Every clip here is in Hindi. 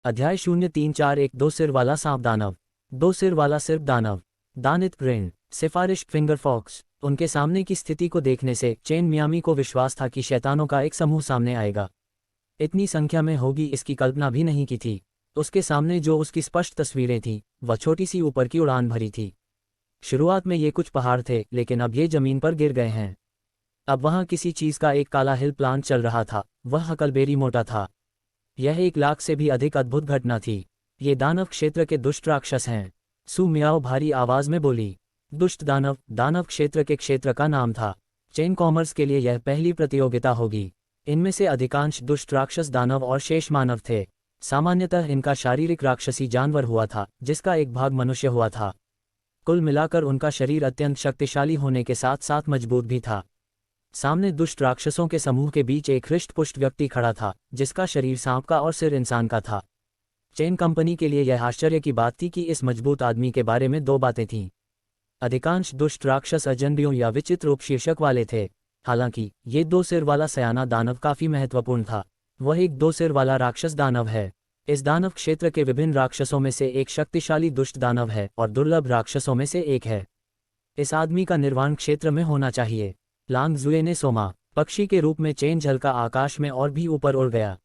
अध्याय 0341 दो सिर वाला सांप दानव। दो सिर वाला सिर्फ दानव। दानित ग्रेन सिफारिश फिंगर फॉक्स। उनके सामने की स्थिति को देखने से चेन मियामी को विश्वास था कि शैतानों का एक समूह सामने आएगा। इतनी संख्या में होगी इसकी कल्पना भी नहीं की थी। उसके सामने जो उसकी स्पष्ट तस्वीरें थीं वह छोटी सी ऊपर की उड़ान भरी थी। शुरुआत में ये कुछ पहाड़ थे, लेकिन अब ये जमीन पर गिर गए हैं। अब वहाँ किसी चीज़ का एक काला हिल प्लांट चल रहा था। वह हकलबेरी मोटा था। यह 1 लाख से भी अधिक अद्भुत घटना थी। ये दानव क्षेत्र के दुष्ट राक्षस हैं। सू मियाओ भारी आवाज में बोली। दुष्ट दानव। दानव क्षेत्र के क्षेत्र का नाम था। चेन कॉमर्स के लिए यह पहली प्रतियोगिता होगी। इनमें से अधिकांश दुष्ट राक्षस दानव और शेष मानव थे। सामान्यतः इनका शारीरिक राक्षसी जानवर हुआ था, जिसका एक भाग मनुष्य हुआ था। कुल मिलाकर उनका शरीर अत्यंत शक्तिशाली होने के साथ साथ मजबूत भी था। सामने दुष्ट राक्षसों के समूह के बीच एक हृष्ट-पुष्ट व्यक्ति खड़ा था, जिसका शरीर सांप का और सिर इंसान का था। चेन कंपनी के लिए यह आश्चर्य की बात थी कि इस मजबूत आदमी के बारे में 2 बातें थीं। अधिकांश दुष्ट राक्षस अजनबियों या विचित्र उपशीर्षक वाले थे। हालांकि ये 2 सिर वाला सयाना दानव काफी महत्वपूर्ण था। वह एक 2 सिर वाला राक्षस दानव है। इस दानव क्षेत्र के विभिन्न राक्षसों में से एक शक्तिशाली दुष्ट दानव है और दुर्लभ राक्षसों में से एक है। इस आदमी का निर्वाण क्षेत्र में होना चाहिए। लांग जुए ने सोमा पक्षी के रूप में चेन झलका आकाश में और भी ऊपर उड़ गया।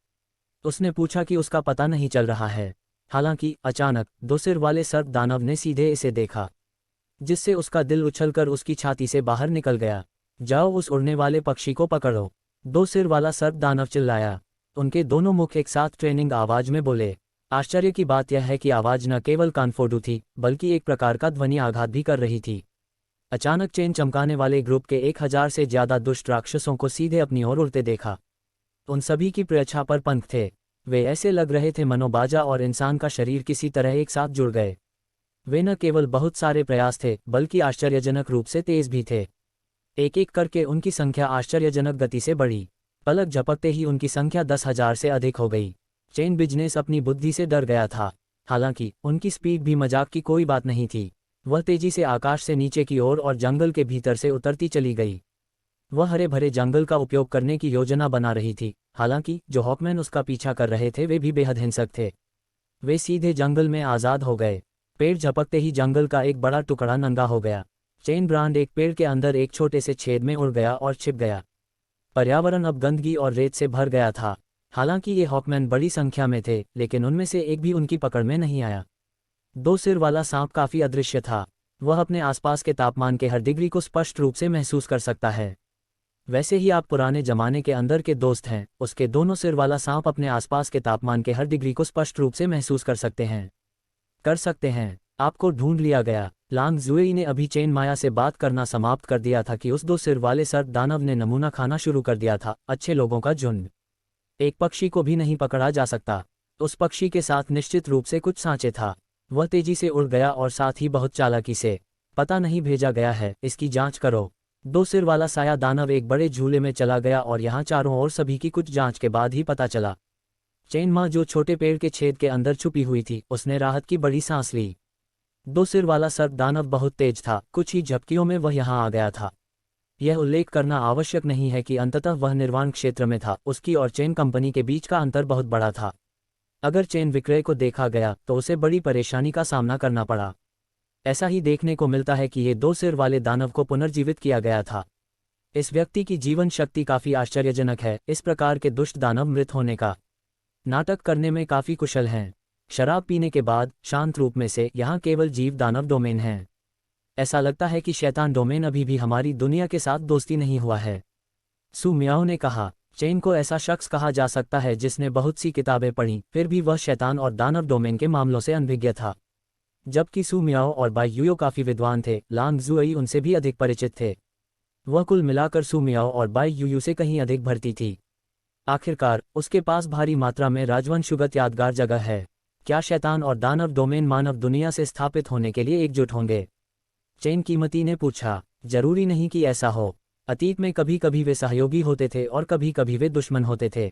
उसने पूछा कि उसका पता नहीं चल रहा है। हालांकि अचानक 2 सिर वाले सर्प दानव ने सीधे इसे देखा, जिससे उसका दिल उछलकर उसकी छाती से बाहर निकल गया। जाओ उस उड़ने वाले पक्षी को पकड़ो, 2 सिर वाला सर्प दानव चिल्लाया। उनके दोनों मुख एक साथ ट्रेनिंग आवाज में बोले। आश्चर्य की बात यह है कि आवाज न केवल कानफोड़ू थी, बल्कि एक प्रकार का ध्वनि आघात भी कर रही थी। अचानक चेन चमकाने वाले ग्रुप के 1000 से ज्यादा दुष्ट राक्षसों को सीधे अपनी ओर उड़ते देखा। उन सभी की प्रयच्छा पर पंख थे। वे ऐसे लग रहे थे मानो बाजा और इंसान का शरीर किसी तरह एक साथ जुड़ गए। वे न केवल बहुत सारे प्रयास थे, बल्कि आश्चर्यजनक रूप से तेज भी थे। एक एक करके उनकी संख्या आश्चर्यजनक गति से बढ़ी। पलक झपकते ही उनकी संख्या 10,000 से अधिक हो गई। चेन बिजनेस अपनी बुद्धि से डर गया था। हालांकि उनकी स्पीड भी मजाक की कोई बात नहीं थी। वह तेजी से आकाश से नीचे की ओर और जंगल के भीतर से उतरती चली गई। वह हरे भरे जंगल का उपयोग करने की योजना बना रही थी। हालांकि जो हॉकमैन उसका पीछा कर रहे थे वे भी बेहद हिंसक थे। वे सीधे जंगल में आज़ाद हो गए। पेड़ झपकते ही जंगल का एक बड़ा टुकड़ा नंगा हो गया। चेन ब्रांड एक पेड़ के अंदर एक छोटे से छेद में उड़ गया और छिप गया। पर्यावरण अब गंदगी और रेत से भर गया था। हालांकि ये हॉकमैन बड़ी संख्या में थे, लेकिन उनमें से एक भी उनकी पकड़ में नहीं आया। 2 सिर वाला सांप काफी अदृश्य था। वह अपने आसपास के तापमान के हर डिग्री को स्पष्ट रूप से महसूस कर सकता है। वैसे ही आप पुराने जमाने के अंदर के दोस्त हैं। उसके दोनों सिर वाला सांप अपने आसपास के तापमान के हर डिग्री को स्पष्ट रूप से महसूस कर सकते हैं। आपको ढूंढ लिया गया। लांग जुएई ने अभी चेन माया से बात करना समाप्त कर दिया था कि उस 2 सिर वाले सर्प दानव ने नमूना खाना शुरू कर दिया था। अच्छे लोगों का झुंड। एक पक्षी को भी नहीं पकड़ा जा सकता। उस पक्षी के साथ निश्चित रूप से कुछ सांचे था। वह तेजी से उड़ गया और साथ ही बहुत चालाकी से पता नहीं भेजा गया है, इसकी जांच करो। 2 सिर वाला साया दानव एक बड़े झूले में चला गया और यहाँ चारों ओर सभी की कुछ जांच के बाद ही पता चला। चेन माँ जो छोटे पेड़ के छेद के अंदर छुपी हुई थी, उसने राहत की बड़ी सांस ली। 2 सिर वाला सर्प दानव बहुत तेज था। कुछ ही झपकियों में वह यहाँ आ गया था। यह उल्लेख करना आवश्यक नहीं है कि अंततः वह निर्वाण क्षेत्र में था। उसकी और चेन कंपनी के बीच का अंतर बहुत बड़ा था। अगर चेन विक्रय को देखा गया तो उसे बड़ी परेशानी का सामना करना पड़ा। ऐसा ही देखने को मिलता है कि ये 2 सिर वाले दानव को पुनर्जीवित किया गया था। इस व्यक्ति की जीवन शक्ति काफी आश्चर्यजनक है। इस प्रकार के दुष्ट दानव मृत होने का नाटक करने में काफी कुशल हैं। शराब पीने के बाद शांत रूप में से यहाँ केवल जीव दानव डोमेन हैं। ऐसा लगता है कि शैतान डोमेन अभी भी हमारी दुनिया के साथ दोस्ती नहीं हुआ है। सू मियाओ ने कहा। चेन को ऐसा शख्स कहा जा सकता है जिसने बहुत सी किताबें पढ़ीं, फिर भी वह शैतान और दानव डोमेन के मामलों से अनभिज्ञ था। जबकि सू मियाओ और बाई यूयो काफी विद्वान थे, लांग जुएई उनसे भी अधिक परिचित थे। वह कुल मिलाकर सू मियाओ और बाई यूयो से कहीं अधिक भरती थी। आखिरकार उसके पास भारी मात्रा में राजवंशगत यादगार जगह है। क्या शैतान और दानव डोमेन मानव दुनिया से स्थापित होने के लिए एकजुट होंगे? चेन कीमती ने पूछा। जरूरी नहीं कि ऐसा हो। अतीत में कभी कभी वे सहयोगी होते थे और कभी कभी वे दुश्मन होते थे।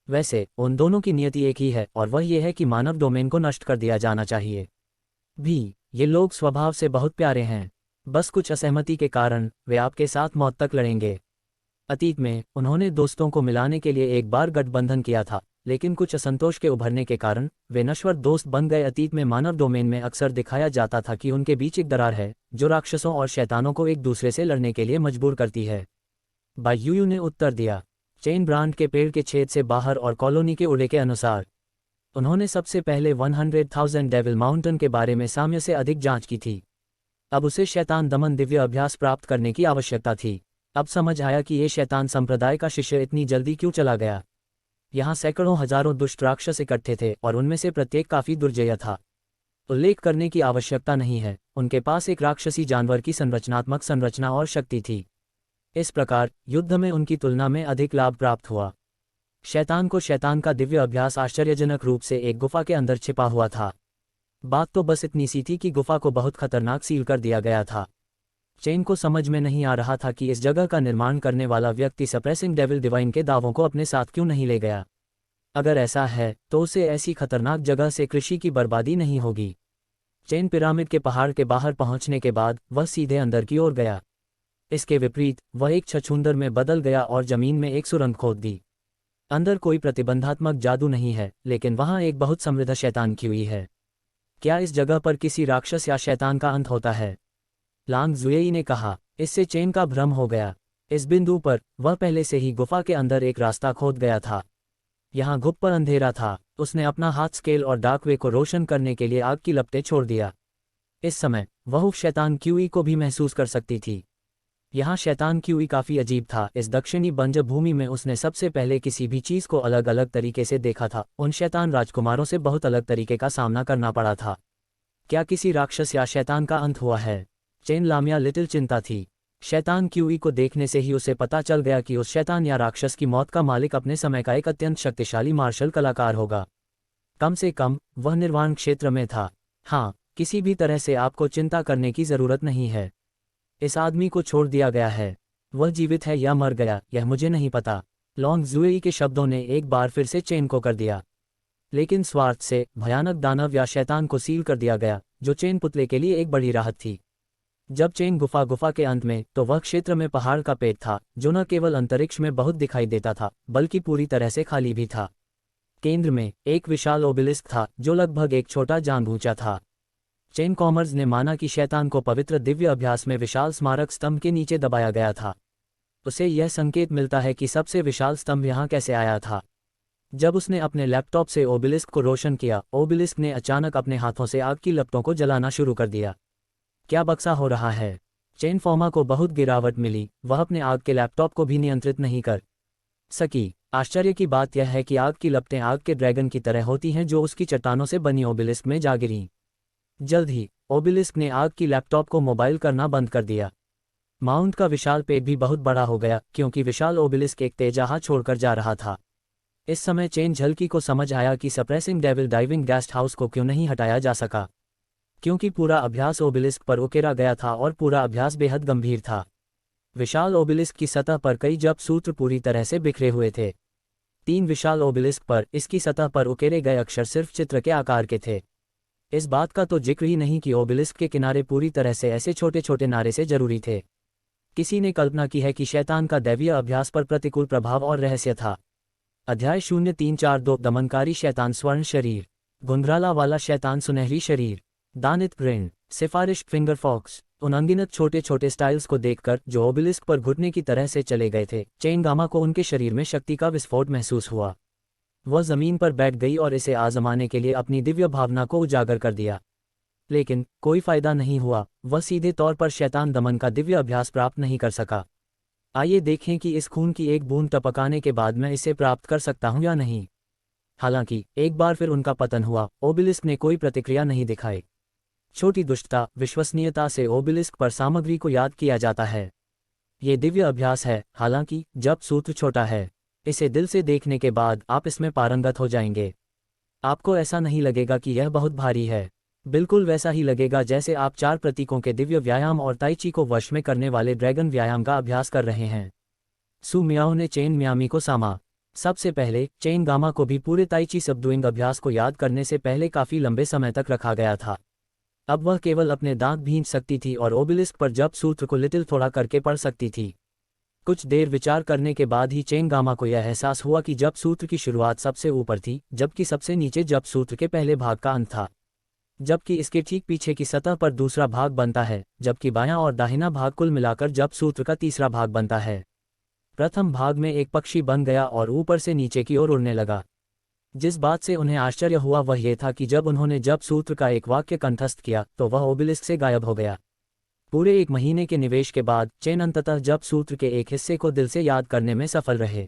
वैसे उन दोनों की नियति एक ही है, और वह ये है कि मानव डोमेन को नष्ट कर दिया जाना चाहिए। भी ये लोग स्वभाव से बहुत प्यारे हैं। बस कुछ असहमति के कारण वे आपके साथ मौत तक लड़ेंगे। अतीत में उन्होंने दोस्तों को मिलाने के लिए एक बार गठबंधन किया था, लेकिन कुछ असंतोष के उभरने के कारण वे नश्वर दोस्त बन गए। अतीत में मानव डोमेन में अक्सर दिखाया जाता था कि उनके बीच एक दरार है जो राक्षसों और शैतानों को एक दूसरे से लड़ने के लिए मजबूर करती है। बायूयू ने उत्तर दिया, चेन ब्रांड के पेड़ के छेद से बाहर और कॉलोनी के उड़े के अनुसार। उन्होंने सबसे पहले 100,000 डेविल माउंटेन के बारे में साम्य से अधिक जांच की थी। अब उसे शैतान दमन दिव्य अभ्यास प्राप्त करने की आवश्यकता थी। अब समझ आया कि ये शैतान संप्रदाय का शिष्य इतनी जल्दी क्यों चला गया। यहाँ सैकड़ों हजारों दुष्ट राक्षस इकट्ठे थे और उनमें से प्रत्येक काफी दुर्जय था। उल्लेख करने की आवश्यकता नहीं है, उनके पास एक राक्षसी जानवर की संरचनात्मक संरचना और शक्ति थी। इस प्रकार युद्ध में उनकी तुलना में अधिक लाभ प्राप्त हुआ। शैतान को शैतान का दिव्य अभ्यास आश्चर्यजनक रूप से एक गुफा के अंदर छिपा हुआ था। बात तो बस इतनी सी थी कि गुफा को बहुत खतरनाक सील कर दिया गया था। चेन को समझ में नहीं आ रहा था कि इस जगह का निर्माण करने वाला व्यक्ति सप्रेसिंग डेविल डिवाइन के दावों को अपने साथ क्यों नहीं ले गया। अगर ऐसा है तो उसे ऐसी खतरनाक जगह से कृषि की बर्बादी नहीं होगी। चेन पिरामिड के पहाड़ के बाहर पहुंचने के बाद वह सीधे अंदर की ओर गया। इसके विपरीत वह एक छछूंदर में बदल गया और जमीन में एक सुरंग खोद दी। अंदर कोई प्रतिबंधात्मक जादू नहीं है, लेकिन वहां एक बहुत समृद्ध शैतान की हुई है। क्या इस जगह पर किसी राक्षस या शैतान का अंत होता है? लांग जुएई ने कहा। इससे चेन का भ्रम हो गया। इस बिंदु पर वह पहले से ही गुफा के अंदर एक रास्ता खोद गया था। यहाँ घुप पर अंधेरा था। उसने अपना हाथ स्केल और डार्कवे को रोशन करने के लिए आग की लपटें छोड़ दिया। इस समय वह शैतान क्यूई को भी महसूस कर सकती थी। यहाँ शैतान क्यूई काफी अजीब था। इस दक्षिणी बंजर भूमि में उसने सबसे पहले किसी भी चीज को अलग अलग तरीके से देखा था। उन शैतान राजकुमारों से बहुत अलग तरीके का सामना करना पड़ा था। क्या किसी राक्षस या शैतान का अंत हुआ है? चेन लामिया लिटिल चिंता थी। शैतान क्यूई को देखने से ही उसे पता चल गया कि उस शैतान या राक्षस की मौत का मालिक अपने समय का एक अत्यंत शक्तिशाली मार्शल कलाकार होगा। कम से कम वह निर्वाण क्षेत्र में था। हाँ, किसी भी तरह से आपको चिंता करने की जरूरत नहीं है। इस आदमी को छोड़ दिया गया है। वह जीवित है या मर गया यह मुझे नहीं पता। लॉन्ग जुएई के शब्दों ने एक बार फिर से चेन को कर दिया। लेकिन स्वार्थ से भयानक दानव या शैतान को सील कर दिया गया, जो चेन पुतले के लिए एक बड़ी राहत थी। जब चेन गुफा के अंत में, तो वह क्षेत्र में पहाड़ का पेट था जो न केवल अंतरिक्ष में बहुत दिखाई देता था बल्कि पूरी तरह से खाली भी था। केंद्र में एक विशाल ओबेलिस्क था जो लगभग एक छोटा जांघ ऊंचा था। चेन कॉमर्स ने माना कि शैतान को पवित्र दिव्य अभ्यास में विशाल स्मारक स्तंभ के नीचे दबाया गया था। उसे यह संकेत मिलता है कि सबसे विशाल स्तंभ यहाँ कैसे आया था। जब उसने अपने लैपटॉप से ओबेलिस्क को रोशन किया, ओबेलिस्क ने अचानक अपने हाथों से आग की लपटों को जलाना शुरू कर दिया। क्या बक्सा हो रहा है? चेन फॉर्मा को बहुत गिरावट मिली। वह अपने आग के लैपटॉप को भी नियंत्रित नहीं कर सकी। आश्चर्य की बात यह है कि आग की लपटें आग के ड्रैगन की तरह होती हैं जो उसकी चट्टानों से बनी ओबेलिस्क में जा गिरीं। जल्द ही ओबेलिस्क ने आग की लैपटॉप को मोबाइल करना बंद कर दिया। माउंट का विशाल पेट भी बहुत बड़ा हो गया क्योंकि विशाल ओबेलिस्क एक तेजाहा छोड़कर जा रहा था। इस समय चेन झलकी को समझ आया कि suppressing devil diving guest house को क्यों नहीं हटाया जा सका, क्योंकि पूरा अभ्यास ओबेलिस्क पर उकेरा गया था और पूरा अभ्यास बेहद गंभीर था। विशाल ओबेलिस्क की सतह पर कई जप सूत्र पूरी तरह से बिखरे हुए थे। 3 विशाल ओबेलिस्क पर इसकी सतह पर उकेरे गए अक्षर सिर्फ चित्र के आकार के थे। इस बात का तो जिक्र ही नहीं कि ओबेलिस्क के किनारे पूरी तरह से ऐसे छोटे छोटे नारे से जरूरी थे। किसी ने कल्पना की है कि शैतान का दैवीय अभ्यास पर प्रतिकूल प्रभाव और रहस्य था। अध्याय 0342 दमनकारी शैतान स्वर्ण शरीर, घुंघराला वाला शैतान सुनहरी शरीर, दानित ग्रेन, सिफारिश फिंगर फॉक्स। उन अनगिनत छोटे छोटे स्टाइल्स को देखकर जो ओबेलिस्क पर घुटने की तरह से चले गए थे, चेन गामा को उनके शरीर में शक्ति का विस्फोट महसूस हुआ। वह जमीन पर बैठ गई और इसे आजमाने के लिए अपनी दिव्य भावना को उजागर कर दिया। लेकिन कोई फायदा नहीं हुआ। वह सीधे तौर पर शैतान दमन का दिव्य अभ्यास प्राप्त नहीं कर सका। आइए देखें कि इस खून की एक बूंद टपकाने के बाद मैं इसे प्राप्त कर सकता हूं या नहीं। हालांकि एक बार फिर उनका पतन हुआ। ओबेलिस्क ने कोई प्रतिक्रिया नहीं दिखाई। छोटी दुष्टता विश्वसनीयता से ओबेलिस्क पर सामग्री को याद किया जाता है। ये दिव्य अभ्यास है, हालांकि जब सूत्र छोटा है। इसे दिल से देखने के बाद आप इसमें पारंगत हो जाएंगे। आपको ऐसा नहीं लगेगा कि यह बहुत भारी है। बिल्कुल वैसा ही लगेगा जैसे आप 4 प्रतीकों के दिव्य व्यायाम और ताइची को वश में करने वाले ड्रैगन व्यायाम का अभ्यास कर रहे हैं। सु मियाओ ने चेन मियामी को सामा। सबसे पहले चेन गामा को भी पूरे ताइची सबडूइंग अभ्यास को याद करने से पहले काफी लंबे समय तक रखा गया था। अब वह केवल अपने दांत भींच सकती थी और ओबेलिस्क पर जप सूत्र को लिटिल थोड़ा करके पढ़ सकती थी। कुछ देर विचार करने के बाद ही चेन गामा को यह एहसास हुआ कि जप सूत्र की शुरुआत सबसे ऊपर थी, जबकि सबसे नीचे जप सूत्र के पहले भाग का अंत था। जबकि इसके ठीक पीछे की सतह पर दूसरा भाग बनता है, जबकि बायां और दाहिना भाग कुल मिलाकर जप सूत्र का तीसरा भाग बनता है। प्रथम भाग में एक पक्षी बन गया और ऊपर से नीचे की ओर उड़ने लगा। जिस बात से उन्हें आश्चर्य हुआ वह यह था कि जब उन्होंने जप सूत्र का एक वाक्य कंठस्थ किया तो वह ओबेलिस्क से गायब हो गया। पूरे 1 महीने के निवेश के बाद चेन अंततः जप सूत्र के एक हिस्से को दिल से याद करने में सफल रहे।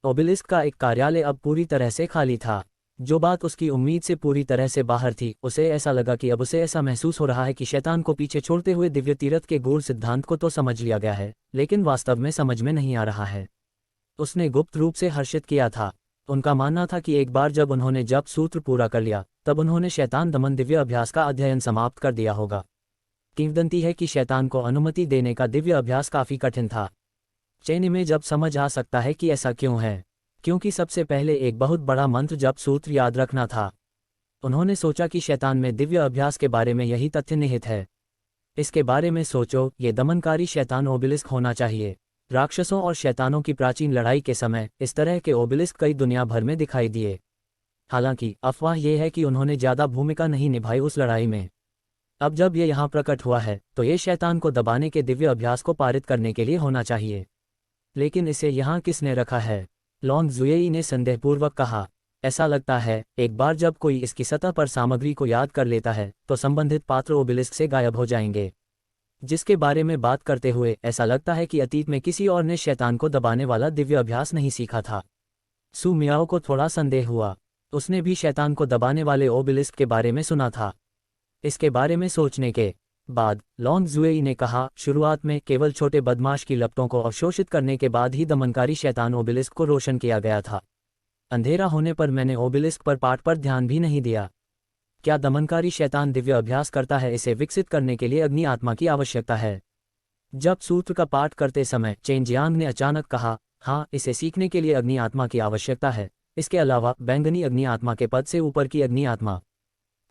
ओबेलिस्क का एक कार्यालय अब पूरी तरह से खाली था। जो बात उसकी उम्मीद से पूरी तरह से बाहर थी, उसे ऐसा लगा कि अब उसे ऐसा महसूस हो रहा है कि शैतान को पीछे छोड़ते हुए दिव्य तीर्थ के गूढ़ सिद्धांत को तो समझ लिया गया है, लेकिन वास्तव में समझ में नहीं आ रहा है। उसने गुप्त रूप से हर्षित किया था। उनका मानना था कि एक बार जब उन्होंने जप सूत्र पूरा कर लिया, तब उन्होंने शैतान दमन दिव्य अभ्यास का अध्ययन समाप्त कर दिया होगा। किंवदंती है कि शैतान को अनुमति देने का दिव्य अभ्यास काफी कठिन था। चेन में जब समझ आ सकता है कि ऐसा क्यों है, क्योंकि सबसे पहले एक बहुत बड़ा मंत्र जप सूत्र याद रखना था। उन्होंने सोचा कि शैतान में दिव्य अभ्यास के बारे में यही तथ्य निहित है। इसके बारे में सोचो, ये दमनकारी शैतान ओबेलिस्क होना चाहिए। राक्षसों और शैतानों की प्राचीन लड़ाई के समय इस तरह के ओबेलिस्क कई दुनिया भर में दिखाई दिए। हालांकि अफवाह यह है कि उन्होंने ज़्यादा भूमिका नहीं निभाई उस लड़ाई में। अब जब ये यहाँ प्रकट हुआ है तो ये शैतान को दबाने के दिव्य अभ्यास को पारित करने के लिए होना चाहिए। लेकिन इसे यहाँ किसने रखा है? लॉन्ग जुएई ने संदेहपूर्वक कहा। ऐसा लगता है एक बार जब कोई इसकी सतह पर सामग्री को याद कर लेता है तो संबंधित पात्र ओबेलिस्क से गायब हो जाएंगे। जिसके बारे में बात करते हुए ऐसा लगता है कि अतीत में किसी और ने शैतान को दबाने वाला दिव्य अभ्यास नहीं सीखा था। सू मियाओ को थोड़ा संदेह हुआ। उसने भी शैतान को दबाने वाले ओबेलिस्क के बारे में सुना था। इसके बारे में सोचने के बाद लॉन्ग जुएई ने कहा, शुरुआत में केवल छोटे बदमाश की लपटों को अवशोषित करने के बाद ही दमनकारी शैतान ओबेलिस्क को रोशन किया गया था। अंधेरा होने पर मैंने ओबेलिस्क पर पाठ पर ध्यान भी नहीं दिया। क्या दमनकारी शैतान दिव्य अभ्यास करता है? इसे विकसित करने के लिए अग्नि आत्मा की आवश्यकता है। जब सूत्र का पाठ करते समय चेन जियांग ने अचानक कहा, हाँ, इसे सीखने के लिए अग्नि आत्मा की आवश्यकता है। इसके अलावा बैंगनी अग्नि आत्मा के पद से ऊपर की अग्नि आत्मा।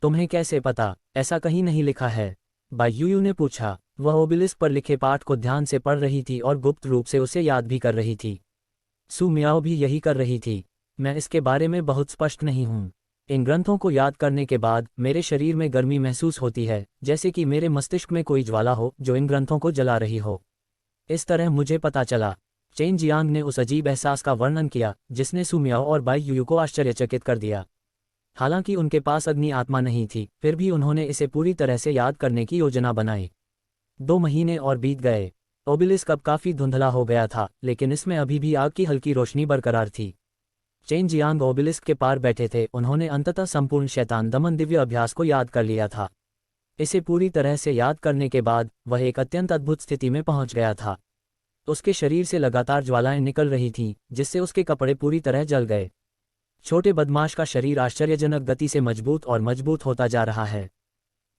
तुम्हें कैसे पता? ऐसा कहीं नहीं लिखा है, बाई यूयू ने पूछा। वह ओबेलिस्क पर लिखे पाठ को ध्यान से पढ़ रही थी और गुप्त रूप से उसे याद भी कर रही थी। सू मियाओ भी यही कर रही थी। मैं इसके बारे में बहुत स्पष्ट नहीं हूँ। इन ग्रंथों को याद करने के बाद मेरे शरीर में गर्मी महसूस होती है, जैसे कि मेरे मस्तिष्क में कोई ज्वाला हो जो इन ग्रंथों को जला रही हो। इस तरह मुझे पता चला। चेन जियांग ने उस अजीब एहसास का वर्णन किया जिसने सू मियाओ और बाई यूयू को आश्चर्यचकित कर दिया। हालांकि उनके पास अग्नि आत्मा नहीं थी, फिर भी उन्होंने इसे पूरी तरह से याद करने की योजना बनाई। 2 महीने और बीत गए। ओबेलिस्क अब काफी धुंधला हो गया था, लेकिन इसमें अभी भी आग की हल्की रोशनी बरकरार थी। चेन जियांग ओबेलिस्क के पार बैठे थे। उन्होंने अंततः संपूर्ण शैतान दमन दिव्य अभ्यास को याद कर लिया था। इसे पूरी तरह से याद करने के बाद वह एक अत्यंत अद्भुत स्थिति में पहुंच गया था। उसके शरीर से लगातार ज्वालाएं निकल रही थीं, जिससे उसके कपड़े पूरी तरह जल गए। छोटे बदमाश का शरीर आश्चर्यजनक गति से मजबूत और मजबूत होता जा रहा है।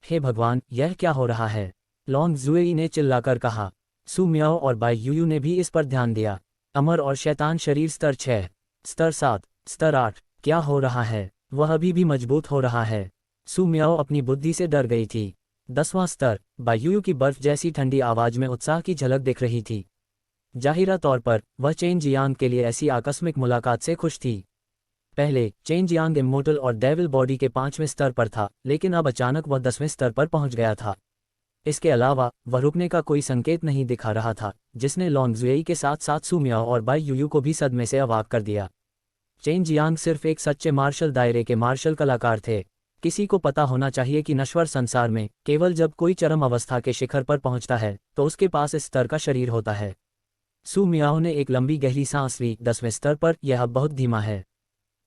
हे भगवान, यह क्या हो रहा है? लॉन्ग जुएई ने चिल्लाकर कहा। सू मियाओ और बाई यूयू ने भी इस पर ध्यान दिया। अमर और शैतान शरीर स्तर 6, स्तर 7, स्तर 8। क्या हो रहा है? वह अभी भी मजबूत हो रहा है। सू मियाओ अपनी बुद्धि से डर गई थी। 10वां स्तर। बाई यूयू की बर्फ जैसी ठंडी आवाज में उत्साह की झलक दिख रही थी। जाहिरा तौर पर वह चेन जियांग के लिए ऐसी आकस्मिक मुलाकात से खुश थी। पहले चेन जियांग इमोर्टल और डेविल बॉडी के 5वें स्तर पर था, लेकिन अब अचानक वह 10वें स्तर पर पहुंच गया था। इसके अलावा वह रुकने का कोई संकेत नहीं दिखा रहा था, जिसने लॉन्ग जुएई के साथ साथ सू मियाओ और बाई यूयू को भी सदमे से अवाक कर दिया। चेन जियांग सिर्फ एक सच्चे मार्शल दायरे के मार्शल कलाकार थे। किसी को पता होना चाहिए कि नश्वर संसार में केवल जब कोई चरम अवस्था के शिखर पर पहुंचता है तो उसके पास इस स्तर का शरीर होता है। सू मियाओ ने एक लंबी गहरी सांस ली। 10वें स्तर पर यह अब बहुत धीमा है।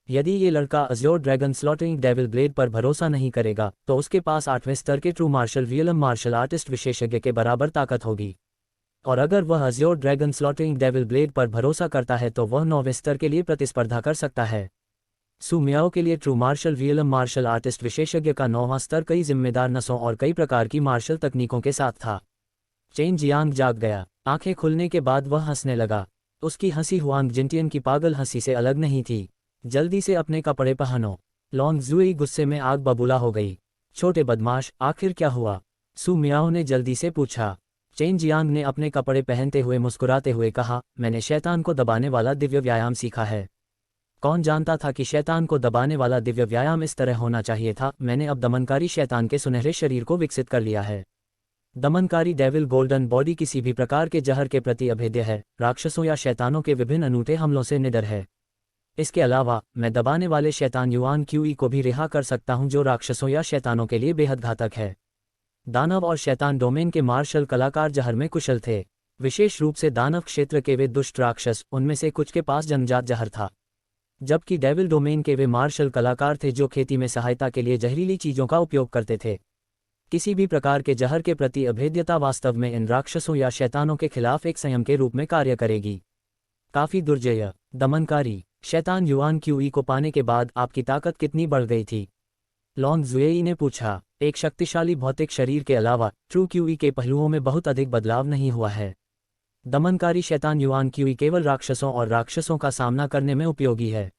यदि ये लड़का Azure dragon slaughtering devil blade पर भरोसा नहीं करेगा तो उसके पास 8वें स्तर के true martial realm martial artist विशेषज्ञ के बराबर ताकत होगी। और अगर वह azure dragon slaughtering devil blade पर भरोसा करता है तो वह 9वें स्तर के लिए प्रतिस्पर्धा कर सकता है। सू मियाओ के लिए true martial realm martial artist विशेषज्ञ का 9वां स्तर कई जिम्मेदार नसों और कई प्रकार की मार्शल तकनीकों के साथ था। चेन जियांग जाग गया। आंखें खुलने के बाद वह हंसने लगा। उसकी हंसी हुआंग जिनटियन की पागल हंसी से अलग नहीं थी। जल्दी से अपने कपड़े पहनो। लॉन्ग जुएई गुस्से में आग बबूला हो गई। छोटे बदमाश, आखिर क्या हुआ? सू मियाओ ने जल्दी से पूछा। चेन जियांग ने अपने कपड़े पहनते हुए मुस्कुराते हुए कहा, मैंने शैतान को दबाने वाला दिव्य व्यायाम सीखा है। कौन जानता था कि शैतान को दबाने वाला दिव्य व्यायाम इस तरह होना चाहिए था। मैंने अब दमनकारी शैतान के सुनहरे शरीर को विकसित कर लिया है। दमनकारी डेविल गोल्डन बॉडी किसी भी प्रकार के जहर के प्रति अभेद्य है, राक्षसों या शैतानों के विभिन्न अनूठे हमलों से निडर है। इसके अलावा मैं दबाने वाले शैतान युआन क्यूई को भी रिहा कर सकता हूं, जो राक्षसों या शैतानों के लिए बेहद घातक है। दानव और शैतान डोमेन के मार्शल कलाकार जहर में कुशल थे, विशेष रूप से दानव क्षेत्र के वे दुष्ट राक्षस, उनमें से कुछ के पास जन्मजात जहर था, जबकि डेविल डोमेन के वे मार्शल कलाकार थे जो खेती में सहायता के लिए जहरीली चीजों का उपयोग करते थे। किसी भी प्रकार के जहर के प्रति अभेद्यता वास्तव में इन राक्षसों या शैतानों के खिलाफ एक संयम के रूप में कार्य करेगी। काफी दुर्जय। दमनकारी शैतान युआन क्यूई को पाने के बाद आपकी ताकत कितनी बढ़ गई थी? लॉन्ग जुएई ने पूछा। एक शक्तिशाली भौतिक शरीर के अलावा ट्रू क्यूई के पहलुओं में बहुत अधिक बदलाव नहीं हुआ है। दमनकारी शैतान युआन क्यूई केवल राक्षसों और राक्षसों का सामना करने में उपयोगी है,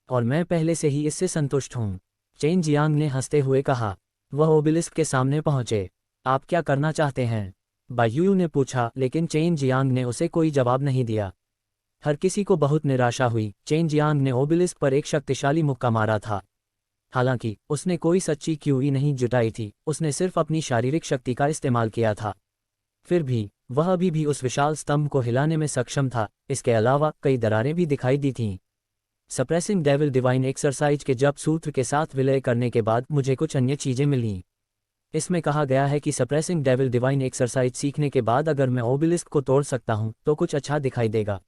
और मैं पहले से ही इससे संतुष्ट हूँ। चेन जियांग ने हंसते हुए कहा। वह ओबेलिस्क के सामने पहुंचे। आप क्या करना चाहते हैं? बायूयू ने पूछा, लेकिन चेन जियांग ने उसे कोई जवाब नहीं दिया। हर किसी को बहुत निराशा हुई। चेन जियांग ने ओबेलिस्क पर एक शक्तिशाली मुक्का मारा था। हालांकि उसने कोई सच्ची क्यूई नहीं जुटाई थी, उसने सिर्फ अपनी शारीरिक शक्ति का इस्तेमाल किया था। फिर भी वह अभी भी उस विशाल स्तंभ को हिलाने में सक्षम था। इसके अलावा कई दरारें भी दिखाई दी थीं। सप्रेसिंग डेविल डिवाइन एक्सरसाइज के जप सूत्र के साथ विलय करने के बाद मुझे कुछ अन्य चीजें मिलीं। इसमें कहा गया है कि सप्रेसिंग डेविल डिवाइन एक्सरसाइज सीखने के बाद अगर मैं ओबेलिस्क को तोड़ सकता हूं तो कुछ अच्छा दिखाई देगा।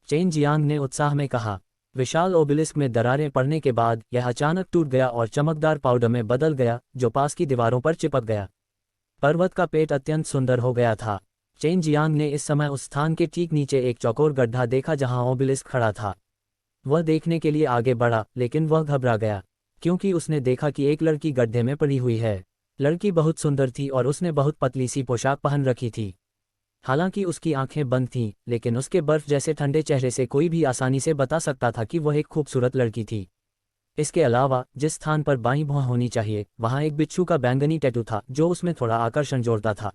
चेन जियांग ने उत्साह में कहा। विशाल ओबेलिस्क में दरारें पड़ने के बाद यह अचानक टूट गया और चमकदार पाउडर में बदल गया, जो पास की दीवारों पर चिपक गया। पर्वत का पेट अत्यंत सुंदर हो गया था। चेन जियांग ने इस समय उस स्थान के ठीक नीचे एक चौकोर गड्ढा देखा जहां ओबेलिस्क खड़ा था। वह देखने के लिए आगे बढ़ा, लेकिन वह घबरा गया, क्योंकि उसने देखा कि एक लड़की गड्ढे में पड़ी हुई है। लड़की बहुत सुंदर थी और उसने बहुत पतली सी पोशाक पहन रखी थी। हालांकि उसकी आंखें बंद थीं, लेकिन उसके बर्फ जैसे ठंडे चेहरे से कोई भी आसानी से बता सकता था कि वह एक खूबसूरत लड़की थी। इसके अलावा जिस स्थान पर बाईं भौं होनी चाहिए वहां एक बिच्छू का बैंगनी टैटू था, जो उसमें थोड़ा आकर्षण जोड़ता था।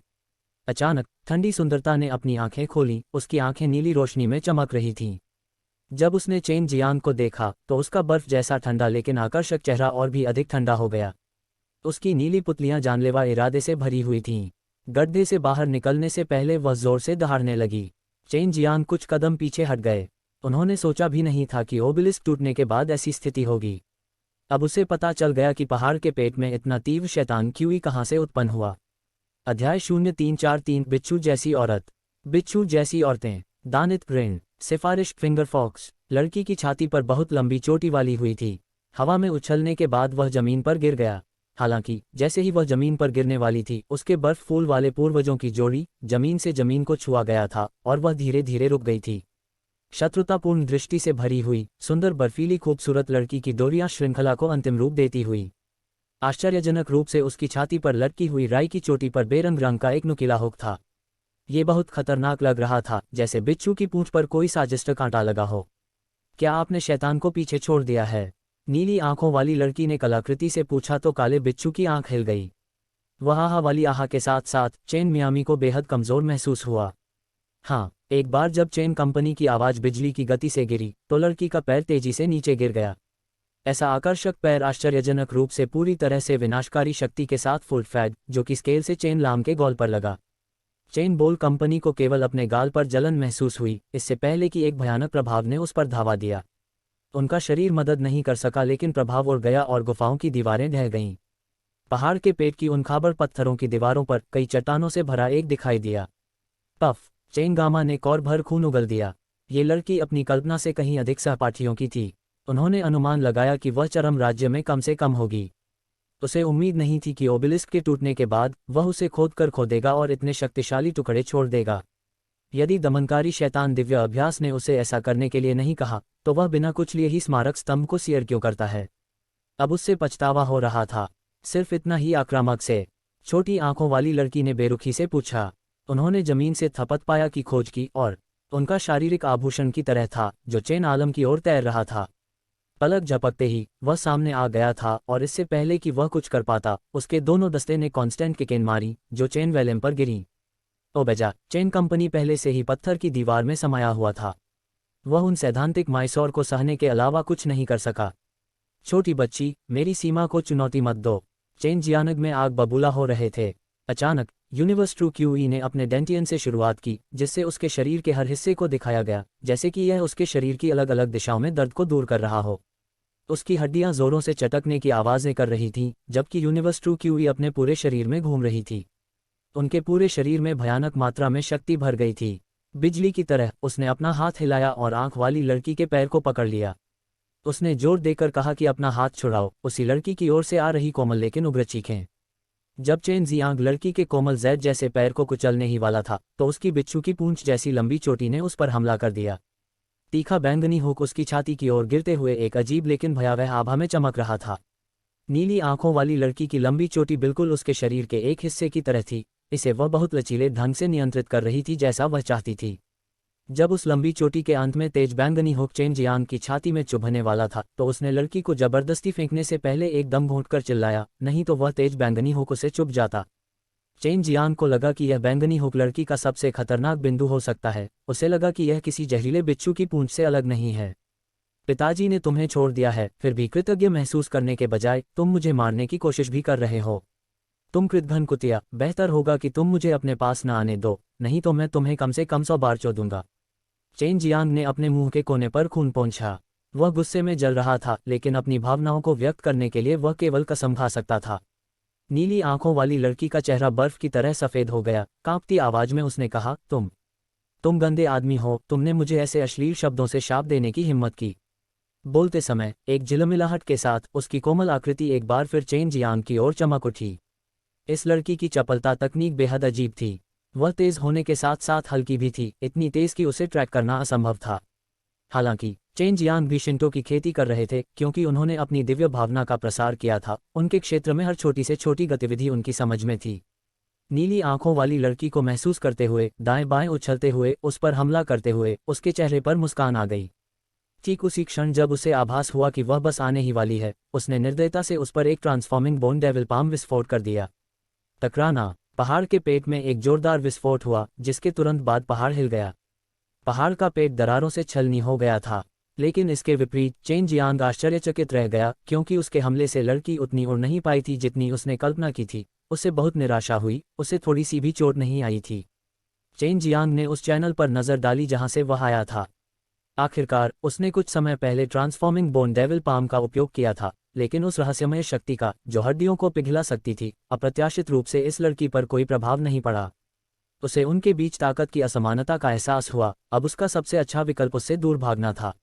अचानक ठंडी सुंदरता ने अपनी आंखें खोली। उसकी आंखें नीली रोशनी में चमक रही थीं। जब उसने चेन जियांग को देखा तो उसका बर्फ जैसा ठंडा लेकिन आकर्षक चेहरा और भी अधिक ठंडा हो गया। उसकी नीली पुतलियां जानलेवा इरादे से भरी हुई थीं। गड्ढे से बाहर निकलने से पहले वह जोर से दहाड़ने लगी। चेन जियांग कुछ कदम पीछे हट गए। उन्होंने सोचा भी नहीं था कि ओबेलिस्क टूटने के बाद ऐसी स्थिति होगी। अब उसे पता चल गया कि पहाड़ के पेट में इतना तीव्र शैतान क्यूई कहां से उत्पन्न हुआ। अध्याय 0343 बिच्छू जैसी औरत। बिच्छू जैसी औरतें। दानित ग्रेन। सिफारिश फिंगर फॉक्स। लड़की की छाती पर बहुत लंबी चोटी वाली हुई थी। हवा में उछलने के बाद वह जमीन पर गिर गया। हालांकि जैसे ही वह जमीन पर गिरने वाली थी, उसके बर्फ फूल वाले पूर्वजों की जोड़ी जमीन से जमीन को छुआ गया था और वह धीरे धीरे रुक गई थी। शत्रुतापूर्ण दृष्टि से भरी हुई सुंदर बर्फीली खूबसूरत लड़की की डोरियां श्रृंखला को अंतिम रूप देती हुई। आश्चर्यजनक रूप से उसकी छाती पर लटकी हुई राई की चोटी पर बेरंग रंग का एक नुकीला हुक था। ये बहुत खतरनाक लग रहा था, जैसे बिच्छू की पूंछ पर कोई साजिश कांटा लगा हो। क्या आपने शैतान को पीछे छोड़ दिया है? नीली आंखों वाली लड़की ने कलाकृति से पूछा तो काले बिच्छू की आंख हिल गई। वह आहा वाली आहा के साथ साथ चेन मियामी को बेहद कमजोर महसूस हुआ। हाँ, एक बार जब चेन कंपनी की आवाज बिजली की गति से गिरी तो लड़की का पैर तेजी से नीचे गिर गया। ऐसा आकर्षक पैर आश्चर्यजनक रूप से पूरी तरह से विनाशकारी शक्ति के साथ फुल फैड, जो कि स्केल से चेन लाम के गॉल पर लगा। चेन बोल कंपनी को केवल अपने गाल पर जलन महसूस हुई, इससे पहले कि एक भयानक प्रभाव ने उस पर धावा दिया। उनका शरीर मदद नहीं कर सका, लेकिन प्रभाव उड़ गया और गुफाओं की दीवारें ढह गईं। पहाड़ के पेट की उन खाबर पत्थरों की दीवारों पर कई चट्टानों से भरा एक दिखाई दिया। पफ! चेन गामा ने कौर भर खून उगल दिया। ये लड़की अपनी कल्पना से कहीं अधिक सहपाठियों की थी। उन्होंने अनुमान लगाया कि वह चरम राज्य में कम से कम होगी। उसे उम्मीद नहीं थी कि ओबेलिस्क के टूटने के बाद वह उसे खोदकर खोदेगा और इतने शक्तिशाली टुकड़े छोड़ देगा। यदि दमनकारी शैतान दिव्य अभ्यास ने उसे ऐसा करने के लिए नहीं कहा, तो वह बिना कुछ लिए ही स्मारक स्तंभ को सीयर क्यों करता है? अब उससे पछतावा हो रहा था, सिर्फ इतना ही आक्रामक से। छोटी आंखों वाली लड़की ने बेरुखी से पूछा। उन्होंने जमीन से थपथ पाया की खोज की और उनका शारीरिक आभूषण की तरह था, जो चेन आलम की ओर तैर रहा था। पलक झपकते ही वह सामने आ गया था और इससे पहले कि वह कुछ कर पाता, उसके दोनों दस्ते ने कांस्टेंट किकेन मारी, जो चेन वेलेम पर गिरी। ओबेजा, चेन कंपनी पहले से ही पत्थर की दीवार में समाया हुआ था। वह उन सैद्धांतिक माइसौर को सहने के अलावा कुछ नहीं कर सका। छोटी बच्ची, मेरी सीमा को चुनौती मत दो। चेन जियानग में आग बबूला हो रहे थे। अचानक यूनिवर्स ट्रू क्यूई ने अपने डेंटियन से शुरुआत की, जिससे उसके शरीर के हर हिस्से को दिखाया गया, जैसे कि यह उसके शरीर की अलग अलग दिशाओं में दर्द को दूर कर रहा हो। उसकी हड्डियां जोरों से चटकने की आवाज़ें कर रही थीं, जबकि यूनिवर्स ट्रू क्यूई अपने पूरे शरीर में घूम रही थी। उनके पूरे शरीर में भयानक मात्रा में शक्ति भर गई थी। बिजली की तरह उसने अपना हाथ हिलाया और आंख वाली लड़की के पैर को पकड़ लिया। उसने जोर देकर कहा कि अपना हाथ छुड़ाओ। उसी लड़की की ओर से आ रही कोमल लेकिन उग्र चीखें। जब चेन जियांग लड़की के कोमल जैद जैसे पैर को कुचलने ही वाला था, तो उसकी बिच्छू की पूंछ जैसी लंबी चोटी ने उस पर हमला कर दिया। तीखा बैंगनी हुक उसकी छाती की ओर गिरते हुए एक अजीब लेकिन भयावह आभा में चमक रहा था। नीली आंखों वाली लड़की की लंबी चोटी बिल्कुल उसके शरीर के एक हिस्से की तरह थी। इसे वह बहुत लचीले ढंग से नियंत्रित कर रही थी, जैसा वह चाहती थी। जब उस लंबी चोटी के अंत में तेज बैंगनी हुक चेन जियांग की छाती में चुभने वाला था, तो उसने लड़की को जबरदस्ती फेंकने से पहले एक दम घोंटकर चिल्लाया, नहीं तो वह तेज बैंगनी हुक उसे चुभ जाता। चेन जियांग को लगा कि यह बैंगनी हुक लड़की का सबसे खतरनाक बिंदु हो सकता है। उसे लगा कि यह किसी जहरीले बिच्छू की पूंछ से अलग नहीं है। पिताजी ने तुम्हें छोड़ दिया है, फिर भी कृतज्ञ महसूस करने के बजाय तुम मुझे मारने की कोशिश भी कर रहे हो। तुम कृतघ्न कुतिया, बेहतर होगा कि तुम मुझे अपने पास न आने दो, नहीं तो मैं तुम्हें कम से कम 100 बार चो दूंगा। चेन जियांग ने अपने मुंह के कोने पर खून पोंछा। वह गुस्से में जल रहा था, लेकिन अपनी भावनाओं को व्यक्त करने के लिए वह केवल कसम खा सकता था। नीली आंखों वाली लड़की का चेहरा बर्फ की तरह सफ़ेद हो गया। कांपती आवाज में उसने कहा, तुम गंदे आदमी हो। तुमने मुझे ऐसे अश्लील शब्दों से शाप देने की हिम्मत की। बोलते समय एक झिलमिलाहट के साथ उसकी कोमल आकृति एक बार फिर चेन जियांग की ओर चमक उठी। इस लड़की की चपलता तकनीक बेहद अजीब थी। वह तेज होने के साथ साथ हल्की भी थी, इतनी तेज कि उसे ट्रैक करना असंभव था। हालांकि चेन जियांग भी शिंटो की खेती कर रहे थे, क्योंकि उन्होंने अपनी दिव्य भावना का प्रसार किया था। उनके क्षेत्र में हर छोटी से छोटी गतिविधि उनकी समझ में थी। नीली आंखों वाली लड़की को महसूस करते हुए, दाएं बाएं उछलते हुए, उस पर हमला करते हुए, उसके चेहरे पर मुस्कान आ गई। ठीक उसी क्षण जब उसे आभास हुआ कि वह बस आने ही वाली है, उसने निर्दयता से उस पर एक ट्रांसफॉर्मिंग बोन डेविल पाम विस्फोट कर दिया। टकराना। पहाड़ के पेट में एक जोरदार विस्फोट हुआ, जिसके तुरंत बाद पहाड़ हिल गया। पहाड़ का पेट दरारों से छलनी हो गया था। लेकिन इसके विपरीत चेन जियांग आश्चर्यचकित रह गया, क्योंकि उसके हमले से लड़की उतनी उड़ नहीं पाई थी जितनी उसने कल्पना की थी। उसे बहुत निराशा हुई, उसे थोड़ी सी भी चोट नहीं आई थी। चेन जियांग ने उस चैनल पर नजर डाली जहां से वह आया था। आखिरकार उसने कुछ समय पहले ट्रांसफॉर्मिंग बोन डेविल पाम का उपयोग किया था, लेकिन उस रहस्यमय शक्ति का, जो हड्डियों को पिघला सकती थी, अप्रत्याशित रूप से इस लड़की पर कोई प्रभाव नहीं पड़ा। उसे उनके बीच ताकत की असमानता का एहसास हुआ। अब उसका सबसे अच्छा विकल्प उससे दूर भागना था।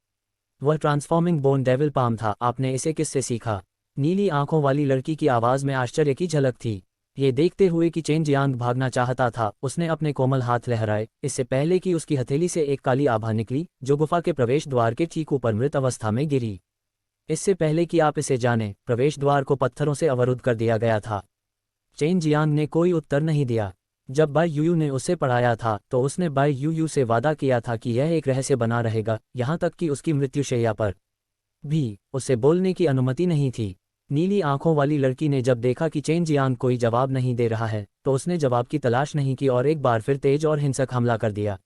वह ट्रांसफॉर्मिंग बोन डेविल पाम था। आपने इसे किससे सीखा? नीली आंखों वाली लड़की की आवाज में आश्चर्य की झलक थी। ये देखते हुए कि चेन जियांग भागना चाहता था, उसने अपने कोमल हाथ लहराए, इससे पहले कि उसकी हथेली से एक काली आभा निकली, जो गुफा के प्रवेश द्वार के ठीक ऊपर मृत अवस्था में गिरी। इससे पहले कि आप इसे जानें, प्रवेश द्वार को पत्थरों से अवरुद्ध कर दिया गया था। चेन जियांग ने कोई उत्तर नहीं दिया। जब बाई यूयू ने उसे पढ़ाया था, तो उसने बाई यूयू से वादा किया था कि यह एक रहस्य बना रहेगा, यहाँ तक कि उसकी मृत्युशैया पर भी उसे बोलने की अनुमति नहीं थी। नीली आंखों वाली लड़की ने जब देखा कि चेन जियांग कोई जवाब नहीं दे रहा है, तो उसने जवाब की तलाश नहीं की और एक बार फिर तेज और हिंसक हमला कर दिया।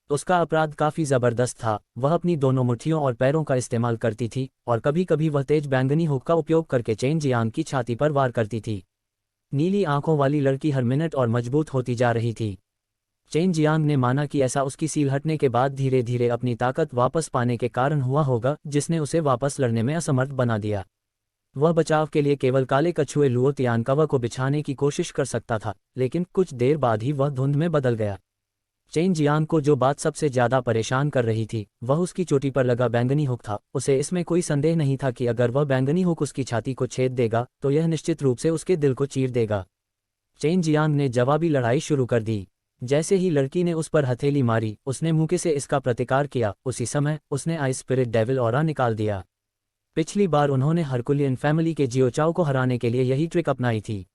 उसका अपराध काफी जबरदस्त था। वह अपनी दोनों मुट्ठियों और पैरों का इस्तेमाल करती थी, और कभी कभी वह तेज बैंगनी हुक का उपयोग करके चेन जियांग की छाती पर वार करती थी। नीली आंखों वाली लड़की हर मिनट और मजबूत होती जा रही थी। चेन जियांग ने माना कि ऐसा उसकी सील हटने के बाद धीरे धीरे अपनी ताकत वापस पाने के कारण हुआ होगा, जिसने उसे वापस लड़ने में असमर्थ बना दिया। वह बचाव के लिए केवल काले कछुए लुओ तियानकावा को बिछाने की कोशिश कर सकता था, लेकिन कुछ देर बाद ही वह धुंध में बदल गया। चेन जियांग को जो बात सबसे ज्यादा परेशान कर रही थी, वह उसकी चोटी पर लगा बैंगनी हुक था। उसे इसमें कोई संदेह नहीं था कि अगर वह बैंगनी हुक उसकी छाती को छेद देगा, तो यह निश्चित रूप से उसके दिल को चीर देगा। चेन जियांग ने जवाबी लड़ाई शुरू कर दी। जैसे ही लड़की ने उस पर हथेली मारी, उसने मुक्के से इसका प्रतिकार किया। उसी समय उसने आइस स्पिरिट डेविल ऑरा निकाल दिया। पिछली बार उन्होंने हरकुलियन फैमिली के जियोचाओ को हराने के लिए यही ट्रिक अपनाई थी।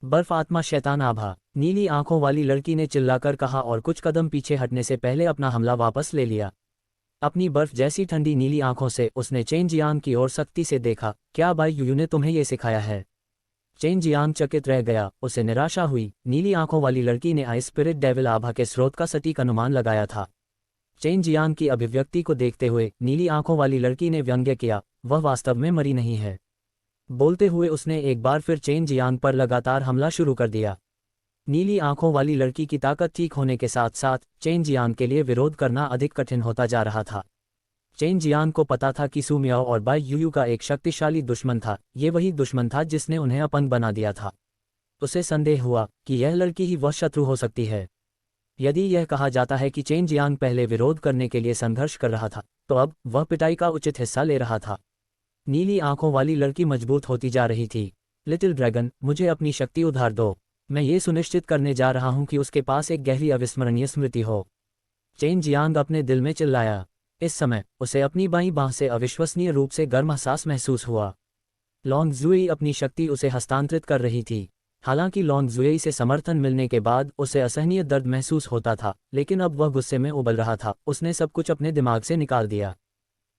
बर्फ आत्मा शैतान आभा, नीली आंखों वाली लड़की ने चिल्लाकर कहा और कुछ कदम पीछे हटने से पहले अपना हमला वापस ले लिया। अपनी बर्फ जैसी ठंडी नीली आंखों से उसने चेन जियांग की ओर सख्ती से देखा। क्या बाई यूयू ने तुम्हें ये सिखाया है? चेन जियांग चकित रह गया, उसे निराशा हुई। नीली आंखों वाली लड़की ने आइस स्पिरिट डेविल आभा के स्रोत का सटीक अनुमान लगाया था। चेन जियांग की अभिव्यक्ति को देखते हुए नीली आंखों वाली लड़की ने व्यंग्य किया, वह वास्तव में मरी नहीं है। बोलते हुए उसने एक बार फिर चेन जियांग पर लगातार हमला शुरू कर दिया। नीली आंखों वाली लड़की की ताकत ठीक होने के साथ साथ चेन जियांग के लिए विरोध करना अधिक कठिन होता जा रहा था। चेन जियांग को पता था कि सू मियाओ और बाई यूयू का एक शक्तिशाली दुश्मन था, ये वही दुश्मन था जिसने उन्हें अपंग बना दिया था। उसे संदेह हुआ कि यह लड़की ही वह शत्रु हो सकती है। यदि यह कहा जाता है कि चेन जियांग पहले विरोध करने के लिए संघर्ष कर रहा था, तो अब वह पिटाई का उचित हिस्सा ले रहा था। नीली आंखों वाली लड़की मजबूत होती जा रही थी। लिटिल ड्रैगन, मुझे अपनी शक्ति उधार दो। मैं ये सुनिश्चित करने जा रहा हूं कि उसके पास एक गहरी अविस्मरणीय स्मृति हो। चेन जियांग अपने दिल में चिल्लाया। इस समय उसे अपनी बाईं बांह से अविश्वसनीय रूप से गर्म एहसास महसूस हुआ। लॉन्ग जुई अपनी शक्ति उसे हस्तांतरित कर रही थी। हालांकि लॉन्ग जुई से समर्थन मिलने के बाद उसे असहनीय दर्द महसूस होता था, लेकिन अब वह गुस्से में उबल रहा था। उसने सब कुछ अपने दिमाग से निकाल दिया।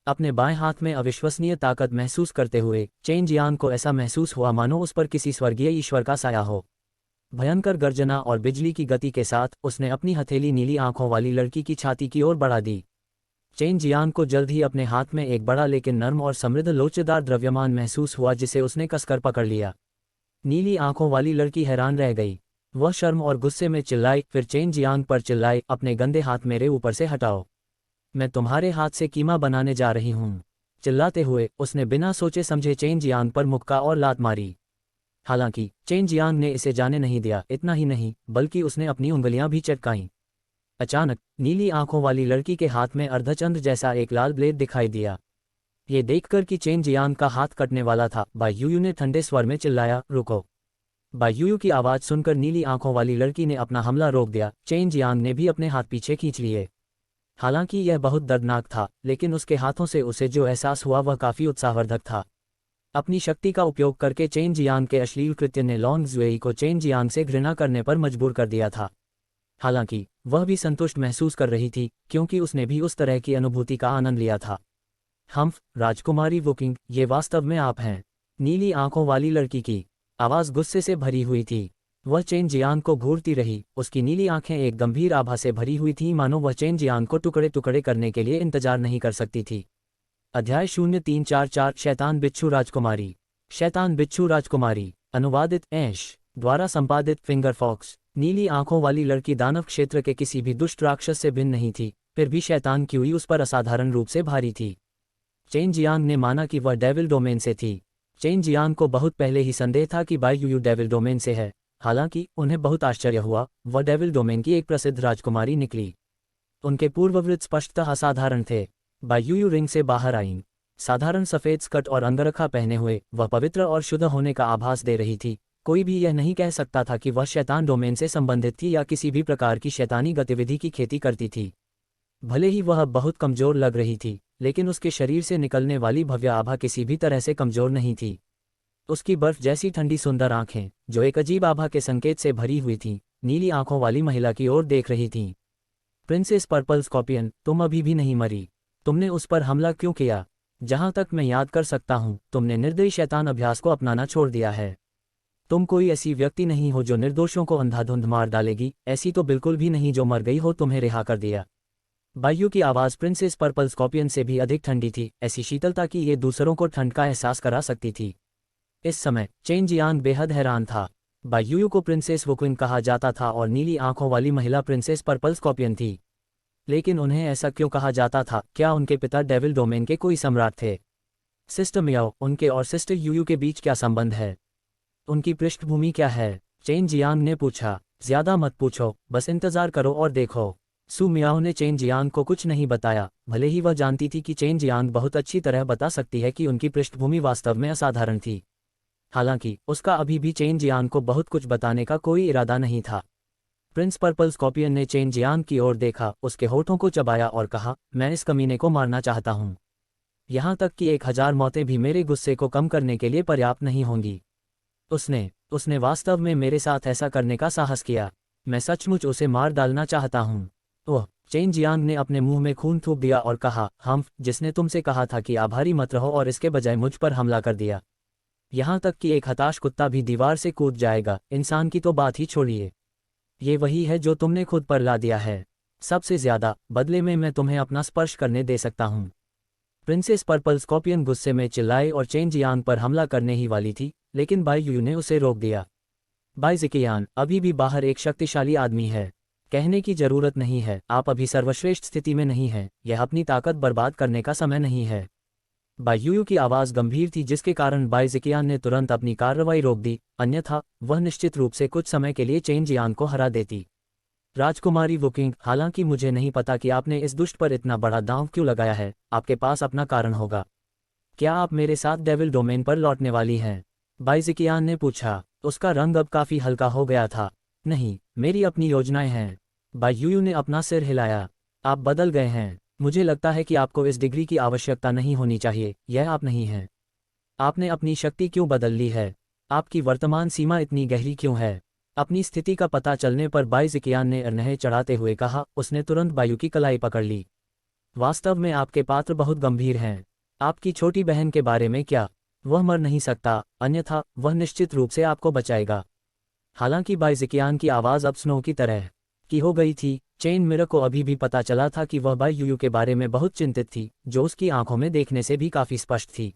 अपने बाएं हाथ में अविश्वसनीय ताकत महसूस करते हुए चेन जियांग को ऐसा महसूस हुआ मानो उस पर किसी स्वर्गीय ईश्वर का साया हो। भयंकर गर्जना और बिजली की गति के साथ उसने अपनी हथेली नीली आंखों वाली लड़की की छाती की ओर बढ़ा दी। चेन जियांग को जल्द ही अपने हाथ में एक बड़ा लेकिन नर्म और समृद्ध लोचेदार द्रव्यमान महसूस हुआ, जिसे उसने कसकर पकड़ लिया। नीली आंखों वाली लड़की हैरान रह गई। वह शर्म और गुस्से में चिल्लाई, फिर चेन जियांग पर चिल्लाई, अपने गंदे हाथ मेरे ऊपर से हटाओ। मैं तुम्हारे हाथ से कीमा बनाने जा रही हूँ। चिल्लाते हुए उसने बिना सोचे समझे चेन जियांग पर मुक्का और लात मारी। हालांकि चेन जियांग ने इसे जाने नहीं दिया। इतना ही नहीं, बल्कि उसने अपनी उंगलियां भी चटकाईं। अचानक नीली आंखों वाली लड़की के हाथ में अर्धचंद्र जैसा एक लाल ब्लेड दिखाई दिया। ये देखकर कि चेन जियांग का हाथ कटने वाला था, बाई यूयू ने ठंडे स्वर में चिल्लाया, रुको। बाई यूयू की आवाज़ सुनकर नीली आंखों वाली लड़की ने अपना हमला रोक दिया। चेन जियांग ने भी अपने हाथ पीछे खींच लिए। हालांकि यह बहुत दर्दनाक था, लेकिन उसके हाथों से उसे जो एहसास हुआ वह काफ़ी उत्साहवर्धक था। अपनी शक्ति का उपयोग करके चेन जियांग के अश्लील कृत्य ने लॉन्ग जुएई को चेन जियांग से घृणा करने पर मजबूर कर दिया था। हालांकि वह भी संतुष्ट महसूस कर रही थी, क्योंकि उसने भी उस तरह की अनुभूति का आनंद लिया था। हम्फ, राजकुमारी वुकिंग, ये वास्तव में आप हैं? नीली आंखों वाली लड़की की आवाज़ गुस्से से भरी हुई थी। वह चेन जियांग को घूरती रही। उसकी नीली आंखें एक गंभीर आभा से भरी हुई थीं, मानो वह चेन जियांग को टुकड़े टुकड़े करने के लिए इंतजार नहीं कर सकती थी। अध्याय 0344 शैतान बिच्छू राजकुमारी। शैतान बिच्छू राजकुमारी, अनुवादित ऐश द्वारा संपादित फिंगर फॉक्स। नीली आंखों वाली लड़की दानव क्षेत्र के किसी भी दुष्ट राक्षस से भिन्न नहीं थी, फिर भी शैतान की हुई उस पर असाधारण रूप से भारी थी। चेन जियांग ने माना कि वह डेविल डोमेन से थी। चेन जियांग को बहुत पहले ही संदेह था कि बाई यूयू डेविल डोमेन से है। हालांकि उन्हें बहुत आश्चर्य हुआ, वह डेविल डोमेन की एक प्रसिद्ध राजकुमारी निकली। उनके पूर्ववृत्त स्पष्टतः असाधारण थे। बाई यूयू रिंग से बाहर आईं। साधारण सफ़ेद स्कर्ट और अंगरखा पहने हुए वह पवित्र और शुद्ध होने का आभास दे रही थी। कोई भी यह नहीं कह सकता था कि वह शैतान डोमेन से संबंधित थी या किसी भी प्रकार की शैतानी गतिविधि की खेती करती थी। भले ही वह बहुत कमज़ोर लग रही थी, लेकिन उसके शरीर से निकलने वाली भव्य आभा किसी भी तरह से कमज़ोर नहीं थी। उसकी बर्फ जैसी ठंडी सुंदर आंखें, जो एक अजीब आभा के संकेत से भरी हुई थीं, नीली आंखों वाली महिला की ओर देख रही थीं। प्रिंसेस पर्पल स्कॉर्पियन, तुम अभी भी नहीं मरी। तुमने उस पर हमला क्यों किया? जहां तक मैं याद कर सकता हूं, तुमने निर्दयी शैतान अभ्यास को अपनाना छोड़ दिया है। तुम कोई ऐसी व्यक्ति नहीं हो जो निर्दोषों को अंधाधुंध मार डालेगी। ऐसी तो बिल्कुल भी नहीं जो मर गई हो तुम्हें रिहा कर दिया। बायू की आवाज़ प्रिंसेस पर्पल स्कॉर्पियन से भी अधिक ठंडी थी, ऐसी शीतलता कि ये दूसरों को ठंड का एहसास करा सकती थी। इस समय चेन जियांग बेहद हैरान था। बायू को प्रिंसेस वुक्विन कहा जाता था और नीली आंखों वाली महिला प्रिंसेस पर्पल स्कॉर्पियन थी। लेकिन उन्हें ऐसा क्यों कहा जाता था? क्या उनके पिता डेविल डोमेन के कोई सम्राट थे? सिस्टर मियाओ, उनके और सिस्टर यूयू के बीच क्या संबंध है? उनकी पृष्ठभूमि क्या है? चेन जियांग ने पूछा। ज्यादा मत पूछो, बस इंतजार करो और देखो। सू मियाओ ने चेन जियांग को कुछ नहीं बताया, भले ही वह जानती थी कि चेन जियांग बहुत अच्छी तरह बता सकती है कि उनकी पृष्ठभूमि वास्तव में असाधारण थी। हालांकि उसका अभी भी चेन जियांग को बहुत कुछ बताने का कोई इरादा नहीं था। प्रिंस पर्पल स्कॉर्पियन ने चेन जियांग की ओर देखा, उसके होठों को चबाया और कहा, मैं इस कमीने को मारना चाहता हूँ। यहाँ तक कि 1000 मौतें भी मेरे गुस्से को कम करने के लिए पर्याप्त नहीं होंगी। उसने वास्तव में मेरे साथ ऐसा करने का साहस किया। मैं सचमुच उसे मार डालना चाहता हूँ। ओह! चेन जियांग ने अपने मुंह में खून थूक दिया और कहा, हम जिसने तुमसे कहा था कि आभारी मत रहो और इसके बजाय मुझ पर हमला कर दिया। यहाँ तक कि एक हताश कुत्ता भी दीवार से कूद जाएगा, इंसान की तो बात ही छोड़िए। ये वही है जो तुमने खुद पर ला दिया है। सबसे ज्यादा बदले में मैं तुम्हें अपना स्पर्श करने दे सकता हूँ। प्रिंसेस पर्पल स्कॉर्पियन गुस्से में चिल्लाई और चेन जियांग पर हमला करने ही वाली थी, लेकिन बाई यूयू ने उसे रोक दिया। बाई ज़िकियान, अभी भी बाहर एक शक्तिशाली आदमी है। कहने की जरूरत नहीं है, आप अभी सर्वश्रेष्ठ स्थिति में नहीं हैं, यह अपनी ताकत बर्बाद करने का समय नहीं है। बाई यूयू की आवाज़ गंभीर थी, जिसके कारण बाई ज़िकियान ने तुरंत अपनी कार्रवाई रोक दी, अन्यथा वह निश्चित रूप से कुछ समय के लिए चेन जियांग को हरा देती। राजकुमारी वुकिंग, हालांकि मुझे नहीं पता कि आपने इस दुष्ट पर इतना बड़ा दांव क्यों लगाया है, आपके पास अपना कारण होगा। क्या आप मेरे साथ डेविल डोमेन पर लौटने वाली हैं? बाई ज़िकियान ने पूछा। उसका रंग अब काफ़ी हल्का हो गया था। नहीं, मेरी अपनी योजनाएं हैं। बाई यूयू ने अपना सिर हिलाया। आप बदल गए हैं। मुझे लगता है कि आपको इस डिग्री की आवश्यकता नहीं होनी चाहिए, यह आप नहीं हैं। आपने अपनी शक्ति क्यों बदल ली है? आपकी वर्तमान सीमा इतनी गहरी क्यों है? अपनी स्थिति का पता चलने पर बाई ज़िकियान ने अनह चढ़ाते हुए कहा। उसने तुरंत बायू की कलाई पकड़ ली। वास्तव में आपके पात्र बहुत गंभीर हैं। आपकी छोटी बहन के बारे में क्या? वह मर नहीं सकता, अन्यथा वह निश्चित रूप से आपको बचाएगा। हालांकि बाई ज़िकियान की आवाज़ अब स्नो की तरह की हो गई थी। चेन मिरर को अभी भी पता चला था कि वह बाई यूयू के बारे में बहुत चिंतित थी, जो उसकी आंखों में देखने से भी काफ़ी स्पष्ट थी।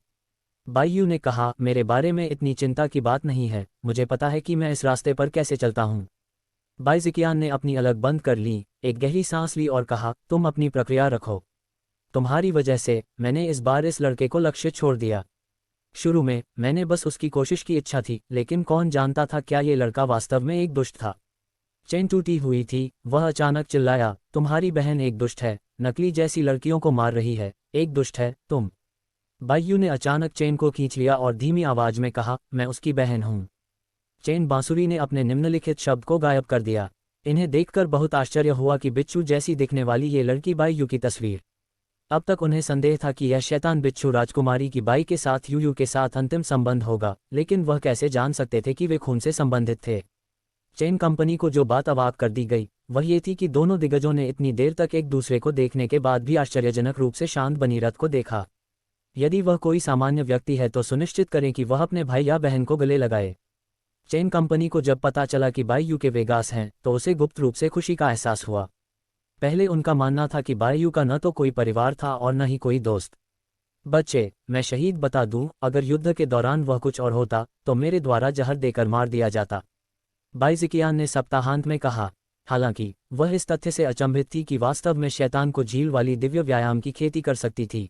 बाई यूयू ने कहा, मेरे बारे में इतनी चिंता की बात नहीं है, मुझे पता है कि मैं इस रास्ते पर कैसे चलता हूँ। बाई ज़िकियान ने अपनी अलग बंद कर ली, एक गहरी सांस ली और कहा, तुम अपनी प्रक्रिया रखो। तुम्हारी वजह से मैंने इस बार इस लड़के को लक्ष्य छोड़ दिया। शुरू में मैंने बस उसकी कोशिश की इच्छा थी, लेकिन कौन जानता था क्या ये लड़का वास्तव में एक दुष्ट था। चेन टूटी हुई थी। वह अचानक चिल्लाया, तुम्हारी बहन एक दुष्ट है, नकली जैसी लड़कियों को मार रही है, एक दुष्ट है तुम। बाई यूयू ने अचानक चेन को खींच लिया और धीमी आवाज में कहा, मैं उसकी बहन हूँ। चेन बांसुरी ने अपने निम्नलिखित शब्द को गायब कर दिया। इन्हें देखकर बहुत आश्चर्य हुआ कि बिच्छू जैसी दिखने वाली ये लड़की बाई यूयू की तस्वीर। अब तक उन्हें संदेह था कि यह शैतान बिच्छू राजकुमारी की बाई के साथ यूयू के साथ अंतिम संबंध होगा, लेकिन वह कैसे जान सकते थे कि वे खून से संबंधित थे। चेन कंपनी को जो बात अवाक कर दी गई वह ये थी कि दोनों दिग्गजों ने इतनी देर तक एक दूसरे को देखने के बाद भी आश्चर्यजनक रूप से शांत बनी रथ को देखा। यदि वह कोई सामान्य व्यक्ति है तो सुनिश्चित करें कि वह अपने भाई या बहन को गले लगाए। चेन कंपनी को जब पता चला कि बाई यूयू के वेगास हैं तो उसे गुप्त रूप से खुशी का एहसास हुआ। पहले उनका मानना था कि बाई यूयू का न तो कोई परिवार था और न ही कोई दोस्त। बच्चे, मैं शहीद बता दूं, अगर युद्ध के दौरान वह कुछ और होता तो मेरे द्वारा जहर देकर मार दिया जाता, बाई ज़िकियान ने सप्ताहांत में कहा। हालांकि वह इस तथ्य से अचंभित थी कि वास्तव में शैतान को झील वाली दिव्य व्यायाम की खेती कर सकती थी।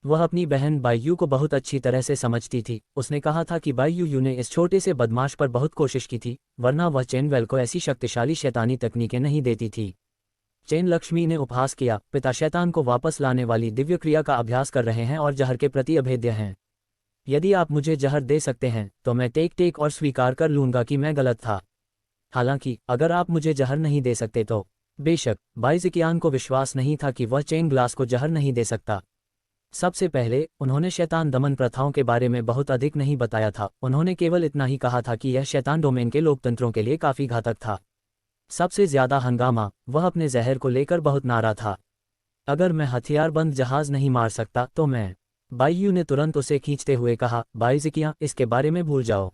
वह अपनी बहन बाई यूयू को बहुत अच्छी तरह से समझती थी। उसने कहा था कि बाई यूयू ने इस छोटे से बदमाश पर बहुत कोशिश की थी, वरना वह चेन वेल को ऐसी शक्तिशाली शैतानी तकनीकें नहीं देती थी। चेन लक्ष्मी ने उपहास किया, पिता शैतान को वापस लाने वाली दिव्य क्रिया का अभ्यास कर रहे हैं और जहर के प्रति अभेद्य हैं। यदि आप मुझे जहर दे सकते हैं तो मैं टेक और स्वीकार कर लूंगा कि मैं गलत था। हालांकि अगर आप मुझे जहर नहीं दे सकते तो। बेशक बाई ज़िकियान को विश्वास नहीं था कि वह चेन ग्लास को जहर नहीं दे सकता। सबसे पहले उन्होंने शैतान दमन प्रथाओं के बारे में बहुत अधिक नहीं बताया था, उन्होंने केवल इतना ही कहा था कि यह शैतान डोमेन के लोकतंत्रों के लिए काफ़ी घातक था। सबसे ज्यादा हंगामा वह अपने जहर को लेकर बहुत नाराज था। अगर मैं हथियारबंद जहाज नहीं मार सकता तो मैं। बाई यूयू ने तुरंत उसे खींचते हुए कहा, बाई ज़िकियान, इसके बारे में भूल जाओ,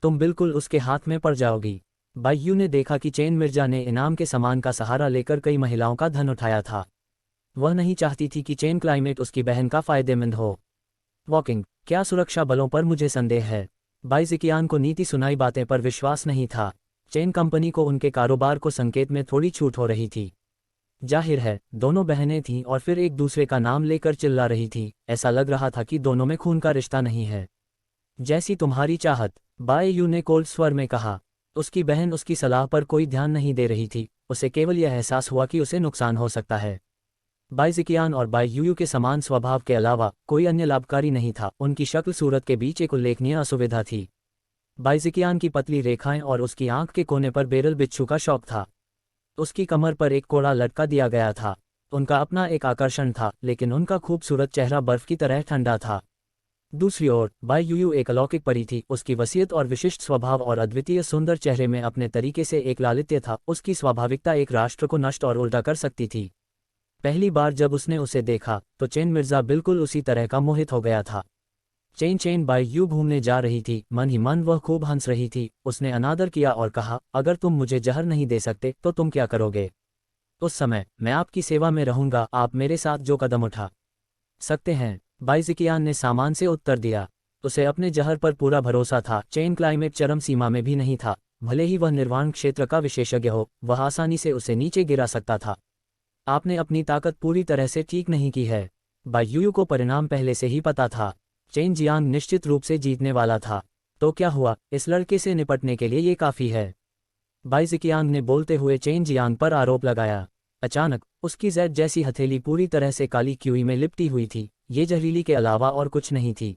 तुम बिल्कुल उसके हाथ में पड़ जाओगी। बाई यूयू ने देखा कि चेन मिर्जा ने इनाम के सामान का सहारा लेकर कई महिलाओं का धन उठाया था। वह नहीं चाहती थी कि चेन क्लाइमेट उसकी बहन का फायदेमंद हो। वॉकिंग, क्या सुरक्षा बलों पर मुझे संदेह है? बाई ज़िकियान को नीति सुनाई बातें पर विश्वास नहीं था। चेन कंपनी को उनके कारोबार को संकेत में थोड़ी छूट हो रही थी। जाहिर है दोनों बहनें थीं और फिर एक दूसरे का नाम लेकर चिल्ला रही थी। ऐसा लग रहा था कि दोनों में खून का रिश्ता नहीं है। जैसी तुम्हारी चाहत, बाई यूयू ने कोल्ड स्वर में कहा। उसकी बहन उसकी सलाह पर कोई ध्यान नहीं दे रही थी, उसे केवल यह एहसास हुआ कि उसे नुकसान हो सकता है। बाई ज़िकियान और बाई यूयू के समान स्वभाव के अलावा कोई अन्य लाभकारी नहीं था। उनकी शक्ल सूरत के बीच एक उल्लेखनीय असुविधा थी। बाई ज़िकियान की पतली रेखाएं और उसकी आंख के कोने पर बेरल बिच्छू का शौक था। उसकी कमर पर एक कोड़ा लटका दिया गया था। उनका अपना एक आकर्षण था, लेकिन उनका खूबसूरत चेहरा बर्फ की तरह ठंडा था। दूसरी ओर बाई यूयू एक अलौकिक परी थी। उसकी वसीयत और विशिष्ट स्वभाव और अद्वितीय सुंदर चेहरे में अपने तरीके से एक लालित्य था। उसकी स्वाभाविकता एक राष्ट्र को नष्ट और उल्टा कर सकती थी। पहली बार जब उसने उसे देखा तो चेन मिर्जा बिल्कुल उसी तरह का मोहित हो गया था। चेन चेन बाई यू घूमने जा रही थी, मन ही मन वह खूब हंस रही थी। उसने अनादर किया और कहा, अगर तुम मुझे जहर नहीं दे सकते तो तुम क्या करोगे? उस समय मैं आपकी सेवा में रहूंगा, आप मेरे साथ जो कदम उठा सकते हैं। बाई ज़िकियान ने सामान से उत्तर दिया। उसे अपने जहर पर पूरा भरोसा था। चेन क्लाइमेट चरम सीमा में भी नहीं था। भले ही वह निर्वाण क्षेत्र का विशेषज्ञ हो, वह आसानी से उसे नीचे गिरा सकता था। आपने अपनी ताकत पूरी तरह से ठीक नहीं की है। बाई यूयू को परिणाम पहले से ही पता था। चेन जियांग निश्चित रूप से जीतने वाला था। तो क्या हुआ, इस लड़के से निपटने के लिए ये काफ़ी है। बाई ज़िकियांग ने बोलते हुए चेन जियांग पर आरोप लगाया। अचानक उसकी जैद जैसी हथेली पूरी तरह से काली क्यूई में लिपटी हुई थी। ये जहरीली के अलावा और कुछ नहीं थी।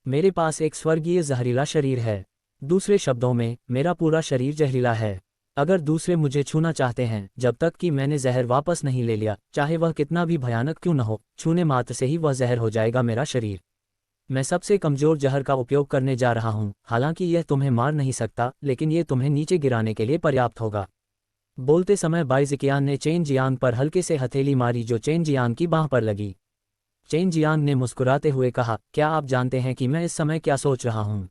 मेरे पास एक स्वर्गीय जहरीला शरीर है। दूसरे शब्दों में, मेरा पूरा शरीर जहरीला है। अगर दूसरे मुझे छूना चाहते हैं, जब तक कि मैंने जहर वापस नहीं ले लिया, चाहे वह कितना भी भयानक क्यों न हो, छूने मात्र से ही वह जहर हो जाएगा मेरा शरीर। मैं सबसे कमज़ोर जहर का उपयोग करने जा रहा हूँ। हालांकि यह तुम्हें मार नहीं सकता, लेकिन ये तुम्हें नीचे गिराने के लिए पर्याप्त होगा। बोलते समय बाई ज़िकियान ने चेन जियांग पर हल्के से हथेली मारी जो चेन जियांग की बांह पर लगी। चेन जियांग ने मुस्कुराते हुए कहा, क्या आप जानते हैं कि मैं इस समय क्या सोच रहा हूँ?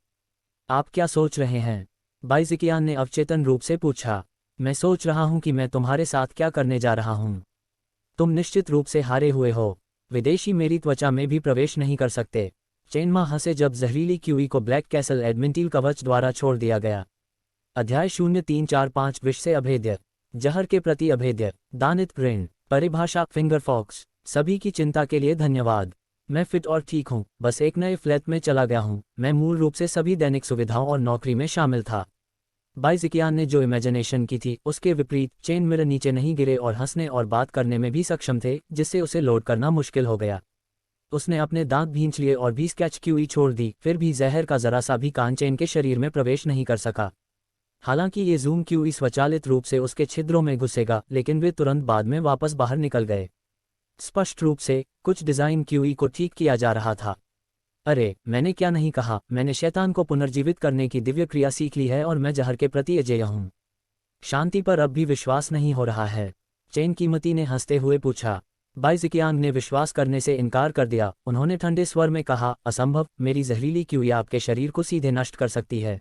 आप क्या सोच रहे हैं? बाई ज़िकियान ने अवचेतन रूप से पूछा। मैं सोच रहा हूँ कि मैं तुम्हारे साथ क्या करने जा रहा हूँ। तुम निश्चित रूप से हारे हुए हो। विदेशी मेरी त्वचा में भी प्रवेश नहीं कर सकते। चेन मा हंसे जब जहरीली क्यूई को ब्लैक कैसल एडमिंटील कवच द्वारा छोड़ दिया गया। अध्याय 0345 विष से अभेद्य। जहर के प्रति अभेद्य। दानित ग्रेन। परिभाषा फिंगर फॉक्स। सभी की चिंता के लिए धन्यवाद। मैं फिट और ठीक हूँ, बस एक नए फ्लैट में चला गया हूँ। मैं मूल रूप से सभी दैनिक सुविधाओं और नौकरी में शामिल था। बाई ज़िकियान ने जो इमेजिनेशन की थी, उसके विपरीत चेन मिरर नीचे नहीं गिरे और हंसने और बात करने में भी सक्षम थे, जिससे उसे लोड करना मुश्किल हो गया। उसने अपने दांत भींच लिए और भी स्केच क्यूई छोड़ दी, फिर भी जहर का जरा सा भी कान चेन के शरीर में प्रवेश नहीं कर सका। हालांकि ये जूम क्यूई स्वचालित रूप से उसके छिद्रों में घुसेगा, लेकिन वे तुरंत बाद में वापस बाहर निकल गए। स्पष्ट रूप से कुछ डिज़ाइन क्यूई को ठीक किया जा रहा था। अरे, मैंने क्या नहीं कहा, मैंने शैतान को पुनर्जीवित करने की दिव्य क्रिया सीख ली है और मैं जहर के प्रति अजेय हूँ। शांति पर अब भी विश्वास नहीं हो रहा है? चेन कीमती ने हंसते हुए पूछा। बाई ज़िकियांग ने विश्वास करने से इनकार कर दिया। उन्होंने ठंडे स्वर में कहा, असंभव, मेरी जहरीली क्यूई आपके शरीर को सीधे नष्ट कर सकती है।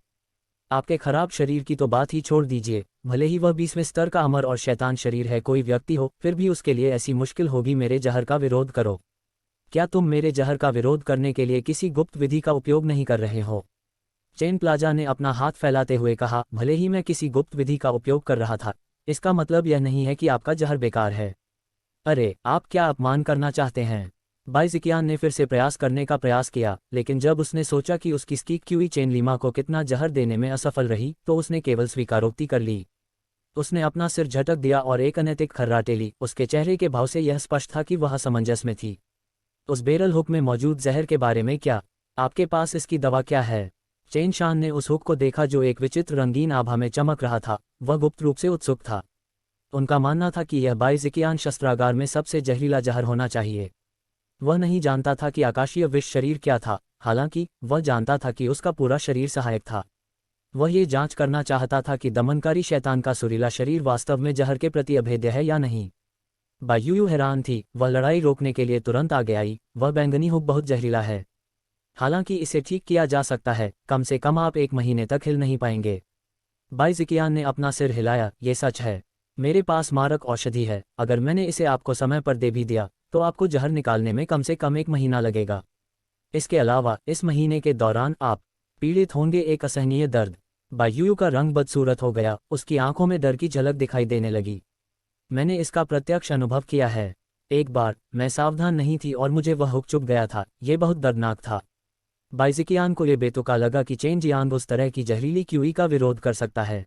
आपके खराब शरीर की तो बात ही छोड़ दीजिए, भले ही वह 20वें स्तर का अमर और शैतान शरीर है कोई व्यक्ति हो, फिर भी उसके लिए ऐसी मुश्किल होगी मेरे जहर का विरोध करो। क्या तुम मेरे जहर का विरोध करने के लिए किसी गुप्त विधि का उपयोग नहीं कर रहे हो? चेन प्लाजा ने अपना हाथ फैलाते हुए कहा, भले ही मैं किसी गुप्त विधि का उपयोग कर रहा था, इसका मतलब यह नहीं है कि आपका जहर बेकार है। अरे, आप क्या अपमान करना चाहते हैं? बाई ज़िकियान ने फिर से प्रयास करने का प्रयास किया, लेकिन जब उसने सोचा कि उसकी स्कीक क्यूई चेन लीमा को कितना जहर देने में असफल रही, तो उसने केवल स्वीकारोक्ति कर ली। उसने अपना सिर झटक दिया और एक अनैतिक खर्राटे ली। उसके चेहरे के भाव से यह स्पष्ट था कि वह असमंजस में थी। उस बेरल हुक में मौजूद जहर के बारे में क्या? आपके पास इसकी दवा क्या है? चेन शान ने उस हुक को देखा जो एक विचित्र रंगीन आभा में चमक रहा था। वह गुप्त रूप से उत्सुक था। उनका मानना था कि यह बाई ज़िकियान शस्त्रागार में सबसे जहरीला जहर होना चाहिए। वह नहीं जानता था कि आकाशीय विष शरीर क्या था, हालांकि वह जानता था कि उसका पूरा शरीर सहायक था। वह ये जांच करना चाहता था कि दमनकारी शैतान का सुरीला शरीर वास्तव में जहर के प्रति अभेद्य है या नहीं। बाई यूयू हैरान थी। वह लड़ाई रोकने के लिए तुरंत आगे आई। वह बैंगनी हुक बहुत जहरीला है। हालांकि इसे ठीक किया जा सकता है, कम से कम आप 1 महीने तक हिल नहीं पाएंगे। बाई ज़िकियान ने अपना सिर हिलाया। ये सच है। मेरे पास मारक औषधि है। अगर मैंने इसे आपको समय पर दे भी दिया, तो आपको जहर निकालने में कम से कम 1 महीना लगेगा। इसके अलावा इस महीने के दौरान आप पीड़ित होंगे एक असहनीय दर्द। बाई यूयू का रंग बदसूरत हो गया। उसकी आंखों में डर की झलक दिखाई देने लगी। मैंने इसका प्रत्यक्ष अनुभव किया है। एक बार मैं सावधान नहीं थी और मुझे वह हुक चुभ गया था। ये बहुत दर्दनाक था। बाई ज़िकियान को यह बेतुका लगा कि चेन जियांग उस तरह की जहरीली क्यूई का विरोध कर सकता है।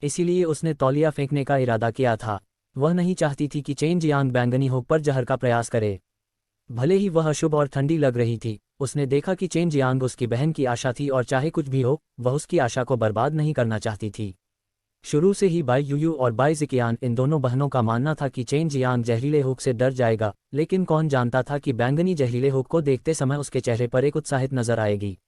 इसीलिए उसने तौलिया फेंकने का इरादा किया था। वह नहीं चाहती थी कि चेन जियांग बैंगनी हुक पर जहर का प्रयास करे। भले ही वह अशुभ और ठंडी लग रही थी, उसने देखा कि चेन जियांग उसकी बहन की आशा थी और चाहे कुछ भी हो, वह उसकी आशा को बर्बाद नहीं करना चाहती थी। शुरू से ही बाई यूयू और बाई ज़िकियान इन दोनों बहनों का मानना था कि चेन जियांग जहरीले हुक से डर जाएगा, लेकिन कौन जानता था कि बैंगनी जहरीले हुक को देखते समय उसके चेहरे पर एक उत्साहित नजर आएगी।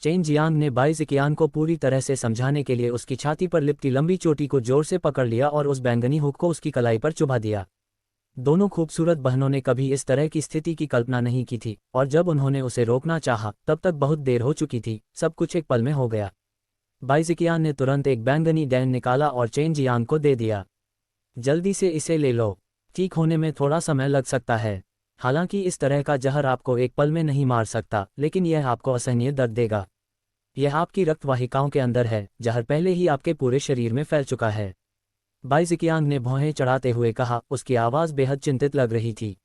चेन जियांग ने बाई ज़िकियान को पूरी तरह से समझाने के लिए उसकी छाती पर लिपटी लंबी चोटी को जोर से पकड़ लिया और उस बैंगनी हुक को उसकी कलाई पर चुभा दिया। दोनों खूबसूरत बहनों ने कभी इस तरह की स्थिति की कल्पना नहीं की थी, और जब उन्होंने उसे रोकना चाहा तब तक बहुत देर हो चुकी थी। सब कुछ एक पल में हो गया। बाइज़िकियान ने तुरंत एक बैंगनी डैन निकाला और चेन जियांग को दे दिया। जल्दी से इसे ले लो, ठीक होने में थोड़ा समय लग सकता है। हालांकि इस तरह का जहर आपको एक पल में नहीं मार सकता, लेकिन यह आपको असहनीय दर्द देगा। यह आपकी रक्तवाहिकाओं के अंदर है, जहर पहले ही आपके पूरे शरीर में फैल चुका है। बाइज़िकियांग ने भौहें चढ़ाते हुए कहा, उसकी आवाज़ बेहद चिंतित लग रही थी।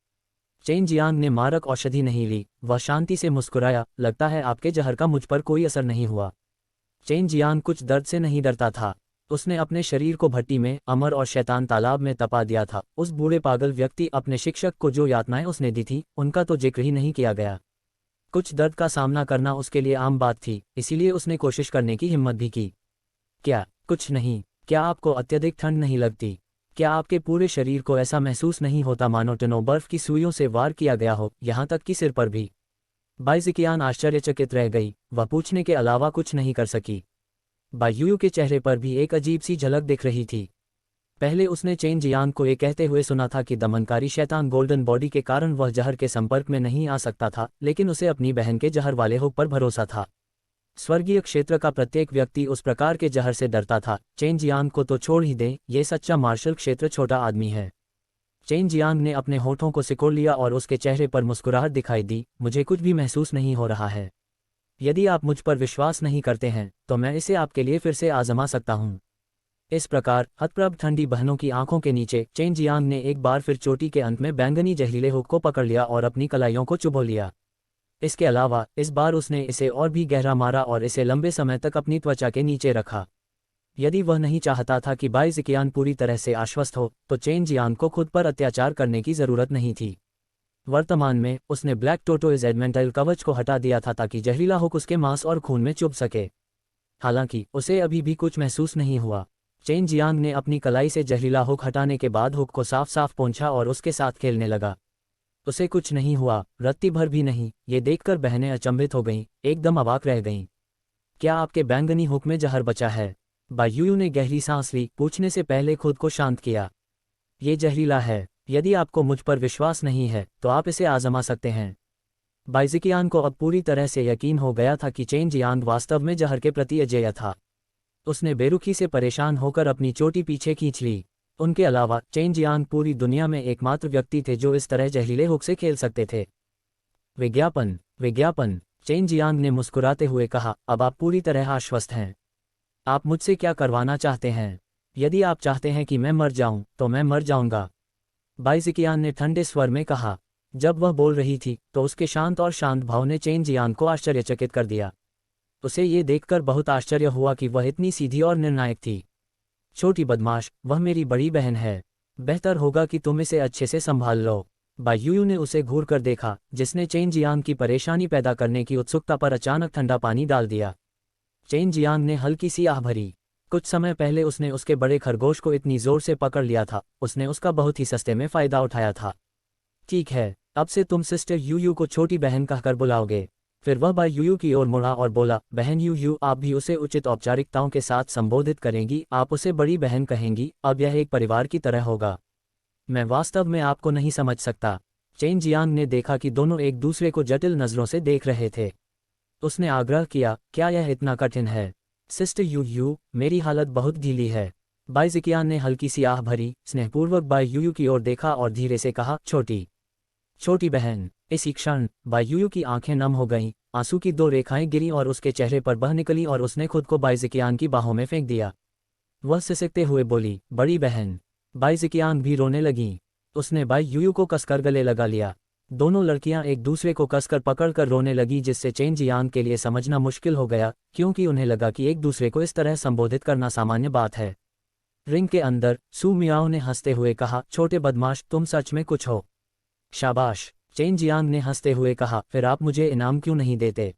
चेन जियांग ने मारक औषधि नहीं ली, वह शांति से मुस्कुराया, लगता है आपके जहर का मुझ पर कोई असर नहीं हुआ। चेन जियांग कुछ दर्द से नहीं डरता था। उसने अपने शरीर को भट्टी में, अमर और शैतान तालाब में तपा दिया था। उस बूढ़े पागल व्यक्ति अपने शिक्षक को जो यातनाएं उसने दी थी, उनका तो जिक्र ही नहीं किया गया। कुछ दर्द का सामना करना उसके लिए आम बात थी, इसीलिए उसने कोशिश करने की हिम्मत भी की। क्या कुछ नहीं? क्या आपको अत्यधिक ठंड नहीं लगती? क्या आपके पूरे शरीर को ऐसा महसूस नहीं होता मानो टनों बर्फ की सुइयों से वार किया गया हो, यहाँ तक कि सिर पर भी? बाइज़िकियान आश्चर्यचकित रह गई, वह पूछने के अलावा कुछ नहीं कर सकी। बायूयू के चेहरे पर भी एक अजीब सी झलक दिख रही थी। पहले उसने चेन जियांग को ये कहते हुए सुना था कि दमनकारी शैतान गोल्डन बॉडी के कारण वह जहर के संपर्क में नहीं आ सकता था, लेकिन उसे अपनी बहन के जहर वाले हुक पर भरोसा था। स्वर्गीय क्षेत्र का प्रत्येक व्यक्ति उस प्रकार के जहर से डरता था। चेन जियांग को तो छोड़ ही दें, ये सच्चा मार्शल क्षेत्र छोटा आदमी है। चेन जियांग ने अपने होठों को सिकोड़ लिया और उसके चेहरे पर मुस्कुराहट दिखाई दी। मुझे कुछ भी महसूस नहीं हो रहा है। यदि आप मुझ पर विश्वास नहीं करते हैं, तो मैं इसे आपके लिए फिर से आजमा सकता हूँ। इस प्रकार हतप्रभ ठंडी बहनों की आंखों के नीचे चेन जियांग ने एक बार फिर चोटी के अंत में बैंगनी जहरीले हुक को पकड़ लिया और अपनी कलाइयों को चुभो लिया। इसके अलावा इस बार उसने इसे और भी गहरा मारा और इसे लंबे समय तक अपनी त्वचा के नीचे रखा। यदि वह नहीं चाहता था कि बाइज़िकियान पूरी तरह से आश्वस्त हो, तो चेन जियांग को खुद पर अत्याचार करने की जरूरत नहीं थी। वर्तमान में उसने ब्लैक टोटोइज एडमेंटाइल कवच को हटा दिया था ताकि जहरीला हुक उसके मांस और खून में चुभ सके। हालांकि उसे अभी भी कुछ महसूस नहीं हुआ। चेन जियांग ने अपनी कलाई से जहरीला हुक हटाने के बाद हुक को साफ साफ पोंछा और उसके साथ खेलने लगा। उसे कुछ नहीं हुआ, रत्ती भर भी नहीं। ये देखकर बहनें अचंभित हो गईं, एकदम अवाक रह गईं। क्या आपके बैंगनी हुक में जहर बचा है? बायूयू ने गहरी सांस ली, पूछने से पहले खुद को शांत किया। ये जहरीला है। यदि आपको मुझ पर विश्वास नहीं है, तो आप इसे आजमा सकते हैं। बाइज़िकियान को अब पूरी तरह से यकीन हो गया था कि चेन जियांग वास्तव में जहर के प्रति अजेय था। उसने बेरुखी से परेशान होकर अपनी चोटी पीछे खींच ली। उनके अलावा चेन जियांग पूरी दुनिया में एकमात्र व्यक्ति थे जो इस तरह जहरीले हुक से खेल सकते थे। विज्ञापन, विज्ञापन, चेन जियांग ने मुस्कुराते हुए कहा, अब आप पूरी तरह आश्वस्त हैं। आप मुझसे क्या करवाना चाहते हैं? यदि आप चाहते हैं कि मैं मर जाऊं, तो मैं मर जाऊंगा, बाइज़िकियान ने ठंडे स्वर में कहा। जब वह बोल रही थी, तो उसके शांत और शांत भाव ने चेन जियांग को आश्चर्यचकित कर दिया। उसे ये देखकर बहुत आश्चर्य हुआ कि वह इतनी सीधी और निर्णायक थी। छोटी बदमाश, वह मेरी बड़ी बहन है। बेहतर होगा कि तुम इसे अच्छे से संभाल लो। बायूयू ने उसे घूर कर देखा, जिसने चेन जियांग की परेशानी पैदा करने की उत्सुकता पर अचानक ठंडा पानी डाल दिया। चेन जियांग ने हल्की सी आह भरी। कुछ समय पहले उसने उसके बड़े खरगोश को इतनी जोर से पकड़ लिया था, उसने उसका बहुत ही सस्ते में फायदा उठाया था। ठीक है, अब से तुम सिस्टर यूयू को छोटी बहन कहकर बुलाओगे। फिर वह बायूयू की ओर मुड़ा और बोला, बहन यूयू, आप भी उसे उचित औपचारिकताओं के साथ संबोधित करेंगी। आप उसे बड़ी बहन कहेंगी। अब यह एक परिवार की तरह होगा। मैं वास्तव में आपको नहीं समझ सकता। चेन जियांग ने देखा कि दोनों एक दूसरे को जटिल नज़रों से देख रहे थे। उसने आग्रह किया, क्या यह इतना कठिन है? सिस्टर यूयू, मेरी हालत बहुत ढीली है। बाइज़िकियान ने हल्की सी आह भरी, स्नेहपूर्वक बायूयू की ओर देखा और धीरे से कहा, छोटी बहन। इसी क्षण बायूयू की आंखें नम हो गईं, आंसू की दो रेखाएं गिरीं और उसके चेहरे पर बह निकली और उसने खुद को बाइज़िकियान की बाहों में फेंक दिया। वह सिसकते हुए बोली, बड़ी बहन। बाइज़िकियान भी रोने लगीं। उसने बायूयू को कसकर गले लगा लिया। दोनों लड़कियां एक दूसरे को कसकर पकड़कर रोने लगी, जिससे चेन जियांग के लिए समझना मुश्किल हो गया, क्योंकि उन्हें लगा कि एक दूसरे को इस तरह संबोधित करना सामान्य बात है। रिंग के अंदर सू मियाओ ने हंसते हुए कहा, छोटे बदमाश, तुम सच में कुछ हो। शाबाश, चेन जियांग ने हंसते हुए कहा, फिर आप मुझे इनाम क्यों नहीं देते?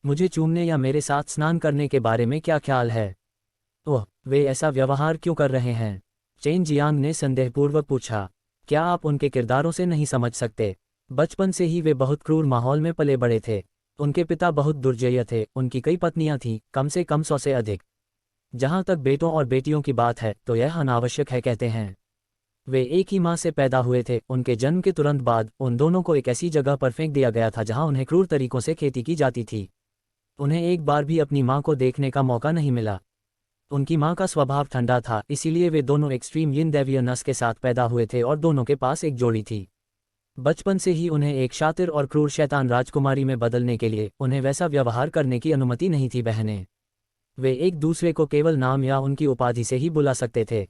मुझे चूमने या मेरे साथ स्नान करने के बारे में क्या ख्याल है? ओह, वे ऐसा व्यवहार क्यों कर रहे हैं? चेन जियांग ने संदेहपूर्वक पूछा। क्या आप उनके किरदारों से नहीं समझ सकते? बचपन से ही वे बहुत क्रूर माहौल में पले बड़े थे। उनके पिता बहुत दुर्जय थे, उनकी कई पत्नियां थीं, कम से कम 100 से अधिक। जहां तक बेटों और बेटियों की बात है, तो यह अनावश्यक है कहते हैं। वे एक ही माँ से पैदा हुए थे। उनके जन्म के तुरंत बाद उन दोनों को एक ऐसी जगह पर फेंक दिया गया था जहां उन्हें क्रूर तरीकों से खेती की जाती थी। उन्हें एक बार भी अपनी माँ को देखने का मौका नहीं मिला। उनकी माँ का स्वभाव ठंडा था, इसीलिए वे दोनों एक्सट्रीम यिन दैवीय नस के साथ पैदा हुए थे और दोनों के पास एक जोड़ी थी। बचपन से ही उन्हें एक शातिर और क्रूर शैतान राजकुमारी में बदलने के लिए उन्हें वैसा व्यवहार करने की अनुमति नहीं थी। बहनें वे एक दूसरे को केवल नाम या उनकी उपाधि से ही बुला सकते थे।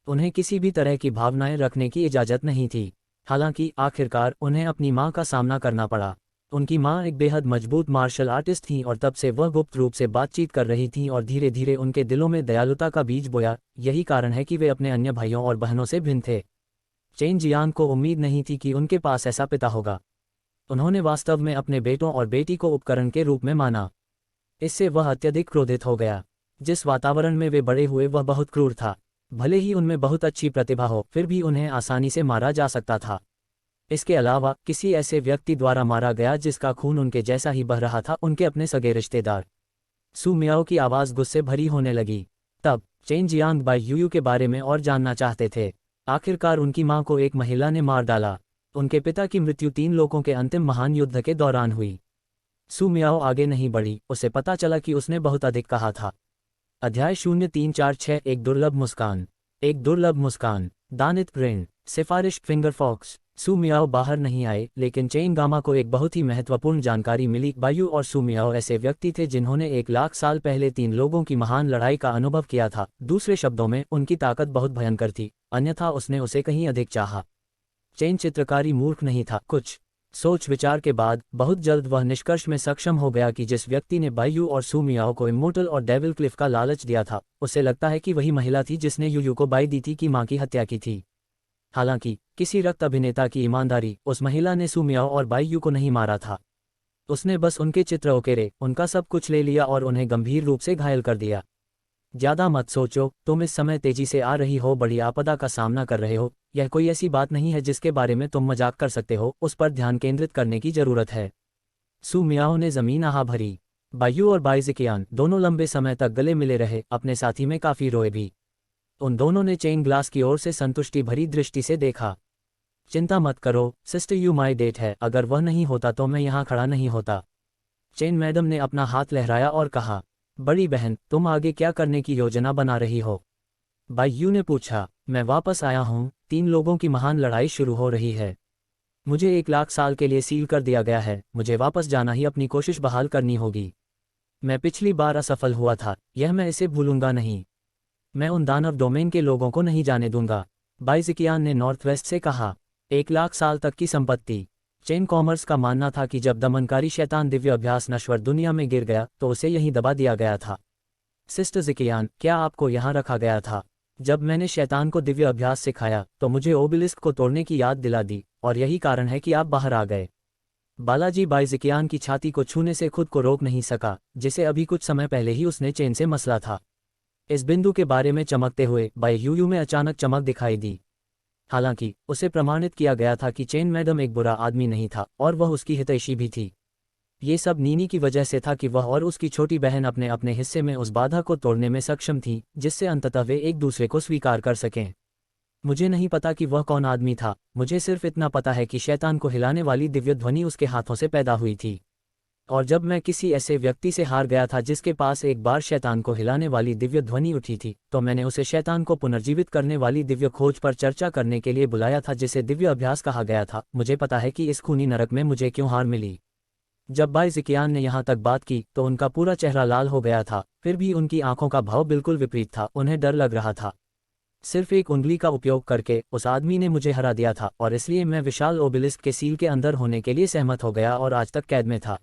उन्हें किसी भी तरह की भावनाएं रखने की इजाज़त नहीं थी। हालांकि आखिरकार उन्हें अपनी मां का सामना करना पड़ा। उनकी मां एक बेहद मजबूत मार्शल आर्टिस्ट थीं और तब से वह गुप्त रूप से बातचीत कर रही थीं और धीरे धीरे उनके दिलों में दयालुता का बीज बोया। यही कारण है कि वे अपने अन्य भाइयों और बहनों से भिन्न थे। चेन जियांग को उम्मीद नहीं थी कि उनके पास ऐसा पिता होगा। उन्होंने वास्तव में अपने बेटों और बेटी को उपकरण के रूप में माना। इससे वह अत्यधिक क्रोधित हो गया। जिस वातावरण में वे बड़े हुए वह बहुत क्रूर था। भले ही उनमें बहुत अच्छी प्रतिभा हो, फिर भी उन्हें आसानी से मारा जा सकता था। इसके अलावा किसी ऐसे व्यक्ति द्वारा मारा गया जिसका खून उनके जैसा ही बह रहा था, उनके अपने सगे रिश्तेदार। सू मियाओ की आवाज़ गुस्से भरी होने लगी। तब चेन जियांग बाई यूयू के बारे में और जानना चाहते थे। आखिरकार उनकी मां को एक महिला ने मार डाला। उनके पिता की मृत्यु 3 लोगों के अंतिम महान युद्ध के दौरान हुई। सू मियाओ आगे नहीं बढ़ी। उसे पता चला कि उसने बहुत अधिक कहा था। अध्याय 0346 एक दुर्लभ मुस्कान। एक दुर्लभ मुस्कान। दानित ग्रेन। सिफारिश फिंगर फॉक्स। सू मियाओ बाहर नहीं आए, लेकिन चेन गामा को एक बहुत ही महत्वपूर्ण जानकारी मिली। बायू और सू मियाओ ऐसे व्यक्ति थे जिन्होंने 1 लाख साल पहले 3 लोगों की महान लड़ाई का अनुभव किया था। दूसरे शब्दों में, उनकी ताकत बहुत भयंकर थी, अन्यथा उसने उसे कहीं अधिक चाहा। चेन चित्रकारी मूर्ख नहीं था। कुछ सोच विचार के बाद बहुत जल्द वह निष्कर्ष में सक्षम हो गया कि जिस व्यक्ति ने बायू और सू मियाओ को इमोर्टल और डेविल क्लिफ का लालच दिया था, उसे लगता है कि वही महिला थी जिसने यूयू को बाई दी थी कि मां की हत्या की थी। हालांकि किसी रक्त अभिनेता की ईमानदारी, उस महिला ने सू मियाओ और बायू को नहीं मारा था। उसने बस उनके चित्र उकेरे, उनका सब कुछ ले लिया और उन्हें गंभीर रूप से घायल कर दिया। ज्यादा मत सोचो, तुम इस समय तेजी से आ रही हो, बड़ी आपदा का सामना कर रहे हो। यह कोई ऐसी बात नहीं है जिसके बारे में तुम मजाक कर सकते हो। उस पर ध्यान केंद्रित करने की जरूरत है। सू मियाओ ने जमीन आहा भरी। बायू और बाइजिकियान दोनों लंबे समय तक गले मिले रहे, अपने साथी में काफी रोए भी। उन दोनों ने चेन ग्लास की ओर से संतुष्टि भरी दृष्टि से देखा। चिंता मत करो सिस्टर, यू माई डेट है। अगर वह नहीं होता तो मैं यहाँ खड़ा नहीं होता। चेन मैडम ने अपना हाथ लहराया और कहा, बड़ी बहन, तुम आगे क्या करने की योजना बना रही हो? बायू ने पूछा। मैं वापस आया हूँ। 3 लोगों की महान लड़ाई शुरू हो रही है। मुझे 1 लाख साल के लिए सील कर दिया गया है। मुझे वापस जाना ही अपनी कोशिश बहाल करनी होगी। मैं पिछली बार असफल हुआ था, यह मैं इसे भूलूंगा नहीं। मैं उन दानव डोमेन के लोगों को नहीं जाने दूंगा। बाइजिकियान ने नॉर्थ वेस्ट से कहा। 1 लाख साल तक की संपत्ति। चेन कॉमर्स का मानना था कि जब दमनकारी शैतान दिव्य अभ्यास नश्वर दुनिया में गिर गया तो उसे यहीं दबा दिया गया था। सिस्टर जिकियान, क्या आपको यहाँ रखा गया था? जब मैंने शैतान को दिव्य अभ्यास सिखाया तो मुझे ओबिलिस्क को तोड़ने की याद दिला दी, और यही कारण है कि आप बाहर आ गए। बालाजी बाइजिकियान की छाती को छूने से खुद को रोक नहीं सका, जिसे अभी कुछ समय पहले ही उसने चेन से मसला था। इस बिंदु के बारे में चमकते हुए बाई यूयू में अचानक चमक दिखाई दी। हालांकि उसे प्रमाणित किया गया था कि चेन मैडम एक बुरा आदमी नहीं था, और वह उसकी हितैषी भी थी। ये सब नीनी की वजह से था कि वह और उसकी छोटी बहन अपने अपने हिस्से में उस बाधा को तोड़ने में सक्षम थी, जिससे अंततः वे एक दूसरे को स्वीकार कर सकें। मुझे नहीं पता कि वह कौन आदमी था, मुझे सिर्फ इतना पता है कि शैतान को हिलाने वाली दिव्य ध्वनि उसके हाथों से पैदा हुई थी। और जब मैं किसी ऐसे व्यक्ति से हार गया था जिसके पास एक बार शैतान को हिलाने वाली दिव्य ध्वनि उठी थी, तो मैंने उसे शैतान को पुनर्जीवित करने वाली दिव्य खोज पर चर्चा करने के लिए बुलाया था, जिसे दिव्य अभ्यास कहा गया था। मुझे पता है कि इस खूनी नरक में मुझे क्यों हार मिली। जब बाइजिकियान ने यहाँ तक बात की तो उनका पूरा चेहरा लाल हो गया था, फिर भी उनकी आंखों का भाव बिल्कुल विपरीत था। उन्हें डर लग रहा था। सिर्फ एक उंगली का उपयोग करके उस आदमी ने मुझे हरा दिया था, और इसलिए मैं विशाल ओबिलिस्क के सील के अंदर होने के लिए सहमत हो गया और आज तक कैद में था।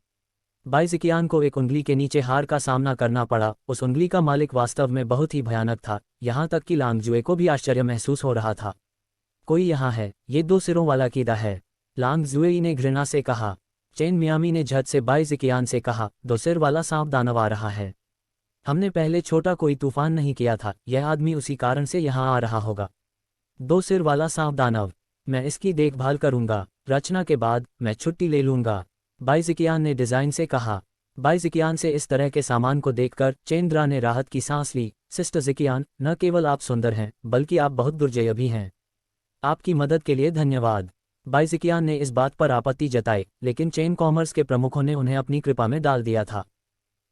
बाइजिकियान को एक उंगली के नीचे हार का सामना करना पड़ा। उस उंगली का मालिक वास्तव में बहुत ही भयानक था, यहाँ तक कि लांगजुए को भी आश्चर्य महसूस हो रहा था। कोई यहाँ है, ये 2 सिरों वाला कीड़ा है, लांगजुए ने घृणा से कहा। चेन मियामी ने झट से बाइजिकियान से कहा, 2 सिर वाला सांप दानव आ रहा है। हमने पहले छोटा कोई तूफान नहीं किया था, यह आदमी उसी कारण से यहाँ आ रहा होगा। 2 सिर वाला सांप दानव, मैं इसकी देखभाल करूंगा। रचना के बाद मैं छुट्टी ले लूंगा, बाइजिकियान ने डिजाइन से कहा। बाइजिकियान से इस तरह के सामान को देखकर चेंद्रा ने राहत की सांस ली। सिस्टर जिकियान, न केवल आप सुंदर हैं, बल्कि आप बहुत दुर्जय भी हैं। आपकी मदद के लिए धन्यवाद। बाइज़िकियान ने इस बात पर आपत्ति जताई, लेकिन चेन कॉमर्स के प्रमुखों ने उन्हें अपनी कृपा में डाल दिया था।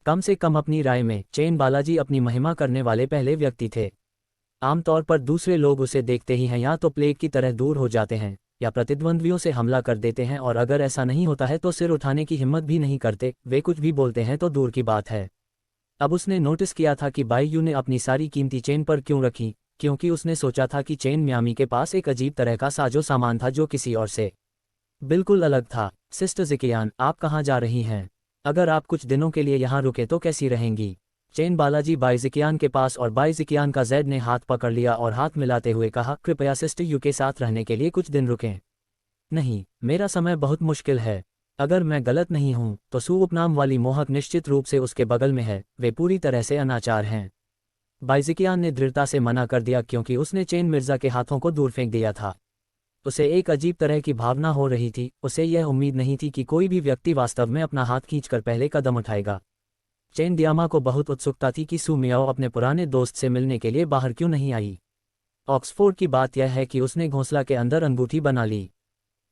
कम से कम अपनी राय में चेन बालाजी अपनी महिमा करने वाले पहले व्यक्ति थे। आमतौर पर दूसरे लोग उसे देखते ही हैं या तो प्लेग की तरह दूर हो जाते हैं या प्रतिद्वंद्वियों से हमला कर देते हैं, और अगर ऐसा नहीं होता है तो सिर उठाने की हिम्मत भी नहीं करते। वे कुछ भी बोलते हैं तो दूर की बात है। अब उसने नोटिस किया था कि बाईयू ने अपनी सारी कीमती चेन पर क्यों रखी, क्योंकि उसने सोचा था कि चेन मियामी के पास एक अजीब तरह का साजो सामान था जो किसी और से बिल्कुल अलग था। सिस्टर ज़िकियान, आप कहाँ जा रही हैं? अगर आप कुछ दिनों के लिए यहाँ रुके तो कैसी रहेंगी? चेन बालाजी बाइज़िकियान के पास और बाइज़िकियान का जैड ने हाथ पकड़ लिया और हाथ मिलाते हुए कहा, कृपया सिस्टर यू के साथ रहने के लिए कुछ दिन रुकें। नहीं, मेरा समय बहुत मुश्किल है। अगर मैं गलत नहीं हूं तो सू उपनाम वाली मोहक निश्चित रूप से उसके बगल में है। वे पूरी तरह से अनाचार हैं। बाइज़िकियान ने दृढ़ता से मना कर दिया क्योंकि उसने चेन मिर्ज़ा के हाथों को दूर फेंक दिया था। उसे एक अजीब तरह की भावना हो रही थी। उसे यह उम्मीद नहीं थी कि कोई भी व्यक्ति वास्तव में अपना हाथ खींचकर पहले कदम उठाएगा। चेन दियामा को बहुत उत्सुकता थी कि सू मियाओ अपने पुराने दोस्त से मिलने के लिए बाहर क्यों नहीं आई। ऑक्सफोर्ड की बात यह है कि उसने घोंसला के अंदर अंगूठी बना ली।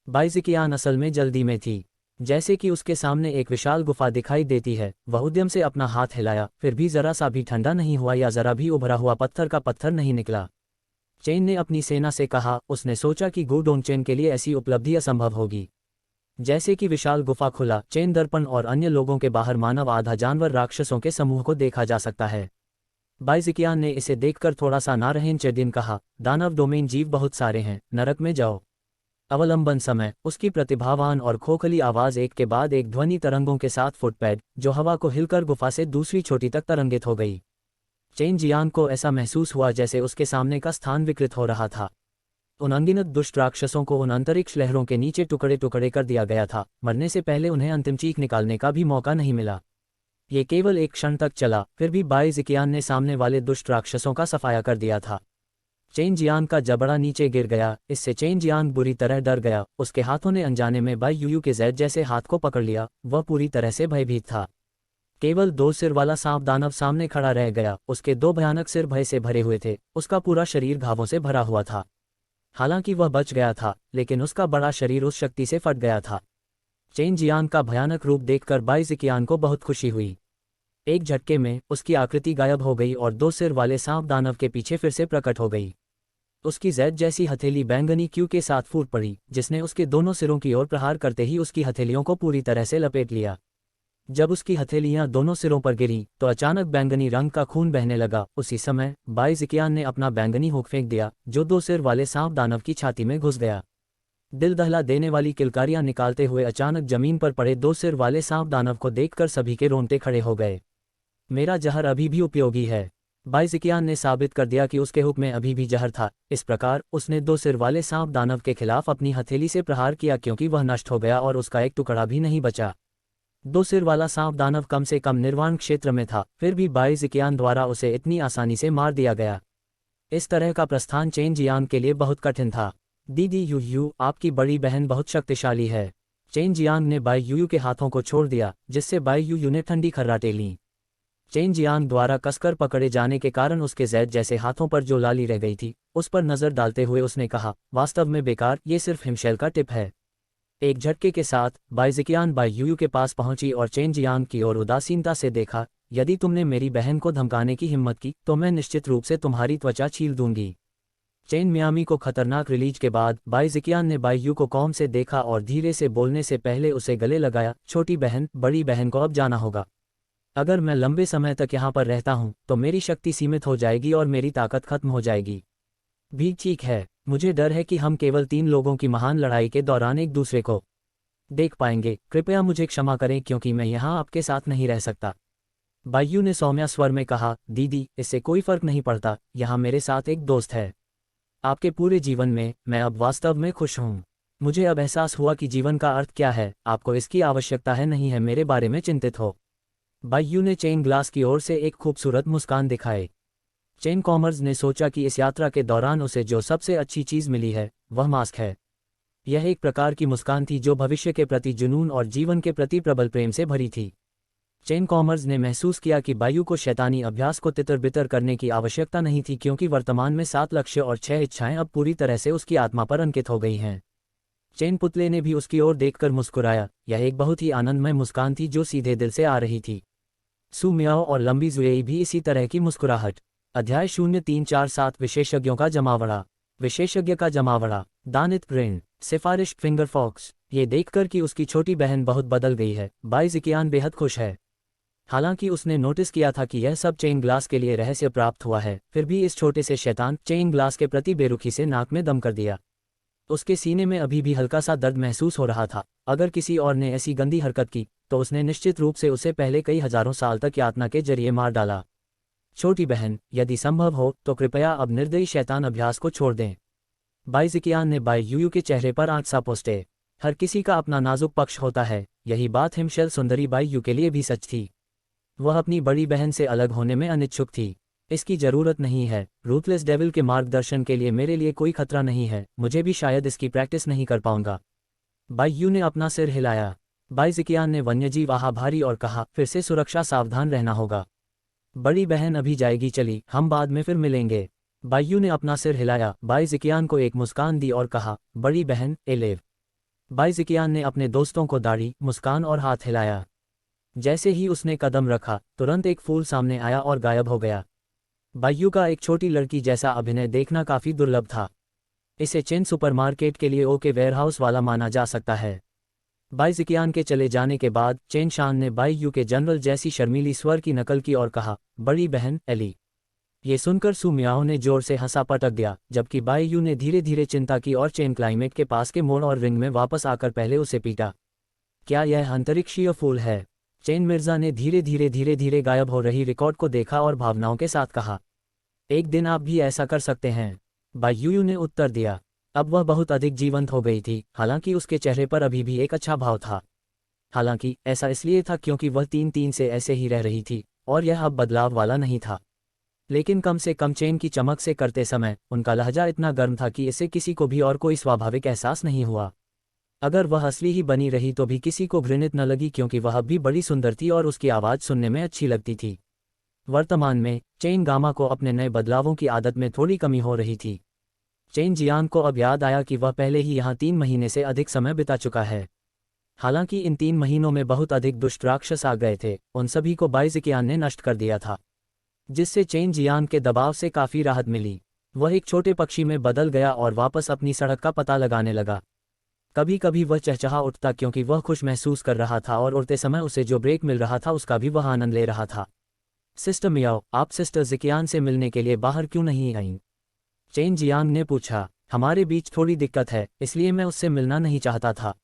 बाइज़िकियान असल में जल्दी में थी। जैसे कि उसके सामने एक विशाल गुफा दिखाई देती है, वह उद्यम से अपना हाथ हिलाया, फिर भी जरा सा भी ठंडा नहीं हुआ या जरा भी उभरा हुआ पत्थर का पत्थर नहीं निकला। चेन ने अपनी सेना से कहा। उसने सोचा कि गुडोंग चेन के लिए ऐसी उपलब्धि असंभव होगी। जैसे कि विशाल गुफा खुला, चेन दर्पण और अन्य लोगों के बाहर मानव आधा जानवर राक्षसों के समूह को देखा जा सकता है। बाइज़िकियान ने इसे देखकर थोड़ा सा नारहीन चेदिन कहा, दानव डोमेन जीव बहुत सारे हैं, नरक में जाओ। अवलंबन समय, उसकी प्रतिभावान और खोखली आवाज़ एक के बाद एक ध्वनि तरंगों के साथ फुटपैड जो हवा को हिलकर गुफा से दूसरी छोटी तक तरंगित हो गई। चेन जियांग को ऐसा महसूस हुआ जैसे उसके सामने का स्थान विकृत हो रहा था। उन अनगिनत दुष्ट राक्षसों को उन अंतरिक्ष लहरों के नीचे टुकड़े टुकड़े कर दिया गया था। मरने से पहले उन्हें अंतिम चीख निकालने का भी मौका नहीं मिला। ये केवल एक क्षण तक चला, फिर भी बाइज़िकियान ने सामने वाले दुष्ट राक्षसों का सफाया कर दिया था। चेन जियांग का जबड़ा नीचे गिर गया। इससे चेन जियांग बुरी तरह डर गया। उसके हाथों ने अनजाने में बाईयू के जैद जैसे हाथ को पकड़ लिया। वह पूरी तरह से भयभीत था। केवल दो सिर वाला सांप दानव सामने खड़ा रह गया। उसके दो भयानक सिर भय से भरे हुए थे। उसका पूरा शरीर घावों से भरा हुआ था। हालांकि वह बच गया था, लेकिन उसका बड़ा शरीर उस शक्ति से फट गया था। चेन जियांग का भयानक रूप देखकर बाइज़िकियान को बहुत खुशी हुई। एक झटके में उसकी आकृति गायब हो गई और दो सिर वाले सांप दानव के पीछे फिर से प्रकट हो गई। उसकी जैद जैसी हथेली बैंगनी क्यू के साथ फूट पड़ी, जिसने उसके दोनों सिरों की ओर प्रहार करते ही उसकी हथेलियों को पूरी तरह से लपेट लिया। जब उसकी हथेलियां दोनों सिरों पर गिरीं तो अचानक बैंगनी रंग का खून बहने लगा। उसी समय बाइज़िकियान ने अपना बैंगनी हुक फेंक दिया, जो दो सिर वाले सांप दानव की छाती में घुस गया। दिल दहला देने वाली किलकारियां निकालते हुए अचानक जमीन पर पड़े दो सिर वाले सांप दानव को देखकर सभी के रोंगटे खड़े हो गए। मेरा जहर अभी भी उपयोगी है। बाइज़िकियान ने साबित कर दिया कि उसके हुक में अभी भी जहर था। इस प्रकार उसने दो सिर वाले सांप दानव के खिलाफ अपनी हथेली से प्रहार किया, क्योंकि वह नष्ट हो गया और उसका एक टुकड़ा भी नहीं बचा। दो सिर वाला सांप दानव कम से कम निर्वाण क्षेत्र में था, फिर भी बाइज़िकियान द्वारा उसे इतनी आसानी से मार दिया गया। इस तरह का प्रस्थान चेन जियांग के लिए बहुत कठिन था। दीदी यू, आपकी बड़ी बहन बहुत शक्तिशाली है। चेन जियांग ने बाईयू के हाथों को छोड़ दिया, जिससे बाईयू ने ठंडी खर्राटे लीं। चेन जियांग द्वारा कसकर पकड़े जाने के कारण उसके जैद जैसे हाथों पर जो लाली रह गई थी, उस पर नजर डालते हुए उसने कहा, वास्तव में बेकार, ये सिर्फ हिमशैल का टिप है। एक झटके के साथ बाइज़िकियान बाईयू के पास पहुंची और चेन जियांग की ओर उदासीनता से देखा। यदि तुमने मेरी बहन को धमकाने की हिम्मत की तो मैं निश्चित रूप से तुम्हारी त्वचा छील दूंगी। चेन मियामी को खतरनाक रिलीज के बाद बाइज़िकियान ने बाईयू को कौम से देखा और धीरे से बोलने से पहले उसे गले लगाया। छोटी बहन, बड़ी बहन को अब जाना होगा। अगर मैं लंबे समय तक यहाँ पर रहता हूँ तो मेरी शक्ति सीमित हो जाएगी और मेरी ताकत खत्म हो जाएगी। भी ठीक है, मुझे डर है कि हम केवल 3 लोगों की महान लड़ाई के दौरान एक दूसरे को देख पाएंगे। कृपया मुझे क्षमा करें क्योंकि मैं यहाँ आपके साथ नहीं रह सकता। बाईयू ने सौम्य स्वर में कहा, दीदी, इससे कोई फर्क नहीं पड़ता। यहाँ मेरे साथ एक दोस्त है। आपके पूरे जीवन में मैं अब वास्तव में खुश हूँ। मुझे अब एहसास हुआ कि जीवन का अर्थ क्या है। आपको इसकी आवश्यकता है, नहीं है मेरे बारे में चिंतित हो। बाईयू ने चेन ग्लास की ओर से एक खूबसूरत मुस्कान दिखाए। चेन कॉमर्स ने सोचा कि इस यात्रा के दौरान उसे जो सबसे अच्छी चीज़ मिली है वह मास्क है। यह एक प्रकार की मुस्कान थी जो भविष्य के प्रति जुनून और जीवन के प्रति प्रबल प्रेम से भरी थी। चेन कॉमर्स ने महसूस किया कि बायू को शैतानी अभ्यास को तितर-बितर करने की आवश्यकता नहीं थी, क्योंकि वर्तमान में 7 लक्ष्य और 6 इच्छाएं अब पूरी तरह से उसकी आत्मा पर अंकित हो गई हैं। चेन पुतले ने भी उसकी ओर देखकर मुस्कुराया। यह एक बहुत ही आनंदमय मुस्कान थी जो सीधे दिल से आ रही थी। सू मियाओ और लंबी जुएई भी इसी तरह की मुस्कुराहट। अध्याय 0347 विशेषज्ञों का जमावड़ा। विशेषज्ञ का जमावड़ा। दानित ग्रेन। सिफारिश फिंगर फॉक्स। ये देखकर कि उसकी छोटी बहन बहुत बदल गई है, बाई ज़िकियान बेहद खुश है। हालांकि उसने नोटिस किया था कि यह सब चेन ग्लास के लिए रहस्य प्राप्त हुआ है, फिर भी इस छोटे से शैतान चेन ग्लास के प्रति बेरुखी से नाक में दम कर दिया। उसके सीने में अभी भी हल्का सा दर्द महसूस हो रहा था। अगर किसी और ने ऐसी गंदी हरकत की तो उसने निश्चित रूप से उसे पहले कई हजारों साल तक यातना के जरिए मार डाला। छोटी बहन, यदि संभव हो तो कृपया अब निर्दयी शैतान अभ्यास को छोड़ दें। बाई ज़िकियान ने बाई यूयू के चेहरे पर आंच सा पोंछे। हर किसी का अपना नाजुक पक्ष होता है। यही बात हिमशैल सुंदरी बाई यू के लिए भी सच थी। वह अपनी बड़ी बहन से अलग होने में अनिच्छुक थी। इसकी जरूरत नहीं है। रूथलेस डेविल के मार्गदर्शन के लिए मेरे लिए कोई खतरा नहीं है। मुझे भी शायद इसकी प्रैक्टिस नहीं कर पाऊंगा। बाई यू ने अपना सिर हिलाया। बाई ज़िकियान ने वन्यजीव आहा भारी और कहा, फिर से सुरक्षा सावधान रहना होगा। बड़ी बहन अभी जाएगी, चली, हम बाद में फिर मिलेंगे। बाई यू ने अपना सिर हिलाया। बाई ज़िकियान को एक मुस्कान दी और कहा, बड़ी बहन, एलेव। बाई ज़िकियान ने अपने दोस्तों को दाढ़ी, मुस्कान और हाथ हिलाया। जैसे ही उसने कदम रखा, तुरंत एक फूल सामने आया और गायब हो गया। बायू का एक छोटी लड़की जैसा अभिनय देखना काफी दुर्लभ था। इसे चेन सुपरमार्केट के लिए ओके वेयरहाउस वाला माना जा सकता है। बाई ज़िकियान के चले जाने के बाद चेन शान ने बाई यू के जनरल जैसी शर्मीली स्वर की नकल की और कहा, बड़ी बहन, एली। ये सुनकर सू मियाओ ने जोर से हंसा पटक दिया, जबकि बाई यू ने धीरे धीरे चिंता की और चेन क्लाइमेट के पास के मोड़ और रिंग में वापस आकर पहले उसे पीटा। क्या यह अंतरिक्षीय फूल है? चेन मिर्जा ने धीरे धीरे गायब हो रही रिकॉर्ड को देखा और भावनाओं के साथ कहा, एक दिन आप भी ऐसा कर सकते हैं। बाई यू ने उत्तर दिया। अब वह बहुत अधिक जीवंत हो गई थी, हालांकि उसके चेहरे पर अभी भी एक अच्छा भाव था। हालांकि ऐसा इसलिए था क्योंकि वह 3-3 से ऐसे ही रह रही थी और यह अब बदलाव वाला नहीं था। लेकिन कम से कम चेन की चमक से करते समय उनका लहजा इतना गर्म था कि इससे किसी को भी और कोई स्वाभाविक एहसास नहीं हुआ। अगर वह असली ही बनी रही तो भी किसी को घृणित न लगी, क्योंकि वह अब भी बड़ी सुंदर थी और उसकी आवाज़ सुनने में अच्छी लगती थी। वर्तमान में चेन गामा को अपने नए बदलावों की आदत में थोड़ी कमी हो रही थी। चेन जियांग को अब याद आया कि वह पहले ही यहाँ 3 महीने से अधिक समय बिता चुका है। हालांकि इन 3 महीनों में बहुत अधिक दुष्ट राक्षस आ गए थे, उन सभी को बाई ज़िकियान ने नष्ट कर दिया था, जिससे चेन जियांग के दबाव से काफ़ी राहत मिली। वह एक छोटे पक्षी में बदल गया और वापस अपनी सड़क का पता लगाने लगा। कभी कभी वह चहचहा उठता क्योंकि वह खुश महसूस कर रहा था और उड़ते समय उसे जो ब्रेक मिल रहा था उसका भी वह आनंद ले रहा था। सिस्टर मियाओ, आप सिस्टर ज़िकियान से मिलने के लिए बाहर क्यों नहीं आईं? चेन जियांग ने पूछा। हमारे बीच थोड़ी दिक्कत है, इसलिए मैं उससे मिलना नहीं चाहता था।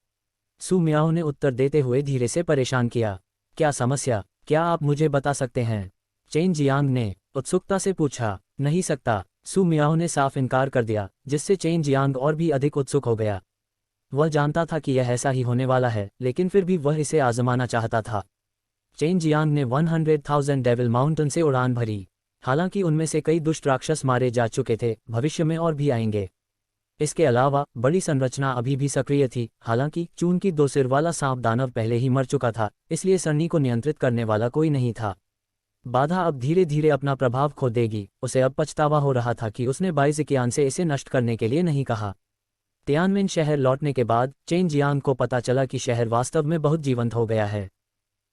सू मियाओ ने उत्तर देते हुए धीरे से परेशान किया। क्या समस्या? क्या आप मुझे बता सकते हैं? चेन जियांग ने उत्सुकता से पूछा। नहीं सकता, सू मियाओ ने साफ इनकार कर दिया, जिससे चेन जियांग और भी अधिक उत्सुक हो गया। वह जानता था कि यह ऐसा ही होने वाला है, लेकिन फिर भी वह इसे आजमाना चाहता था। चेन जियांग ने 100,000 डेविल माउंटेन से उड़ान भरी। हालांकि उनमें से कई दुष्ट राक्षस मारे जा चुके थे, भविष्य में और भी आएंगे। इसके अलावा बड़ी संरचना अभी भी सक्रिय थी। हालांकि चून की 2 सिर वाला सांप दानव पहले ही मर चुका था, इसलिए सरनी को नियंत्रित करने वाला कोई नहीं था। बाधा अब धीरे धीरे अपना प्रभाव खो देगी। उसे अब पछतावा हो रहा था कि उसने बाई ज़िकियान से इसे नष्ट करने के लिए नहीं कहा। तियानमेन शहर लौटने के बाद चेन जियांग को पता चला कि शहर वास्तव में बहुत जीवंत हो गया है।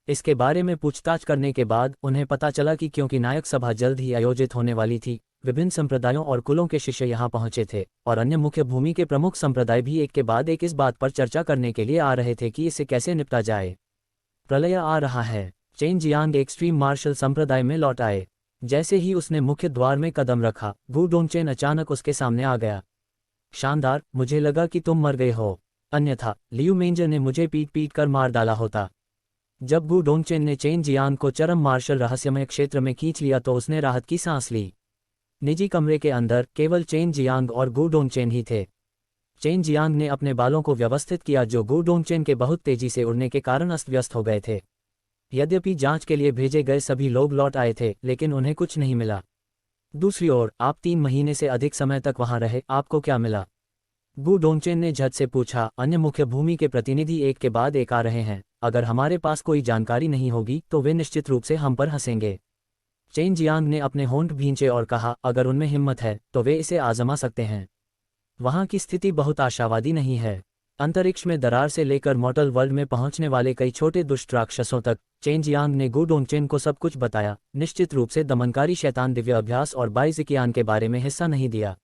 इसके बारे में पूछताछ करने के बाद उन्हें पता चला कि क्योंकि नायक सभा जल्द ही आयोजित होने वाली थी, विभिन्न संप्रदायों और कुलों के शिष्य यहाँ पहुंचे थे और अन्य मुख्य भूमि के प्रमुख संप्रदाय भी एक के बाद एक इस बात पर चर्चा करने के लिए आ रहे थे कि इसे कैसे निपटा जाए। प्रलय आ रहा है। चेन जियांग एक्सट्रीम मार्शल संप्रदाय में लौट आए। जैसे ही उसने मुख्य द्वार में कदम रखा, गु डोंगचेन अचानक उसके सामने आ गया। शानदार, मुझे लगा कि तुम मर गए हो, अन्यथा लियू मेंजर ने मुझे पीट पीट कर मार डाला होता। जब गु डोंगचेन ने चेन जियांग को चरम मार्शल रहस्यमय क्षेत्र में खींच लिया तो उसने राहत की सांस ली। निजी कमरे के अंदर केवल चेन जियांग और गु डोंगचेन ही थे। चेन जियांग ने अपने बालों को व्यवस्थित किया, जो गु डोंगचेन के बहुत तेजी से उड़ने के कारण अस्त व्यस्त हो गए थे। यद्यपि जांच के लिए भेजे गए सभी लोग लौट आए थे, लेकिन उन्हें कुछ नहीं मिला। दूसरी ओर आप 3 महीने से अधिक समय तक वहां रहे, आपको क्या मिला? गु डोंगचेन ने झट से पूछा, अन्य मुख्य भूमि के प्रतिनिधि एक के बाद एक आ रहे हैं, अगर हमारे पास कोई जानकारी नहीं होगी तो वे निश्चित रूप से हम पर हंसेंगे। चेन जियांग ने अपने होंठ भींचे और कहा, अगर उनमें हिम्मत है तो वे इसे आजमा सकते हैं। वहाँ की स्थिति बहुत आशावादी नहीं है। अंतरिक्ष में दरार से लेकर मॉर्टल वर्ल्ड में पहुंचने वाले कई छोटे दुष्ट राक्षसों तक। चेन जियांग ने गु डोंगचेन को सब कुछ बताया, निश्चित रूप से दमनकारी शैतान दिव्य अभ्यास और बाइज़िकियान के बारे में हिस्सा नहीं दिया।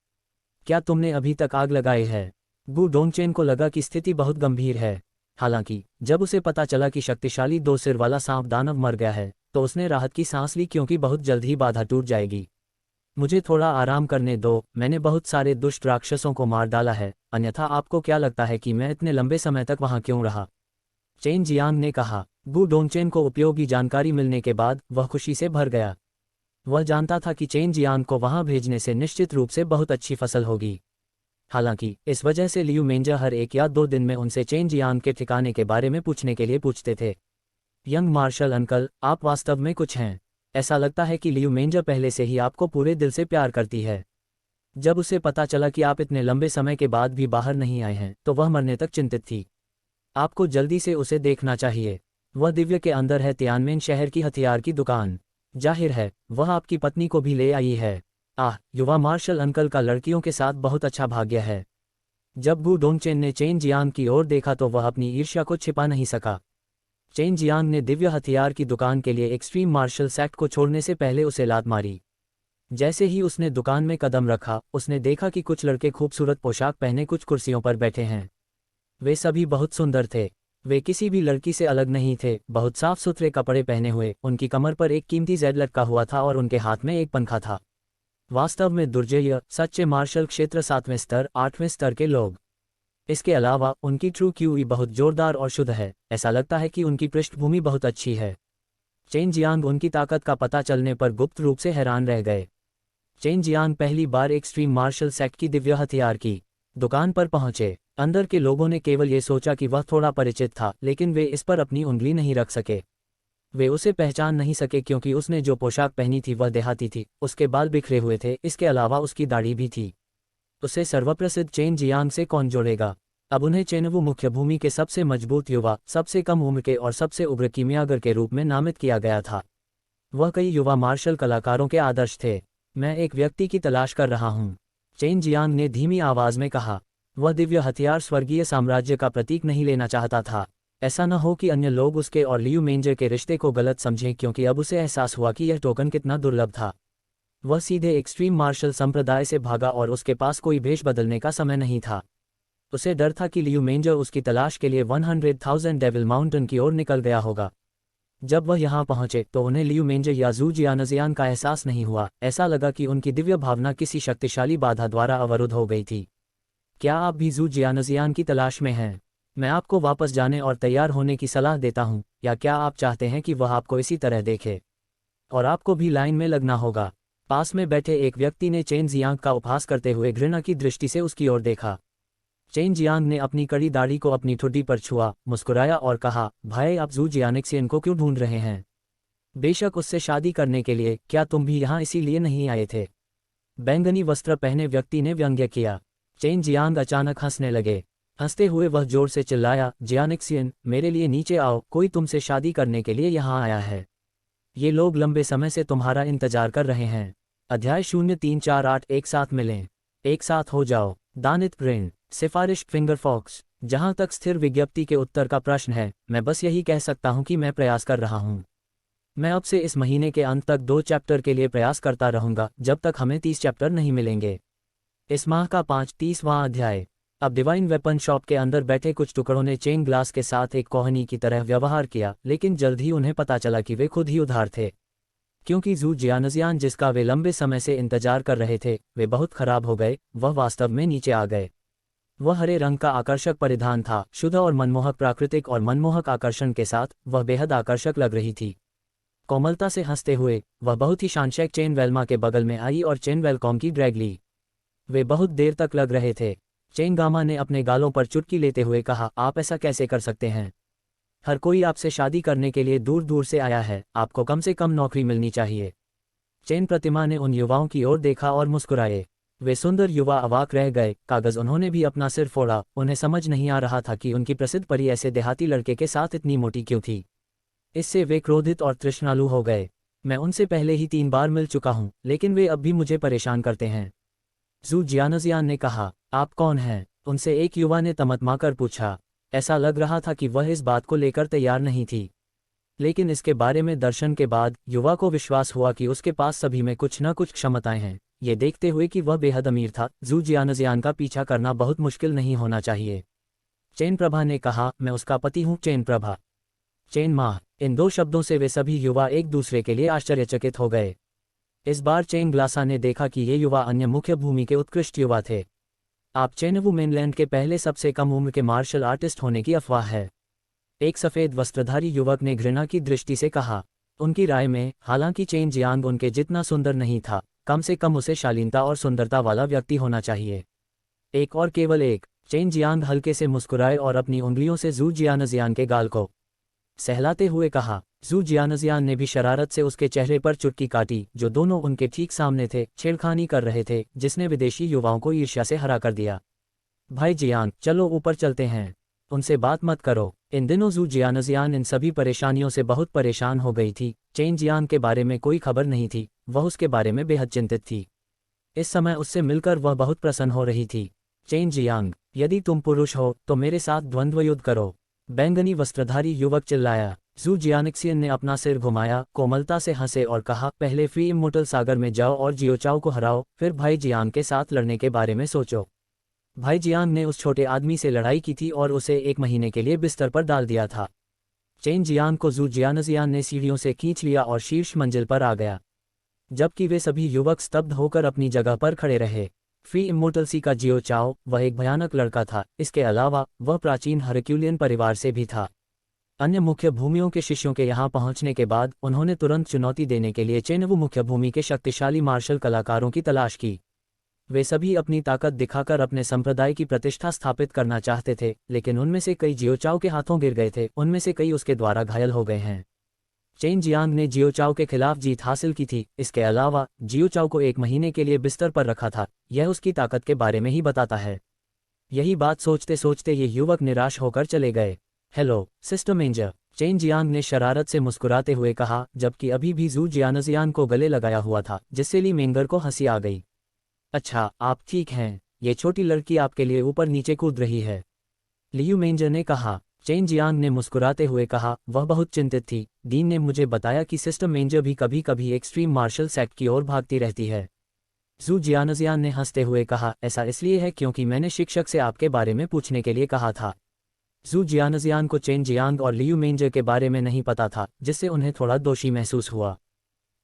क्या तुमने अभी तक आग लगाई है? गु डोंगचेन को लगा कि स्थिति बहुत गंभीर है। हालांकि जब उसे पता चला कि शक्तिशाली 2 सिर वाला सांप दानव मर गया है तो उसने राहत की सांस ली, क्योंकि बहुत जल्द ही बाधा टूट जाएगी। मुझे थोड़ा आराम करने दो, मैंने बहुत सारे दुष्ट राक्षसों को मार डाला है, अन्यथा आपको क्या लगता है कि मैं इतने लंबे समय तक वहां क्यों रहा? चेन जियांग ने कहा। गु डोंगचेन को उपयोगी जानकारी मिलने के बाद वह खुशी से भर गया। वह जानता था कि चेन जियांग को वहां भेजने से निश्चित रूप से बहुत अच्छी फसल होगी। हालांकि इस वजह से लियू मेंजर हर 1 या 2 दिन में उनसे चेन जियांग के ठिकाने के बारे में पूछने के लिए पूछते थे। यंग मार्शल अंकल, आप वास्तव में कुछ हैं। ऐसा लगता है कि लियू मेंजर पहले से ही आपको पूरे दिल से प्यार करती है। जब उसे पता चला कि आप इतने लंबे समय के बाद भी बाहर नहीं आए हैं तो वह मरने तक चिंतित थी। आपको जल्दी से उसे देखना चाहिए। वह दिव्य के अंदर है, तियानमेन शहर की हथियार की दुकान। जाहिर है वह आपकी पत्नी को भी ले आई है। युवा मार्शल अंकल का लड़कियों के साथ बहुत अच्छा भाग्य है। जब गु डोंगचेन ने चेन जियांग की ओर देखा तो वह अपनी ईर्ष्या को छिपा नहीं सका। चेन जियांग ने दिव्य हथियार की दुकान के लिए एक्सट्रीम मार्शल सेक्ट को छोड़ने से पहले उसे लात मारी। जैसे ही उसने दुकान में कदम रखा, उसने देखा कि कुछ लड़के खूबसूरत पोशाक पहने कुछ कुर्सियों पर बैठे हैं। वे सभी बहुत सुंदर थे। वे किसी भी लड़की से अलग नहीं थे, बहुत साफ सुथरे कपड़े पहने हुए, उनकी कमर पर एक कीमती जेड लटका हुआ था और उनके हाथ में एक पंखा था। वास्तव में दुर्जेय सच्चे मार्शल क्षेत्र 7वें स्तर 8वें स्तर के लोग। इसके अलावा उनकी ट्रू क्यूई बहुत जोरदार और शुद्ध है, ऐसा लगता है कि उनकी पृष्ठभूमि बहुत अच्छी है। चेन जियांग उनकी ताकत का पता चलने पर गुप्त रूप से हैरान रह गए। चेन जियांग पहली बार एक्सट्रीम मार्शल सेक्ट की दिव्य हथियार की दुकान पर पहुंचे। अंदर के लोगों ने केवल ये सोचा कि वह थोड़ा परिचित था, लेकिन वे इस पर अपनी उंगली नहीं रख सके। वे उसे पहचान नहीं सके क्योंकि उसने जो पोशाक पहनी थी वह देहाती थी, उसके बाल बिखरे हुए थे, इसके अलावा उसकी दाढ़ी भी थी। उसे सर्वप्रसिद्ध चेन जियांग से कौन जोड़ेगा? अब उन्हें चेनवू मुख्य भूमि के सबसे मजबूत युवा, सबसे कम उम्र के और सबसे उग्र कीमियागर के रूप में नामित किया गया था। वह कई युवा मार्शल कलाकारों के आदर्श थे। मैं एक व्यक्ति की तलाश कर रहा हूँ, चेन जियांग ने धीमी आवाज में कहा। वह दिव्य हथियार स्वर्गीय साम्राज्य का प्रतीक नहीं लेना चाहता था। ऐसा न हो कि अन्य लोग उसके और लियू मेंजर के रिश्ते को गलत समझें, क्योंकि अब उसे एहसास हुआ कि यह टोकन कितना दुर्लभ था। वह सीधे एक्सट्रीम मार्शल संप्रदाय से भागा और उसके पास कोई भेष बदलने का समय नहीं था। उसे डर था कि लियू मेंजर उसकी तलाश के लिए 100,000 डेविल माउंटेन की ओर निकल गया होगा। जब वह यहाँ पहुंचे तो उन्हें लियू मेंजर या ज़ू जियानजियान का एहसास नहीं हुआ। ऐसा लगा कि उनकी दिव्य भावना किसी शक्तिशाली बाधा द्वारा अवरुद्ध हो गई थी। क्या आप भी ज़ू जियानजियान की तलाश में हैं? मैं आपको वापस जाने और तैयार होने की सलाह देता हूँ, या क्या आप चाहते हैं कि वह आपको इसी तरह देखे? और आपको भी लाइन में लगना होगा। पास में बैठे एक व्यक्ति ने चेन जियांग का उपहास करते हुए घृणा की दृष्टि से उसकी ओर देखा। चेन जियांग ने अपनी कड़ी दाढ़ी को अपनी ठुड्डी पर छुआ, मुस्कुराया और कहा, भाई आप ज़ू जियानिक्सियन को क्यों ढूंढ रहे हैं? बेशक उससे शादी करने के लिए, क्या तुम भी यहाँ इसीलिए नहीं आए थे? बैंगनी वस्त्र पहने व्यक्ति ने व्यंग्य किया। चेन जियांग अचानक हंसने लगे। हंसते हुए वह जोर से चिल्लाया, जियानिक्सियन, मेरे लिए नीचे आओ, कोई तुमसे शादी करने के लिए यहाँ आया है। ये लोग लंबे समय से तुम्हारा इंतजार कर रहे हैं। अध्याय 0348 एक साथ मिलें, एक साथ हो जाओ। दानित ग्रेन, सिफारिश फिंगर फॉक्स। जहां तक स्थिर विज्ञप्ति के उत्तर का प्रश्न है, मैं बस यही कह सकता हूं कि मैं प्रयास कर रहा हूं। मैं अब से इस महीने के अंत तक 2 चैप्टर के लिए प्रयास करता रहूंगा, जब तक हमें 30 चैप्टर नहीं मिलेंगे। इस माह का 30वां अध्याय। अब डिवाइन वेपन शॉप के अंदर बैठे कुछ टुकड़ों ने चेन ग्लास के साथ एक कोहनी की तरह व्यवहार किया, लेकिन जल्द ही उन्हें पता चला कि वे खुद ही उधार थे। क्योंकि ज़ू जियानजियान जिसका वे लंबे समय से इंतजार कर रहे थे, वे बहुत खराब हो गए, वह वास्तव में नीचे आ गए। वह हरे रंग का आकर्षक परिधान था, शुद्ध और मनमोहक, प्राकृतिक और मनमोहक आकर्षण के साथ वह बेहद आकर्षक लग रही थी। कोमलता से हंसते हुए वह बहुत ही शानशैक चेन वेल्मा के बगल में आई और चेन वेलकॉम की ड्रैग ली। वे बहुत देर तक लग रहे थे। चेन गामा ने अपने गालों पर चुटकी लेते हुए कहा, आप ऐसा कैसे कर सकते हैं? हर कोई आपसे शादी करने के लिए दूर दूर से आया है, आपको कम से कम नौकरी मिलनी चाहिए। चेन प्रतिमा ने उन युवाओं की ओर देखा और मुस्कुराए। वे सुंदर युवा अवाक रह गए। कागज, उन्होंने भी अपना सिर फोड़ा। उन्हें समझ नहीं आ रहा था कि उनकी प्रसिद्ध परी ऐसे देहाती लड़के के साथ इतनी मोटी क्यों थी। इससे वे क्रोधित और तृष्णालु हो गए। मैं उनसे पहले ही 3 बार मिल चुका हूँ, लेकिन वे अब भी मुझे परेशान करते हैं। जू जियानजियान ने कहा, आप कौन हैं? उनसे एक युवा ने तमतमाकर पूछा। ऐसा लग रहा था कि वह इस बात को लेकर तैयार नहीं थी, लेकिन इसके बारे में दर्शन के बाद युवा को विश्वास हुआ कि उसके पास सभी में कुछ न कुछ क्षमताएं हैं। ये देखते हुए कि वह बेहद अमीर था, जू जियानजियान का पीछा करना बहुत मुश्किल नहीं होना चाहिए। चेन प्रभा ने कहा, मैं उसका पति हूँ। चेन प्रभा, चेन माह। इन 2 शब्दों से वे सभी युवा एक दूसरे के लिए आश्चर्यचकित हो गए। इस बार चेन ग्लासा ने देखा कि ये युवा अन्य मुख्य भूमि के उत्कृष्ट युवा थे। आप चेनवू मेनलैंड के पहले सबसे कम उम्र के मार्शल आर्टिस्ट होने की अफवाह है, एक सफ़ेद वस्त्रधारी युवक ने घृणा की दृष्टि से कहा। उनकी राय में, हालांकि चेन जियांग उनके जितना सुंदर नहीं था, कम से कम उसे शालीनता और सुंदरता वाला व्यक्ति होना चाहिए। एक और केवल एक। चेन जियांग हल्के से मुस्कुराए और अपनी उंगलियों से जू जियानजियान के गाल को सहलाते हुए कहा। जू जियानजियान ने भी शरारत से उसके चेहरे पर चुटकी काटी, जो दोनों उनके ठीक सामने थे, छेड़खानी कर रहे थे, जिसने विदेशी युवाओं को ईर्ष्या से हरा कर दिया। भाई जियांग, चलो ऊपर चलते हैं। उनसे बात मत करो। इन दिनों जू जियानजियान इन सभी परेशानियों से बहुत परेशान हो गई थी। चेन जियांग के बारे में कोई खबर नहीं थी, वह उसके बारे में बेहद चिंतित थी। इस समय उससे मिलकर वह बहुत प्रसन्न हो रही थी। चेन जियांग, यदि तुम पुरुष हो तो मेरे साथ द्वंद्व युद्ध करो, बैंगनी वस्त्रधारी युवक चिल्लाया। जू जियानिक्सियन ने अपना सिर घुमाया, कोमलता से हंसे और कहा, पहले फ्री इमोर्टल सागर में जाओ और जियोचाओ को हराओ, फिर भाई जियांग के साथ लड़ने के बारे में सोचो। भाई जियांग ने उस छोटे आदमी से लड़ाई की थी और उसे 1 महीने के लिए बिस्तर पर डाल दिया था। चेन जियांग को जू जियानजियान ने सीढ़ियों से खींच लिया और शीर्ष मंजिल पर आ गया, जबकि वे सभी युवक स्तब्ध होकर अपनी जगह पर खड़े रहे। फ्री इमोर्टल सी का जियो चाओ, वह एक भयानक लड़का था। इसके अलावा वह प्राचीन हरक्यूलियन परिवार से भी था। अन्य मुख्य भूमियों के शिष्यों के यहाँ पहुंचने के बाद उन्होंने तुरंत चुनौती देने के लिए चेनवू मुख्य भूमि के शक्तिशाली मार्शल कलाकारों की तलाश की। वे सभी अपनी ताकत दिखाकर अपने संप्रदाय की प्रतिष्ठा स्थापित करना चाहते थे, लेकिन उनमें से कई जियोचाओ के हाथों गिर गए थे, उनमें से कई उसके द्वारा घायल हो गए हैं। चेन जियांग ने जियोचाओ के खिलाफ जीत हासिल की थी। इसके अलावा जियोचाओ को 1 महीने के लिए बिस्तर पर रखा था। यह उसकी ताकत के बारे में ही बताता है। यही बात सोचते सोचते ये युवक निराश होकर चले गए। हेलो सिस्टर मेंजर, चेन जियांग ने शरारत से मुस्कुराते हुए कहा, जबकि अभी भी जू जियानजियान को गले लगाया हुआ था, जिससे ली मेंगर को हंसी आ गई। अच्छा, आप ठीक हैं? ये छोटी लड़की आपके लिए ऊपर नीचे कूद रही है, लियू मेंजर ने कहा। चेन जियांग ने मुस्कुराते हुए कहा, वह बहुत चिंतित थी। डीन ने मुझे बताया कि सिस्टर मेंजर भी कभी कभी एक्सट्रीम मार्शल सेक्ट की ओर भागती रहती है। जू जियानजियान ने हंसते हुए कहा, ऐसा इसलिए है क्योंकि मैंने शिक्षक से आपके बारे में पूछने के लिए कहा था। जू जियानजियान को चेन जियांग और लियू मेंजर के बारे में नहीं पता था, जिससे उन्हें थोड़ा दोषी महसूस हुआ।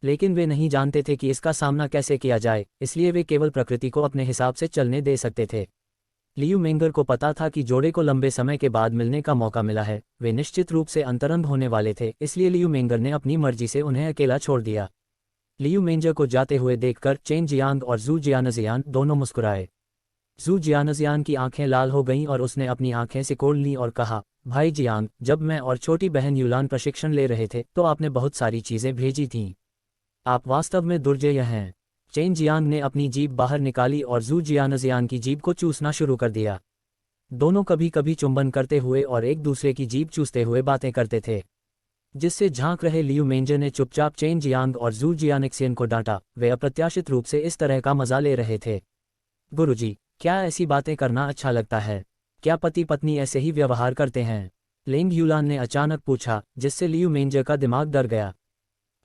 लेकिन वे नहीं जानते थे कि इसका सामना कैसे किया जाए, इसलिए वे केवल प्रकृति को अपने हिसाब से चलने दे सकते थे। लियू मेंगर को पता था कि जोड़े को लंबे समय के बाद मिलने का मौका मिला है, वे निश्चित रूप से अंतरंग होने वाले थे, इसलिए लियू मेंगर ने अपनी मर्जी से उन्हें अकेला छोड़ दिया। लियू मेंजर को जाते हुए देखकर चेन जियांग और जू जियानजियान दोनों मुस्कुराए। जू जियानजियान की आंखें लाल हो गईं और उसने अपनी आंखें सिकोड़ लीं और कहा, भाई जियांग, जब मैं और छोटी बहन यूलान प्रशिक्षण ले रहे थे तो आपने बहुत सारी चीज़ें भेजी थीं। आप वास्तव में दुर्जय हैं। चेन जियांग ने अपनी जीभ बाहर निकाली और जू जियानजियान की जीभ को चूसना शुरू कर दिया। दोनों कभी कभी चुंबन करते हुए और एक दूसरे की जीभ चूसते हुए बातें करते थे, जिससे झांक रहे लियू मेंजर ने चुपचाप चेन जियांग और जू जियानिक्सियन को डांटा। वे अप्रत्याशित रूप से इस तरह का मजा ले रहे थे। गुरुजी, क्या ऐसी बातें करना अच्छा लगता है? क्या पति पत्नी ऐसे ही व्यवहार करते हैं? लेंग यूलान ने अचानक पूछा, जिससे लियू मेंजर का दिमाग डर गया।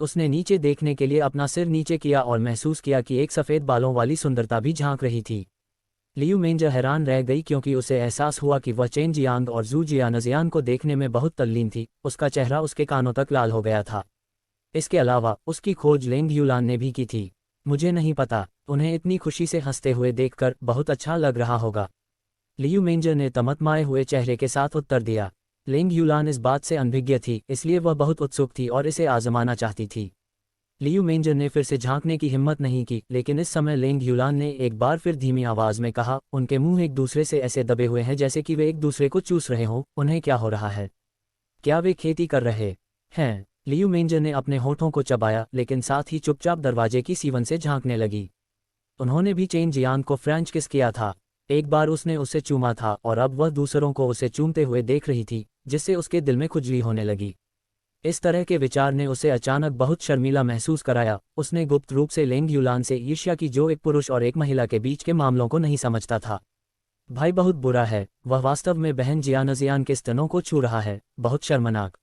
उसने नीचे देखने के लिए अपना सिर नीचे किया और महसूस किया कि एक सफ़ेद बालों वाली सुंदरता भी झांक रही थी। लियू मेंजर हैरान रह गई क्योंकि उसे एहसास हुआ कि वह चेन जियांग और जू जियानजियान को देखने में बहुत तल्लीन थी। उसका चेहरा उसके कानों तक लाल हो गया था। इसके अलावा उसकी खोज लेंग यूलान ने भी की थी। मुझे नहीं पता, उन्हें इतनी खुशी से हंसते हुए देखकर बहुत अच्छा लग रहा होगा, लियू मेंजर ने तमतमाए हुए चेहरे के साथ उत्तर दिया। लेंग यूलान इस बात से अनभिज्ञ थी, इसलिए वह बहुत उत्सुक थी और इसे आजमाना चाहती थी। लियू मेंजर ने फिर से झांकने की हिम्मत नहीं की, लेकिन इस समय लेंग यूलान ने एक बार फिर धीमी आवाज में कहा, उनके मुंह एक दूसरे से ऐसे दबे हुए हैं जैसे कि वे एक दूसरे को चूस रहे हों। उन्हें क्या हो रहा है? क्या वे खेती कर रहे हैं? लियू मेंजर ने अपने होठों को चबाया, लेकिन साथ ही चुपचाप दरवाजे की सीवन से झांकने लगी। उन्होंने भी चेन जियांग को फ्रेंच किस किया था। एक बार उसने उसे चूमा था और अब वह दूसरों को उसे चूमते हुए देख रही थी, जिससे उसके दिल में खुजली होने लगी। इस तरह के विचार ने उसे अचानक बहुत शर्मीला महसूस कराया। उसने गुप्त रूप से लेंग युलान से ईर्ष्या की, जो एक पुरुष और एक महिला के बीच के मामलों को नहीं समझता था। भाई बहुत बुरा है, वह वास्तव में बहन जियानजियान के स्तनों को छू रहा है, बहुत शर्मनाक।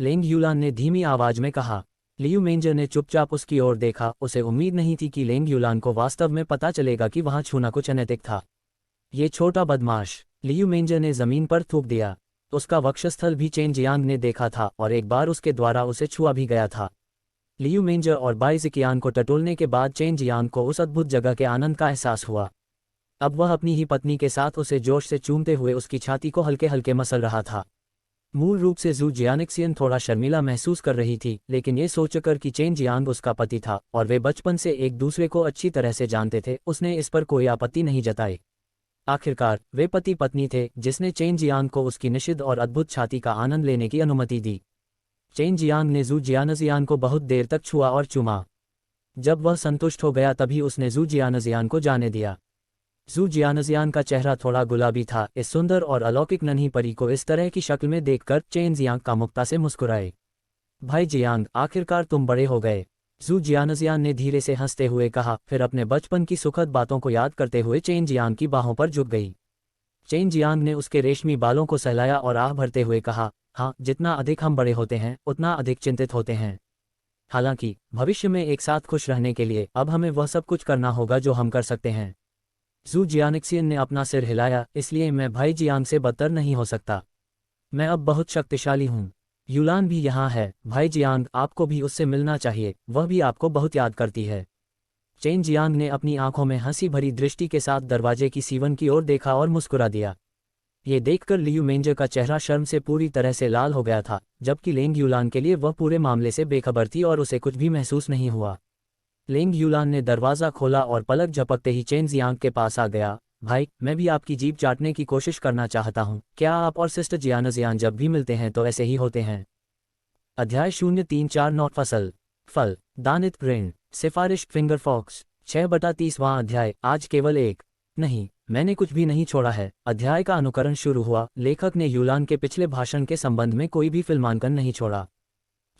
लेंग युलान ने धीमी आवाज में कहा। लियू मेंजर ने चुपचाप उसकी ओर देखा। उसे उम्मीद नहीं थी कि लेंग युलान को वास्तव में पता चलेगा कि वहां छूना कुछ अनैतिक था। ये छोटा बदमाश, लियू मेंजर ने जमीन पर थूक दिया। उसका वक्षस्थल भी चेन जियांग ने देखा था और एक बार उसके द्वारा उसे छुआ भी गया था। लियू मेंजर और बाई जिकियान को टटोलने के बाद चेन जियांग को उस अद्भुत जगह के आनंद का एहसास हुआ। अब वह अपनी ही पत्नी के साथ उसे जोश से चूमते हुए उसकी छाती को हल्के हल्के मसल रहा था। मूल रूप से जू जियानिक्सियन थोड़ा शर्मिला महसूस कर रही थी, लेकिन ये सोचकर कि चेन जियांग उसका पति था और वे बचपन से एक दूसरे को अच्छी तरह से जानते थे, उसने इस पर कोई आपत्ति नहीं जताई। आखिरकार वे पति पत्नी थे, जिसने चेन जियांग को उसकी निषिद्ध और अद्भुत छाती का आनंद लेने की अनुमति दी। चेन जियांग ने जू जियानजियान को बहुत देर तक छुआ और चूमा। जब वह संतुष्ट हो गया तभी उसने जू जियानजियान को जाने दिया। जू जियानजियान का चेहरा थोड़ा गुलाबी था। इस सुंदर और अलौकिक नन्ही परी को इस तरह की शक्ल में देखकर चेन जियांग कामुकता से मुस्कुराए। भाई जियांग, आखिरकार तुम बड़े हो गए, जू जियानजियान ने धीरे से हंसते हुए कहा, फिर अपने बचपन की सुखद बातों को याद करते हुए चेन जियांग की बाहों पर झुक गई। चेन जियांग ने उसके रेशमी बालों को सहलाया और आह भरते हुए कहा, हाँ, जितना अधिक हम बड़े होते हैं उतना अधिक चिंतित होते हैं। हालांकि भविष्य में एक साथ खुश रहने के लिए अब हमें वह सब कुछ करना होगा जो हम कर सकते हैं। जू जियानिक्सियन ने अपना सिर हिलाया, इसलिए मैं भाई जियांग से बदतर नहीं हो सकता। मैं अब बहुत शक्तिशाली हूँ। युलान भी यहाँ है, भाई जियांग, आपको भी उससे मिलना चाहिए, वह भी आपको बहुत याद करती है। चेन जियांग ने अपनी आंखों में हंसी भरी दृष्टि के साथ दरवाजे की सीवन की ओर देखा और मुस्कुरा दिया। ये देखकर लियू मेंजर का चेहरा शर्म से पूरी तरह से लाल हो गया था, जबकि लेंग युलान के लिए वह पूरे मामले से बेखबर थी और उसे कुछ भी महसूस नहीं हुआ। लेंग युलान ने दरवाज़ा खोला और पलक झपकते ही चेन जियांग के पास आ गया। भाई, मैं भी आपकी जीभ चाटने की कोशिश करना चाहता हूँ। क्या आप और सिस्टर जियानजियान जब भी मिलते हैं तो ऐसे ही होते हैं? अध्याय 034 फल दानित ऋण सिफारिश फिंगर फॉक्स 6/30वां अध्याय। आज केवल एक नहीं, मैंने कुछ भी नहीं छोड़ा है। अध्याय का अनुकरण शुरू हुआ। लेखक ने युलान के पिछले भाषण के संबंध में कोई भी फिल्मांकन नहीं छोड़ा।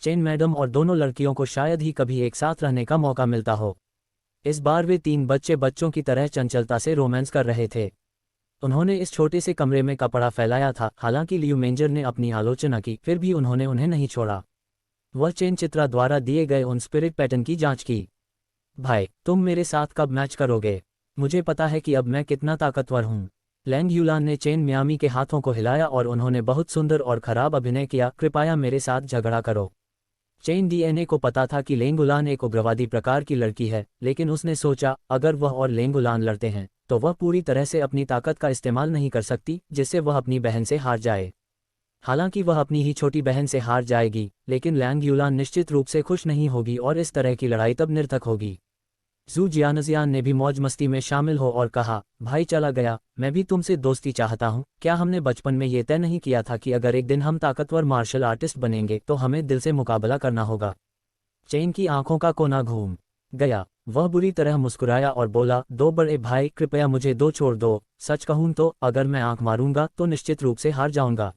चेन मैडम और दोनों लड़कियों को शायद ही कभी एक साथ रहने का मौका मिलता हो। इस बार वे तीन बच्चों की तरह चंचलता से रोमांस कर रहे थे। उन्होंने इस छोटे से कमरे में कपड़ा फैलाया था। हालांकि लियू मेंजर ने अपनी आलोचना की, फिर भी उन्होंने उन्हें नहीं छोड़ा। वह चेन चित्रा द्वारा दिए गए उन स्पिरिट पैटर्न की जांच की। भाई, तुम मेरे साथ कब मैच करोगे? मुझे पता है कि अब मैं कितना ताकतवर हूँ। लैंग युलान ने चेन मियामी के हाथों को हिलाया और उन्होंने बहुत सुंदर और खराब अभिनय किया। कृपया मेरे साथ झगड़ा करो। चेन डीएनए को पता था कि लेंगुलान एक उग्रवादी प्रकार की लड़की है, लेकिन उसने सोचा, अगर वह और लेंगुलान लड़ते हैं तो वह पूरी तरह से अपनी ताकत का इस्तेमाल नहीं कर सकती, जिससे वह अपनी बहन से हार जाए। हालांकि वह अपनी ही छोटी बहन से हार जाएगी, लेकिन लैंग युलान निश्चित रूप से खुश नहीं होगी और इस तरह की लड़ाई तब निरर्थक होगी। जू जियानजियान ने भी मौज मस्ती में शामिल हो और कहा, भाई चला गया, मैं भी तुमसे दोस्ती चाहता हूँ। क्या हमने बचपन में ये तय नहीं किया था कि अगर एक दिन हम ताकतवर मार्शल आर्टिस्ट बनेंगे तो हमें दिल से मुकाबला करना होगा? चेन की आंखों का कोना घूम गया। वह बुरी तरह मुस्कुराया और बोला, दो बड़े भाई, कृपया मुझे दो छोड़ दो। सच कहूँ तो अगर मैं आंख मारूंगा तो निश्चित रूप से हार जाऊंगा।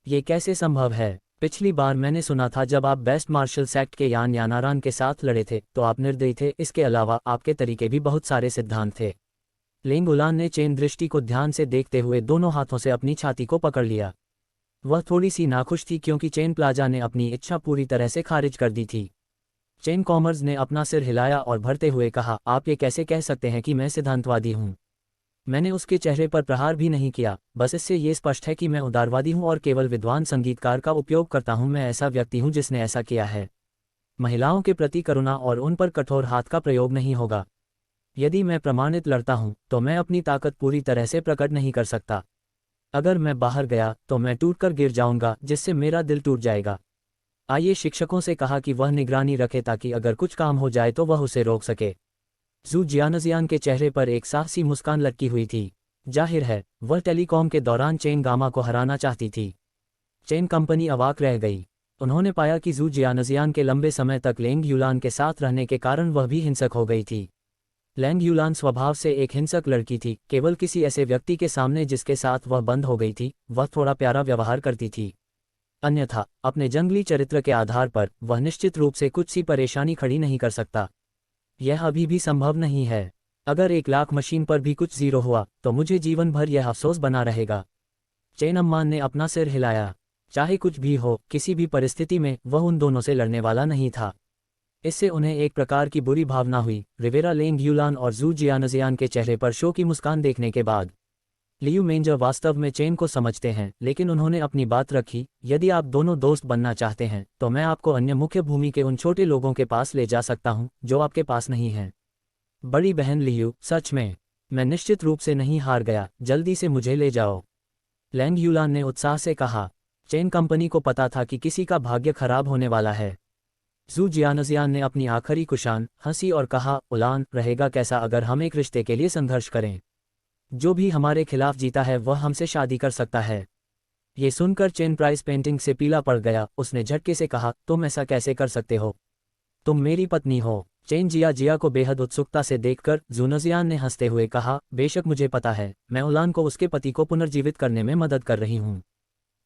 ये कैसे संभव है? पिछली बार मैंने सुना था जब आप बेस्ट मार्शल सेक्ट के यान यानारान के साथ लड़े थे तो आप निर्दयी थे। इसके अलावा आपके तरीके भी बहुत सारे सिद्धांत थे। लेंगुलान ने चेन दृष्टि को ध्यान से देखते हुए दोनों हाथों से अपनी छाती को पकड़ लिया। वह थोड़ी सी नाखुश थी क्योंकि चेन प्लाजा ने अपनी इच्छा पूरी तरह से खारिज कर दी थी। चेन कॉमर्स ने अपना सिर हिलाया और भरते हुए कहा, आप ये कैसे कह सकते हैं कि मैं सिद्धांतवादी हूँ? मैंने उसके चेहरे पर प्रहार भी नहीं किया। बस इससे ये स्पष्ट है कि मैं उदारवादी हूँ और केवल विद्वान संगीतकार का उपयोग करता हूँ। मैं ऐसा व्यक्ति हूँ जिसने ऐसा किया है। महिलाओं के प्रति करुणा और उन पर कठोर हाथ का प्रयोग नहीं होगा। यदि मैं प्रमाणित लड़ता हूँ तो मैं अपनी ताकत पूरी तरह से प्रकट नहीं कर सकता। अगर मैं बाहर गया तो मैं टूटकर गिर जाऊंगा, जिससे मेरा दिल टूट जाएगा। आइए शिक्षकों से कहा कि वह निगरानी रखे ताकि अगर कुछ काम हो जाए तो वह उसे रोक सके। जू जियानजियान के चेहरे पर एक साहसी मुस्कान लटकी हुई थी। जाहिर है वह टेलीकॉम के दौरान चेन गामा को हराना चाहती थी। चेन कंपनी अवाक रह गई। उन्होंने पाया कि जू जियानजियान के लंबे समय तक लेंग युलान के साथ रहने के कारण वह भी हिंसक हो गई थी। लैंग यूलान स्वभाव से एक हिंसक लड़की थी, केवल किसी ऐसे व्यक्ति के सामने जिसके साथ वह बंद हो गई थी, वह थोड़ा प्यारा व्यवहार करती थी। अन्यथा अपने जंगली चरित्र के आधार पर वह निश्चित रूप से कुछ सी परेशानी खड़ी नहीं कर सकता। यह अभी भी संभव नहीं है। अगर 1 लाख मशीन पर भी कुछ जीरो हुआ तो मुझे जीवन भर यह अफसोस बना रहेगा। चेन अम्मान ने अपना सिर हिलाया। चाहे कुछ भी हो, किसी भी परिस्थिति में वह उन दोनों से लड़ने वाला नहीं था। इससे उन्हें एक प्रकार की बुरी भावना हुई। रिवेरा लेंग यूलान और जू जियानजियान के चेहरे पर शो की मुस्कान देखने के बाद लियू मेंजर वास्तव में चेन को समझते हैं, लेकिन उन्होंने अपनी बात रखी। यदि आप दोनों दोस्त बनना चाहते हैं तो मैं आपको अन्य मुख्य भूमि के उन छोटे लोगों के पास ले जा सकता हूं जो आपके पास नहीं हैं। बड़ी बहन लियू, सच में मैं निश्चित रूप से नहीं हार गया, जल्दी से मुझे ले जाओ, लैंग यूलान ने उत्साह से कहा। चेन कंपनी को पता था कि किसी का भाग्य खराब होने वाला है। जू जियानजियान ने अपनी आखिरी कुशान हंसी और कहा, उलान, रहेगा कैसा अगर हम एक रिश्ते के लिए संघर्ष करें? जो भी हमारे खिलाफ जीता है वह हमसे शादी कर सकता है। ये सुनकर चेन प्राइस पेंटिंग से पीला पड़ गया। उसने झटके से कहा, तुम ऐसा कैसे कर सकते हो? तुम मेरी पत्नी हो। चेन जिया को बेहद उत्सुकता से देखकर जूनजियान ने हंसते हुए कहा, बेशक मुझे पता है, मैं उलान को उसके पति को पुनर्जीवित करने में मदद कर रही हूँ।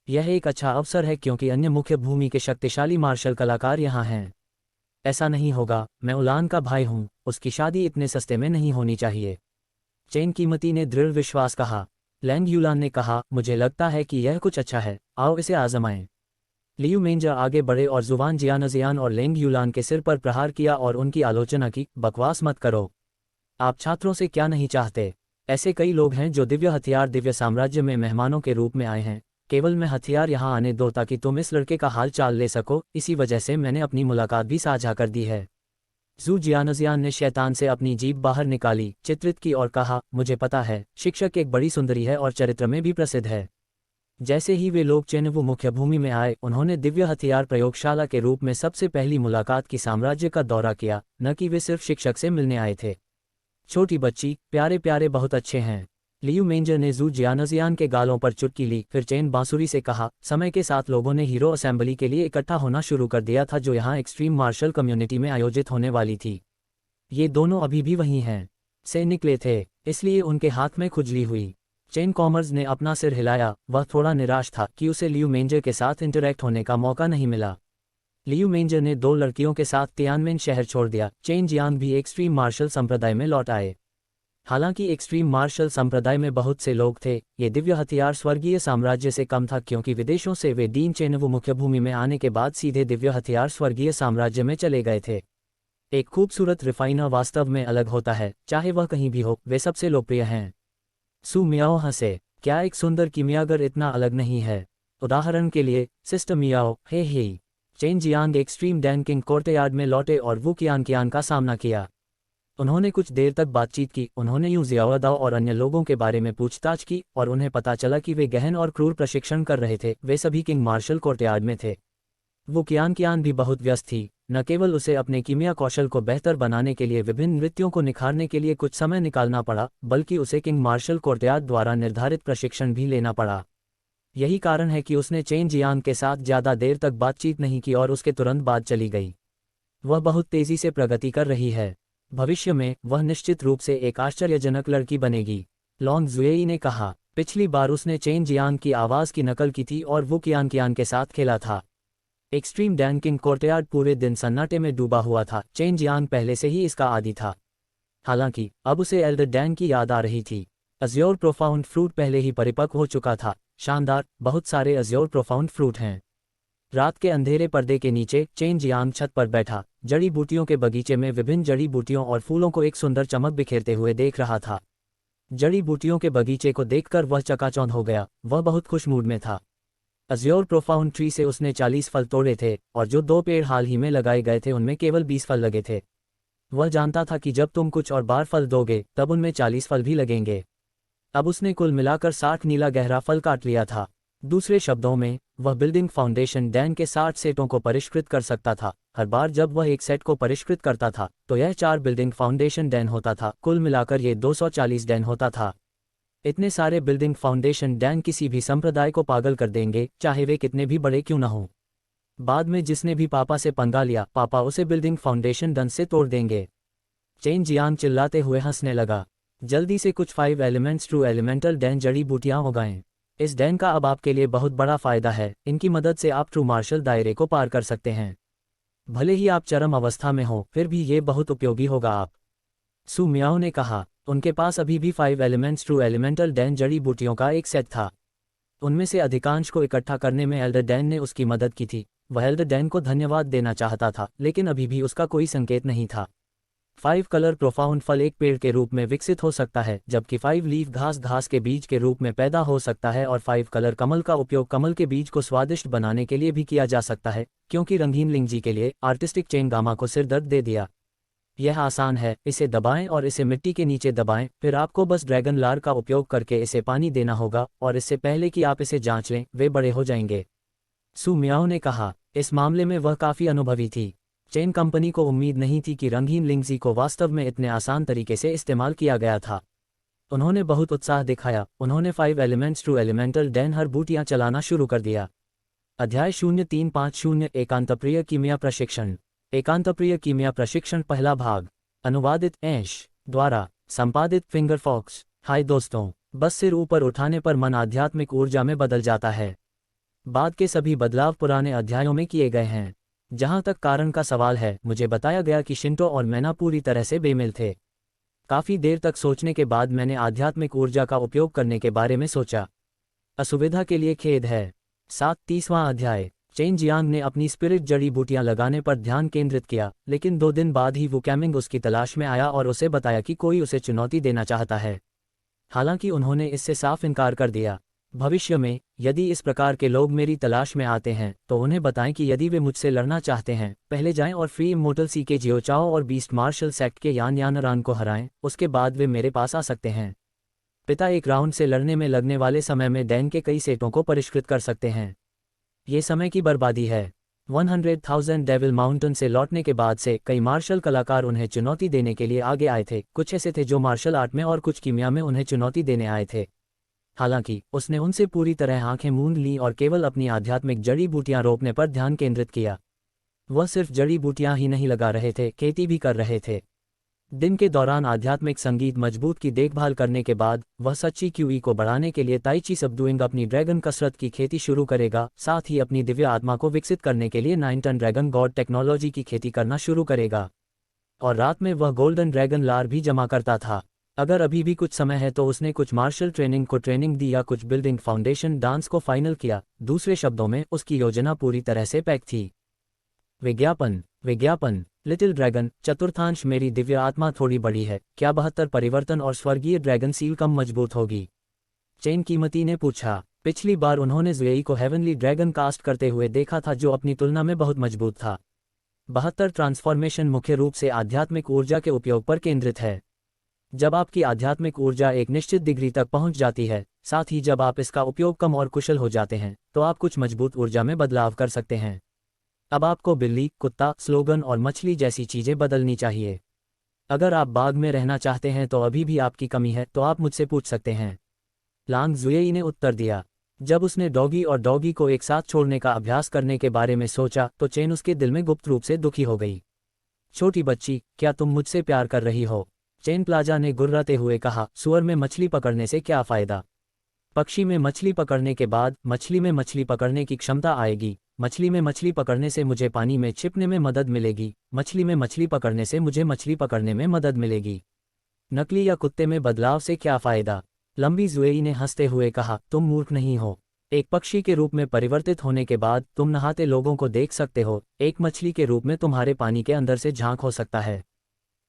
यह एक अच्छा अवसर है क्योंकि अन्य मुख्य भूमि के शक्तिशाली मार्शल कलाकार यहाँ हैं। ऐसा नहीं होगा, मैं उलान का भाई हूँ, उसकी शादी इतने सस्ते में नहीं होनी चाहिए, चेन कीमती ने दृढ़ विश्वास कहा। लैंग यूलान ने कहा, मुझे लगता है कि यह कुछ अच्छा है, आओ इसे आजमाएं। लियू मेंजर आगे बढ़े और जुबान जियानजियान और लेंग यूलान के सिर पर प्रहार किया और उनकी आलोचना की, बकवास मत करो। आप छात्रों से क्या नहीं चाहते? ऐसे कई लोग हैं जो दिव्य हथियार दिव्य साम्राज्य में मेहमानों के रूप में आए हैं। केवल मैं हथियार यहाँ आने दो ताकि तुम इस लड़के का हाल चाल ले सको, इसी वजह से मैंने अपनी मुलाकात भी साझा कर दी है। जू जियानजियान ने शैतान से अपनी जीभ बाहर निकाली, चित्रित की और कहा, मुझे पता है, शिक्षक एक बड़ी सुंदरी है और चरित्र में भी प्रसिद्ध है। जैसे ही वे लोग चेनवू मुख्य भूमि में आए, उन्होंने दिव्य हथियार प्रयोगशाला के रूप में सबसे पहली मुलाकात की साम्राज्य का दौरा किया, न कि वे सिर्फ शिक्षक से मिलने आए थे। छोटी बच्ची, प्यारे प्यारे बहुत अच्छे हैं। लियू मेंजर ने जू जियानजियान के गालों पर चुटकी ली, फिर चेन बांसुरी से कहा, समय के साथ लोगों ने हीरो असेंबली के लिए इकट्ठा होना शुरू कर दिया था जो यहाँ एक्सट्रीम मार्शल कम्युनिटी में आयोजित होने वाली थी। ये दोनों अभी भी वहीं हैं से निकले थे, इसलिए उनके हाथ में खुजली हुई। चेन कॉमर्स ने अपना सिर हिलाया। वह थोड़ा निराश था कि उसे लियू मेंजर के साथ इंटरैक्ट होने का मौका नहीं मिला। लियू मेंजर ने 2 लड़कियों के साथ तियानमेन शहर छोड़ दिया। चेन जियांग भी एक्सट्रीम मार्शल संप्रदाय में लौट आए। हालांकि एक्सट्रीम मार्शल संप्रदाय में बहुत से लोग थे, ये दिव्य हथियार स्वर्गीय साम्राज्य से कम था क्योंकि विदेशों से वे डीन चेनवू मुख्य भूमि में आने के बाद सीधे दिव्य हथियार स्वर्गीय साम्राज्य में चले गए थे। एक खूबसूरत रिफाइनर वास्तव में अलग होता है, चाहे वह कहीं भी हो, वे सबसे लोकप्रिय हैं। सू मियाओ हंसे, क्या एक सुंदर कीमियागर इतना अलग नहीं है? उदाहरण के लिए, सिस्टर मियाओ, हे। चेन जियांग एक्सट्रीम डैंकिंग कोर्टयार्ड में लौटे और वू कियान का सामना किया। उन्होंने कुछ देर तक बातचीत की। उन्होंने यूं जियाओदाओ और अन्य लोगों के बारे में पूछताछ की और उन्हें पता चला कि वे गहन और क्रूर प्रशिक्षण कर रहे थे। वे सभी किंग मार्शल कोर्टयार्ड में थे। वो कियान भी बहुत व्यस्त थी। न केवल उसे अपने कीमिया कौशल को बेहतर बनाने के लिए विभिन्न नृत्यों को निखारने के लिए कुछ समय निकालना पड़ा, बल्कि उसे किंग मार्शल कोर्टयार्ड द्वारा निर्धारित प्रशिक्षण भी लेना पड़ा। यही कारण है कि उसने चेन जियांग के साथ ज़्यादा देर तक बातचीत नहीं की और उसके तुरंत बाद चली गई। वह बहुत तेज़ी से प्रगति कर रही है। भविष्य में वह निश्चित रूप से एक आश्चर्यजनक लड़की बनेगी, लॉन्ग जुएई ने कहा। पिछली बार उसने चेन जियांग की आवाज़ की नकल की थी और वो कियान के साथ खेला था। एक्सट्रीम डैंकिंग कोर्टयार्ड पूरे दिन सन्नाटे में डूबा हुआ था। चेन जियांग पहले से ही इसका आदी था। हालांकि अब उसे एल्डर डैन की याद आ रही थी। अज्योर प्रोफाउंड फ्रूट पहले ही परिपक्व हो चुका था। शानदार, बहुत सारे अज्योर प्रोफाउंड फ्रूट हैं। रात के अंधेरे पर्दे के नीचे चेन जियांग छत पर बैठा जड़ी बूटियों के बगीचे में विभिन्न जड़ी बूटियों और फूलों को एक सुंदर चमक बिखेरते हुए देख रहा था। जड़ी बूटियों के बगीचे को देखकर वह चकाचौंध हो गया। वह बहुत खुश मूड में था। अज्योर प्रोफाउंड ट्री से उसने 40 फल तोड़े थे और जो 2 पेड़ हाल ही में लगाए गए थे उनमें केवल 20 फल लगे थे। वह जानता था कि जब तुम कुछ और बार फल दोगे तब उनमें 40 फल भी लगेंगे। अब उसने कुल मिलाकर 60 नीला गहरा फल काट लिया था। दूसरे शब्दों में, वह बिल्डिंग फाउंडेशन डैन के 60 सेटों को परिष्कृत कर सकता था। हर बार जब वह एक सेट को परिष्कृत करता था तो यह 4 बिल्डिंग फाउंडेशन डैन होता था। कुल मिलाकर ये 240 डैन होता था। इतने सारे बिल्डिंग फाउंडेशन डैन किसी भी संप्रदाय को पागल कर देंगे, चाहे वे कितने भी बड़े क्यों न हों। बाद में जिसने भी पापा से पंगा लिया, पापा उसे बिल्डिंग फाउंडेशन डैन से तोड़ देंगे। चेन जियांग चिल्लाते हुए हंसने लगा। जल्दी से कुछ 5 एलिमेंट्स ट्रू एलिमेंटल डैन जड़ी बूटियां उगाएं। इस डैन का अब आपके लिए बहुत बड़ा फायदा है, इनकी मदद से आप ट्रू मार्शल दायरे को पार कर सकते हैं। भले ही आप चरम अवस्था में हो, फिर भी ये बहुत उपयोगी होगा आप। सू मियाओ ने कहा। उनके पास अभी भी 5 एलिमेंट्स ट्रू एलिमेंटल डैन जड़ी बूटियों का एक सेट था। उनमें से अधिकांश को इकट्ठा करने में एल्डर डैन ने उसकी मदद की थी। वह एल्डर डैन को धन्यवाद देना चाहता था, लेकिन अभी भी उसका कोई संकेत नहीं था। 5 कलर प्रोफाउंड फल एक पेड़ के रूप में विकसित हो सकता है, जबकि 5 लीफ घास के बीज के रूप में पैदा हो सकता है, और 5 कलर कमल का उपयोग कमल के बीज को स्वादिष्ट बनाने के लिए भी किया जा सकता है। क्योंकि रंगीन लिंगजी के लिए आर्टिस्टिक चेन गामा को सिर दर्द दे दिया। यह आसान है, इसे दबाएं और इसे मिट्टी के नीचे दबाएं, फिर आपको बस ड्रैगन लार का उपयोग करके इसे पानी देना होगा, और इससे पहले कि आप इसे जांच लें, वे बड़े हो जाएंगे। सू मियाओ ने कहा। इस मामले में वह काफ़ी अनुभवी थी। चेन कंपनी को उम्मीद नहीं थी कि रंगीन लिंगजी को वास्तव में इतने आसान तरीके से इस्तेमाल किया गया था। उन्होंने बहुत उत्साह दिखाया। उन्होंने 5 एलिमेंट्स ट्रू एलिमेंटल डैन हर बूटियां चलाना शुरू कर दिया। अध्याय 0350 एकांतप्रिय कीमिया प्रशिक्षण। एकांतप्रिय कीमिया प्रशिक्षण पहला भाग। अनुवादित ऐश द्वारा संपादित फिंगर फॉक्स। हाय दोस्तों, बस सिर ऊपर उठाने पर मन आध्यात्मिक ऊर्जा में बदल जाता है। बाद के सभी बदलाव पुराने अध्यायों में किए गए हैं। जहां तक कारण का सवाल है, मुझे बताया गया कि शिंटो और मैना पूरी तरह से बेमेल थे। काफ़ी देर तक सोचने के बाद मैंने आध्यात्मिक ऊर्जा का उपयोग करने के बारे में सोचा। असुविधा के लिए खेद है। 30वां अध्याय। चेन जियांग ने अपनी स्पिरिट जड़ी बूटियां लगाने पर ध्यान केंद्रित किया, लेकिन 2 दिन बाद ही वो कैमिंग उसकी तलाश में आया और उसे बताया कि कोई उसे चुनौती देना चाहता है। हालांकि उन्होंने इससे साफ इनकार कर दिया। भविष्य में यदि इस प्रकार के लोग मेरी तलाश में आते हैं, तो उन्हें बताएं कि यदि वे मुझसे लड़ना चाहते हैं, पहले जाएं और फ्री इमोर्टल सी के जियो चाओ और बीस्ट मार्शल सेक्ट के यान यानरान को हराएं, उसके बाद वे मेरे पास आ सकते हैं। पिता एक राउंड से लड़ने में लगने वाले समय में डैन के कई सेटों को परिष्कृत कर सकते हैं। ये समय की बर्बादी है। 100,000 डेविल माउंटेन से लौटने के बाद से कई मार्शल कलाकार उन्हें चुनौती देने के लिए आगे आए थे। कुछ ऐसे थे जो मार्शल आर्ट में और कुछ कीमिया में उन्हें चुनौती देने आए थे। हालांकि उसने उनसे पूरी तरह आंखें मूंद लीं और केवल अपनी आध्यात्मिक जड़ी बूटियां रोपने पर ध्यान केंद्रित किया। वह सिर्फ जड़ी बूटियां ही नहीं लगा रहे थे, खेती भी कर रहे थे। दिन के दौरान आध्यात्मिक संगीत मजबूत की देखभाल करने के बाद वह सच्ची क्यूई को बढ़ाने के लिए ताइची सबडूइंग अपनी ड्रैगन कसरत की खेती शुरू करेगा। साथ ही अपनी दिव्य आत्मा को विकसित करने के लिए 9 टन ड्रैगन गॉड टेक्नोलॉजी की खेती करना शुरू करेगा। और रात में वह गोल्डन ड्रैगन लार भी जमा करता था। अगर अभी भी कुछ समय है तो उसने कुछ मार्शल ट्रेनिंग को ट्रेनिंग दी या कुछ बिल्डिंग फाउंडेशन डांस को फाइनल किया। दूसरे शब्दों में उसकी योजना पूरी तरह से पैक थी। विज्ञापन। लिटिल ड्रैगन चतुर्थांश। मेरी दिव्य आत्मा थोड़ी बड़ी है, क्या 72 परिवर्तन और स्वर्गीय ड्रैगन सील कम मजबूत होगी? चेन कीमती ने पूछा। पिछली बार उन्होंने ज़ुएई को हेवनली ड्रैगन कास्ट करते हुए देखा था, जो अपनी तुलना में बहुत मजबूत था। 72 ट्रांसफॉर्मेशन मुख्य रूप से आध्यात्मिक ऊर्जा के उपयोग पर केंद्रित है। जब आपकी आध्यात्मिक ऊर्जा एक निश्चित डिग्री तक पहुंच जाती है, साथ ही जब आप इसका उपयोग कम और कुशल हो जाते हैं, तो आप कुछ मजबूत ऊर्जा में बदलाव कर सकते हैं। अब आपको बिल्ली, कुत्ता, स्लोगन और मछली जैसी चीजें बदलनी चाहिए। अगर आप बाग में रहना चाहते हैं तो अभी भी आपकी कमी है, तो आप मुझसे पूछ सकते हैं। लांग ज़ुएई ने उत्तर दिया। जब उसने डॉगी और डॉगी को एक साथ छोड़ने का अभ्यास करने के बारे में सोचा, तो चेन उसके दिल में गुप्त रूप से दुखी हो गई। छोटी बच्ची, क्या तुम मुझसे प्यार कर रही हो? चेन प्लाजा ने गुर्राते हुए कहा। सुअर में मछली पकड़ने से क्या फ़ायदा? पक्षी में मछली पकड़ने के बाद मछली में मछली पकड़ने की क्षमता आएगी। मछली में मछली पकड़ने से मुझे पानी में छिपने में मदद मिलेगी। मछली में मछली पकड़ने से मुझे मछली पकड़ने में मदद मिलेगी। नकली या कुत्ते में बदलाव से क्या फ़ायदा? लंबी ज़ुएई ने हंसते हुए कहा, तुम मूर्ख नहीं हो। एक पक्षी के रूप में परिवर्तित होने के बाद तुम नहाते लोगों को देख सकते हो। एक मछली के रूप में तुम्हारे पानी के अंदर से झांक हो सकता है।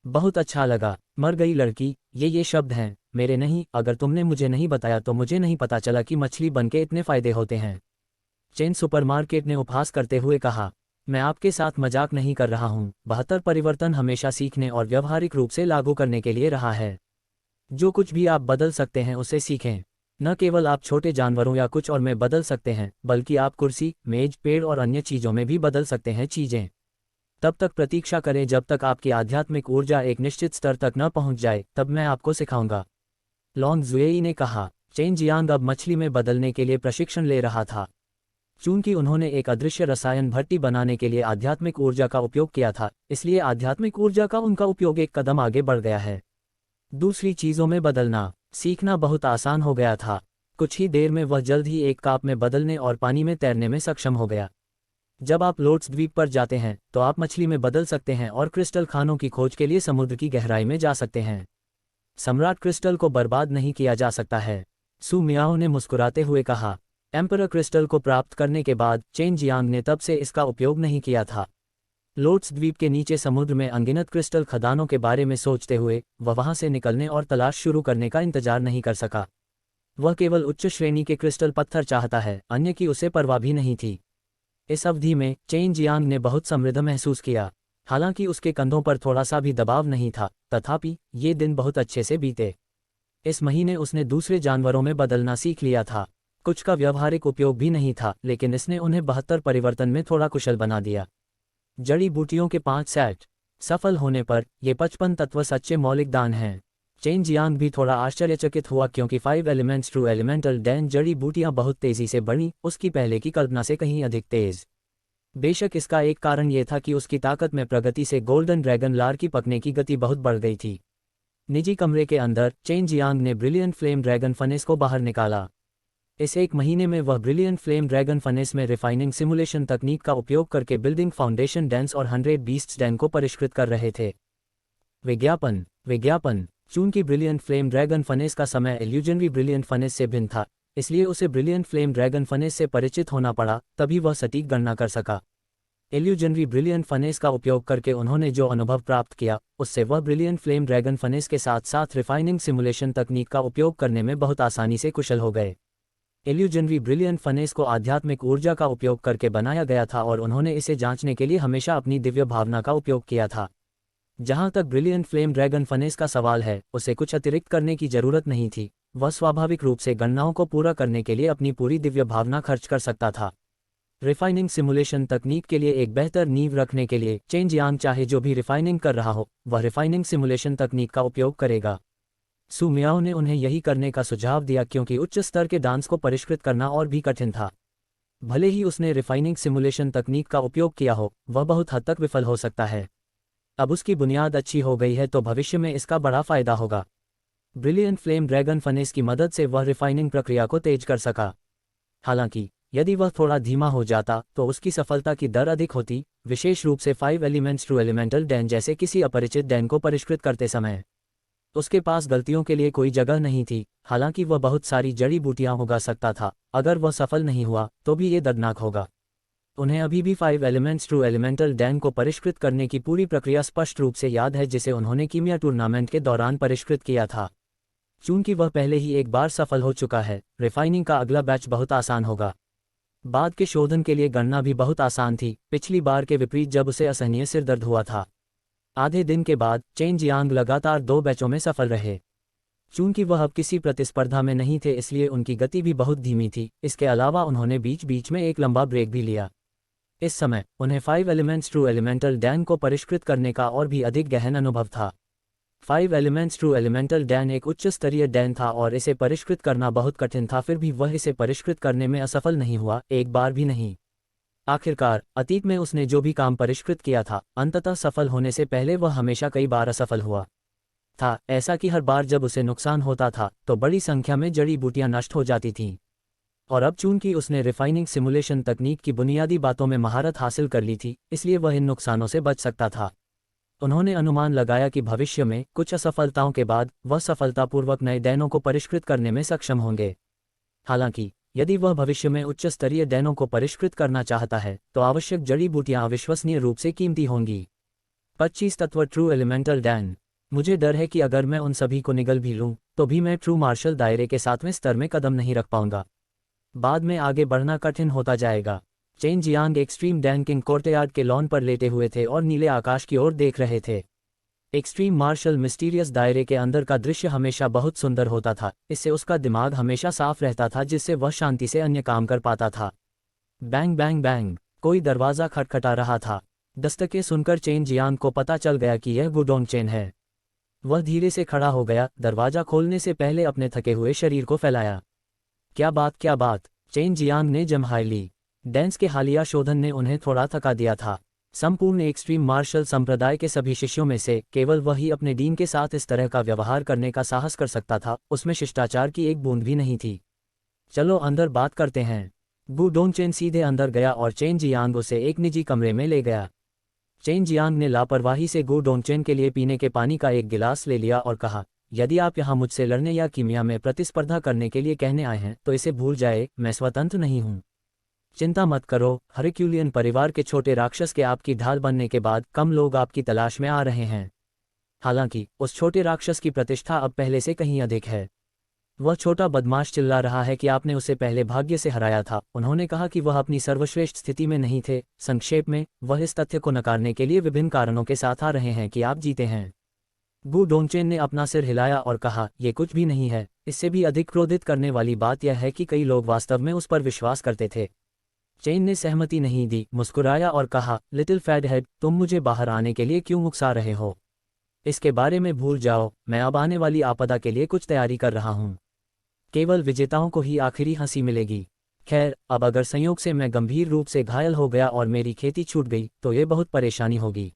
बहुत अच्छा लगा। मर गई लड़की, ये शब्द हैं मेरे नहीं। अगर तुमने मुझे नहीं बताया तो मुझे नहीं पता चला कि मछली बनके इतने फ़ायदे होते हैं। चेन सुपरमार्केट ने उपहास करते हुए कहा। मैं आपके साथ मजाक नहीं कर रहा हूँ। 72 परिवर्तन हमेशा सीखने और व्यावहारिक रूप से लागू करने के लिए रहा है। जो कुछ भी आप बदल सकते हैं उसे सीखें। न केवल आप छोटे जानवरों या कुछ और में बदल सकते हैं, बल्कि आप कुर्सी, मेज, पेड़ और अन्य चीज़ों में भी बदल सकते हैं चीज़ें। तब तक प्रतीक्षा करें जब तक आपकी आध्यात्मिक ऊर्जा एक निश्चित स्तर तक न पहुंच जाए, तब मैं आपको सिखाऊंगा। लॉन्ग ज़ुएई ने कहा। चेन जियांग अब मछली में बदलने के लिए प्रशिक्षण ले रहा था। चूंकि उन्होंने एक अदृश्य रसायन भट्टी बनाने के लिए आध्यात्मिक ऊर्जा का उपयोग किया था, इसलिए आध्यात्मिक ऊर्जा का उनका उपयोग एक कदम आगे बढ़ गया है। दूसरी चीज़ों में बदलना सीखना बहुत आसान हो गया था। कुछ ही देर में वह जल्द ही एक काप में बदलने और पानी में तैरने में सक्षम हो गया। जब आप लोट्स द्वीप पर जाते हैं तो आप मछली में बदल सकते हैं और क्रिस्टल खानों की खोज के लिए समुद्र की गहराई में जा सकते हैं। सम्राट क्रिस्टल को बर्बाद नहीं किया जा सकता है, सू मियाओ ने मुस्कुराते हुए कहा। एम्परर क्रिस्टल को प्राप्त करने के बाद चेन जियांग ने तब से इसका उपयोग नहीं किया था। लोट्स द्वीप के नीचे समुद्र में अनगिनत क्रिस्टल खदानों के बारे में सोचते हुए वह वहां से निकलने और तलाश शुरू करने का इंतजार नहीं कर सका। वह केवल उच्च श्रेणी के क्रिस्टल पत्थर चाहता है, अन्य की उसे परवाह भी नहीं थी। इस अवधि में चेन जियांग ने बहुत समृद्ध महसूस किया। हालांकि उसके कंधों पर थोड़ा सा भी दबाव नहीं था, तथापि ये दिन बहुत अच्छे से बीते। इस महीने उसने दूसरे जानवरों में बदलना सीख लिया था। कुछ का व्यावहारिक उपयोग भी नहीं था, लेकिन इसने उन्हें 72 परिवर्तन में थोड़ा कुशल बना दिया। जड़ी बूटियों के 5 सेट सफल होने पर ये 55 तत्व सच्चे मौलिक दान हैं। चेन जियांग भी थोड़ा आश्चर्यचकित हुआ क्योंकि 5 एलिमेंट्स ट्रू एलिमेंटल डैन जड़ी बूटियां बहुत तेजी से बढ़ीं, उसकी पहले की कल्पना से कहीं अधिक तेज। बेशक इसका एक कारण ये था कि उसकी ताकत में प्रगति से गोल्डन ड्रैगन लार की पकने की गति बहुत बढ़ गई थी। निजी कमरे के अंदर चेन जियांग ने ब्रिलियंट फ्लेम ड्रैगन फनेस को बाहर निकाला। इस एक महीने में वह ब्रिलियंट फ्लेम ड्रैगन फनेस में रिफाइनिंग सिमुलेशन तकनीक का उपयोग करके बिल्डिंग फाउंडेशन डेंस और 100 बीस्ट्स डैन को परिष्कृत कर रहे थे। विज्ञापन चूंकि ब्रिलियंट फ्लेम ड्रैगन फनेस का समय इल्यूजनरी ब्रिलियंट फनेस से भिन्न था, इसलिए उसे ब्रिलियंट फ्लेम ड्रैगन फनेस से परिचित होना पड़ा, तभी वह सटीक गणना कर सका। इल्यूजनरी ब्रिलियंट फनेस का उपयोग करके उन्होंने जो अनुभव प्राप्त किया, उससे वह ब्रिलियंट फ्लेम ड्रैगन फनेस के साथ साथ रिफाइनिंग सिमुलेशन तकनीक का उपयोग करने में बहुत आसानी से कुशल हो गए। इल्यूजनरी ब्रिलियंट फनेस को आध्यात्मिक ऊर्जा का उपयोग करके बनाया गया था और उन्होंने इसे जांचने के लिए हमेशा अपनी दिव्य भावना का उपयोग किया था। जहां तक ब्रिलियंट फ्लेम ड्रैगन फनेस का सवाल है, उसे कुछ अतिरिक्त करने की जरूरत नहीं थी। वह स्वाभाविक रूप से गणनाओं को पूरा करने के लिए अपनी पूरी दिव्य भावना खर्च कर सकता था। रिफाइनिंग सिमुलेशन तकनीक के लिए एक बेहतर नींव रखने के लिए चेन जियांग चाहे जो भी रिफाइनिंग कर रहा हो, वह रिफाइनिंग सिमुलेशन तकनीक का उपयोग करेगा। सू मियाओ ने उन्हें यही करने का सुझाव दिया क्योंकि उच्च स्तर के डांस को परिष्कृत करना और भी कठिन था। भले ही उसने रिफाइनिंग सिमुलेशन तकनीक का उपयोग किया हो, वह बहुत हद तक विफल हो सकता है। अब उसकी बुनियाद अच्छी हो गई है तो भविष्य में इसका बड़ा फायदा होगा। ब्रिलियंट फ्लेम ड्रैगन फनेस की मदद से वह रिफाइनिंग प्रक्रिया को तेज कर सका। हालांकि यदि वह थोड़ा धीमा हो जाता तो उसकी सफलता की दर अधिक होती, विशेष रूप से 5 एलिमेंट्स ट्रू एलिमेंटल डैन जैसे किसी अपरिचित डैन को परिष्कृत करते समय। उसके पास गलतियों के लिए कोई जगह नहीं थी। हालांकि वह बहुत सारी जड़ी बूटियां उगा सकता था, अगर वह सफल नहीं हुआ तो भी ये दर्दनाक होगा। उन्हें अभी भी 5 एलिमेंट्स ट्रू एलिमेंटल डैन को परिष्कृत करने की पूरी प्रक्रिया स्पष्ट रूप से याद है, जिसे उन्होंने कीमिया टूर्नामेंट के दौरान परिष्कृत किया था। चूंकि वह पहले ही एक बार सफल हो चुका है, रिफाइनिंग का अगला बैच बहुत आसान होगा। बाद के शोधन के लिए गणना भी बहुत आसान थी, पिछली बार के विपरीत जब उसे असहनीय सिरदर्द हुआ था। आधे दिन के बाद चेन जियांग लगातार 2 बैचों में सफल रहे। चूंकि वह अब किसी प्रतिस्पर्धा में नहीं थे, इसलिए उनकी गति भी बहुत धीमी थी। इसके अलावा उन्होंने बीच बीच में एक लंबा ब्रेक भी लिया। इस समय उन्हें 5 एलिमेंट्स ट्रू एलिमेंटल डैन को परिष्कृत करने का और भी अधिक गहन अनुभव था। 5 एलिमेंट्स ट्रू एलिमेंटल डैन एक उच्च स्तरीय डैन था और इसे परिष्कृत करना बहुत कठिन था। फिर भी वह इसे परिष्कृत करने में असफल नहीं हुआ, एक बार भी नहीं। आखिरकार अतीत में उसने जो भी काम परिष्कृत किया था, अंततः सफल होने से पहले वह हमेशा कई बार असफल हुआ था। ऐसा कि हर बार जब उसे नुकसान होता था तो बड़ी संख्या में जड़ी बूटियां नष्ट हो जाती थीं। और अब चूंकि उसने रिफाइनिंग सिमुलेशन तकनीक की बुनियादी बातों में महारत हासिल कर ली थी, इसलिए वह इन नुकसानों से बच सकता था। उन्होंने अनुमान लगाया कि भविष्य में कुछ असफलताओं के बाद वह सफलतापूर्वक नए डैनों को परिष्कृत करने में सक्षम होंगे। हालांकि यदि वह भविष्य में उच्च स्तरीय डैनों को परिष्कृत करना चाहता है तो आवश्यक जड़ी बूटियां अविश्वसनीय रूप से कीमती होंगी। 25 तत्व ट्रू एलिमेंटल डैन। मुझे डर है कि अगर मैं उन सभी को निगल भी लूं तो भी मैं ट्रू मार्शल दायरे के 7वें स्तर में कदम नहीं रख पाऊंगा। बाद में आगे बढ़ना कठिन होता जाएगा। Chain Jiang extreme Dan king courtyard के लॉन पर लेटे हुए थे और नीले आकाश की ओर देख रहे थे। एक्सट्रीम मार्शल मिस्टीरियस दायरे के अंदर का दृश्य हमेशा बहुत सुंदर होता था। इससे उसका दिमाग हमेशा साफ रहता था, जिससे वह शांति से अन्य काम कर पाता था। बैंग बैंग बैंग, कोई दरवाज़ा खटखटा रहा था। दस्तकें सुनकर चेन जियांग को पता चल गया कि यह वुडोंग चेन है। वह धीरे से खड़ा हो गया, दरवाज़ा खोलने से पहले अपने थके हुए शरीर को फैलाया। क्या बात, चेन जियांग ने जम्हाई ली। डेंस के हालिया शोधन ने उन्हें थोड़ा थका दिया था। संपूर्ण एक्सट्रीम मार्शल संप्रदाय के सभी शिष्यों में से केवल वही अपने डीन के साथ इस तरह का व्यवहार करने का साहस कर सकता था, उसमें शिष्टाचार की एक बूंद भी नहीं थी। चलो अंदर बात करते हैं। गु डोंगचेन सीधे अंदर गया और चेन जियांग उसे एक निजी कमरे में ले गया। चेन जियांग ने लापरवाही से गु डोंगचेन के लिए पीने के पानी का एक गिलास ले लिया और कहा, यदि आप यहाँ मुझसे लड़ने या कीमिया में प्रतिस्पर्धा करने के लिए कहने आए हैं तो इसे भूल जाए, मैं स्वतंत्र नहीं हूँ। चिंता मत करो, हरक्यूलियन परिवार के छोटे राक्षस के आपकी ढाल बनने के बाद कम लोग आपकी तलाश में आ रहे हैं। हालांकि उस छोटे राक्षस की प्रतिष्ठा अब पहले से कहीं अधिक है। वह छोटा बदमाश चिल्ला रहा है कि आपने उसे पहले भाग्य से हराया था। उन्होंने कहा कि वह अपनी सर्वश्रेष्ठ स्थिति में नहीं थे। संक्षेप में, वह इस तथ्य को नकारने के लिए विभिन्न कारणों के साथ आ रहे हैं कि आप जीते हैं। गु डोंगचेन ने अपना सिर हिलाया और कहा, यह कुछ भी नहीं है। इससे भी अधिक क्रोधित करने वाली बात यह है कि कई लोग वास्तव में उस पर विश्वास करते थे। चेन ने सहमति नहीं दी, मुस्कुराया और कहा, लिटिल फैड हेड, तुम मुझे बाहर आने के लिए क्यों उकसा रहे हो? इसके बारे में भूल जाओ, मैं अब आने वाली आपदा के लिए कुछ तैयारी कर रहा हूँ। केवल विजेताओं को ही आखिरी हंसी मिलेगी। खैर, अब अगर संयोग से मैं गंभीर रूप से घायल हो गया और मेरी खेती छूट गई तो ये बहुत परेशानी होगी।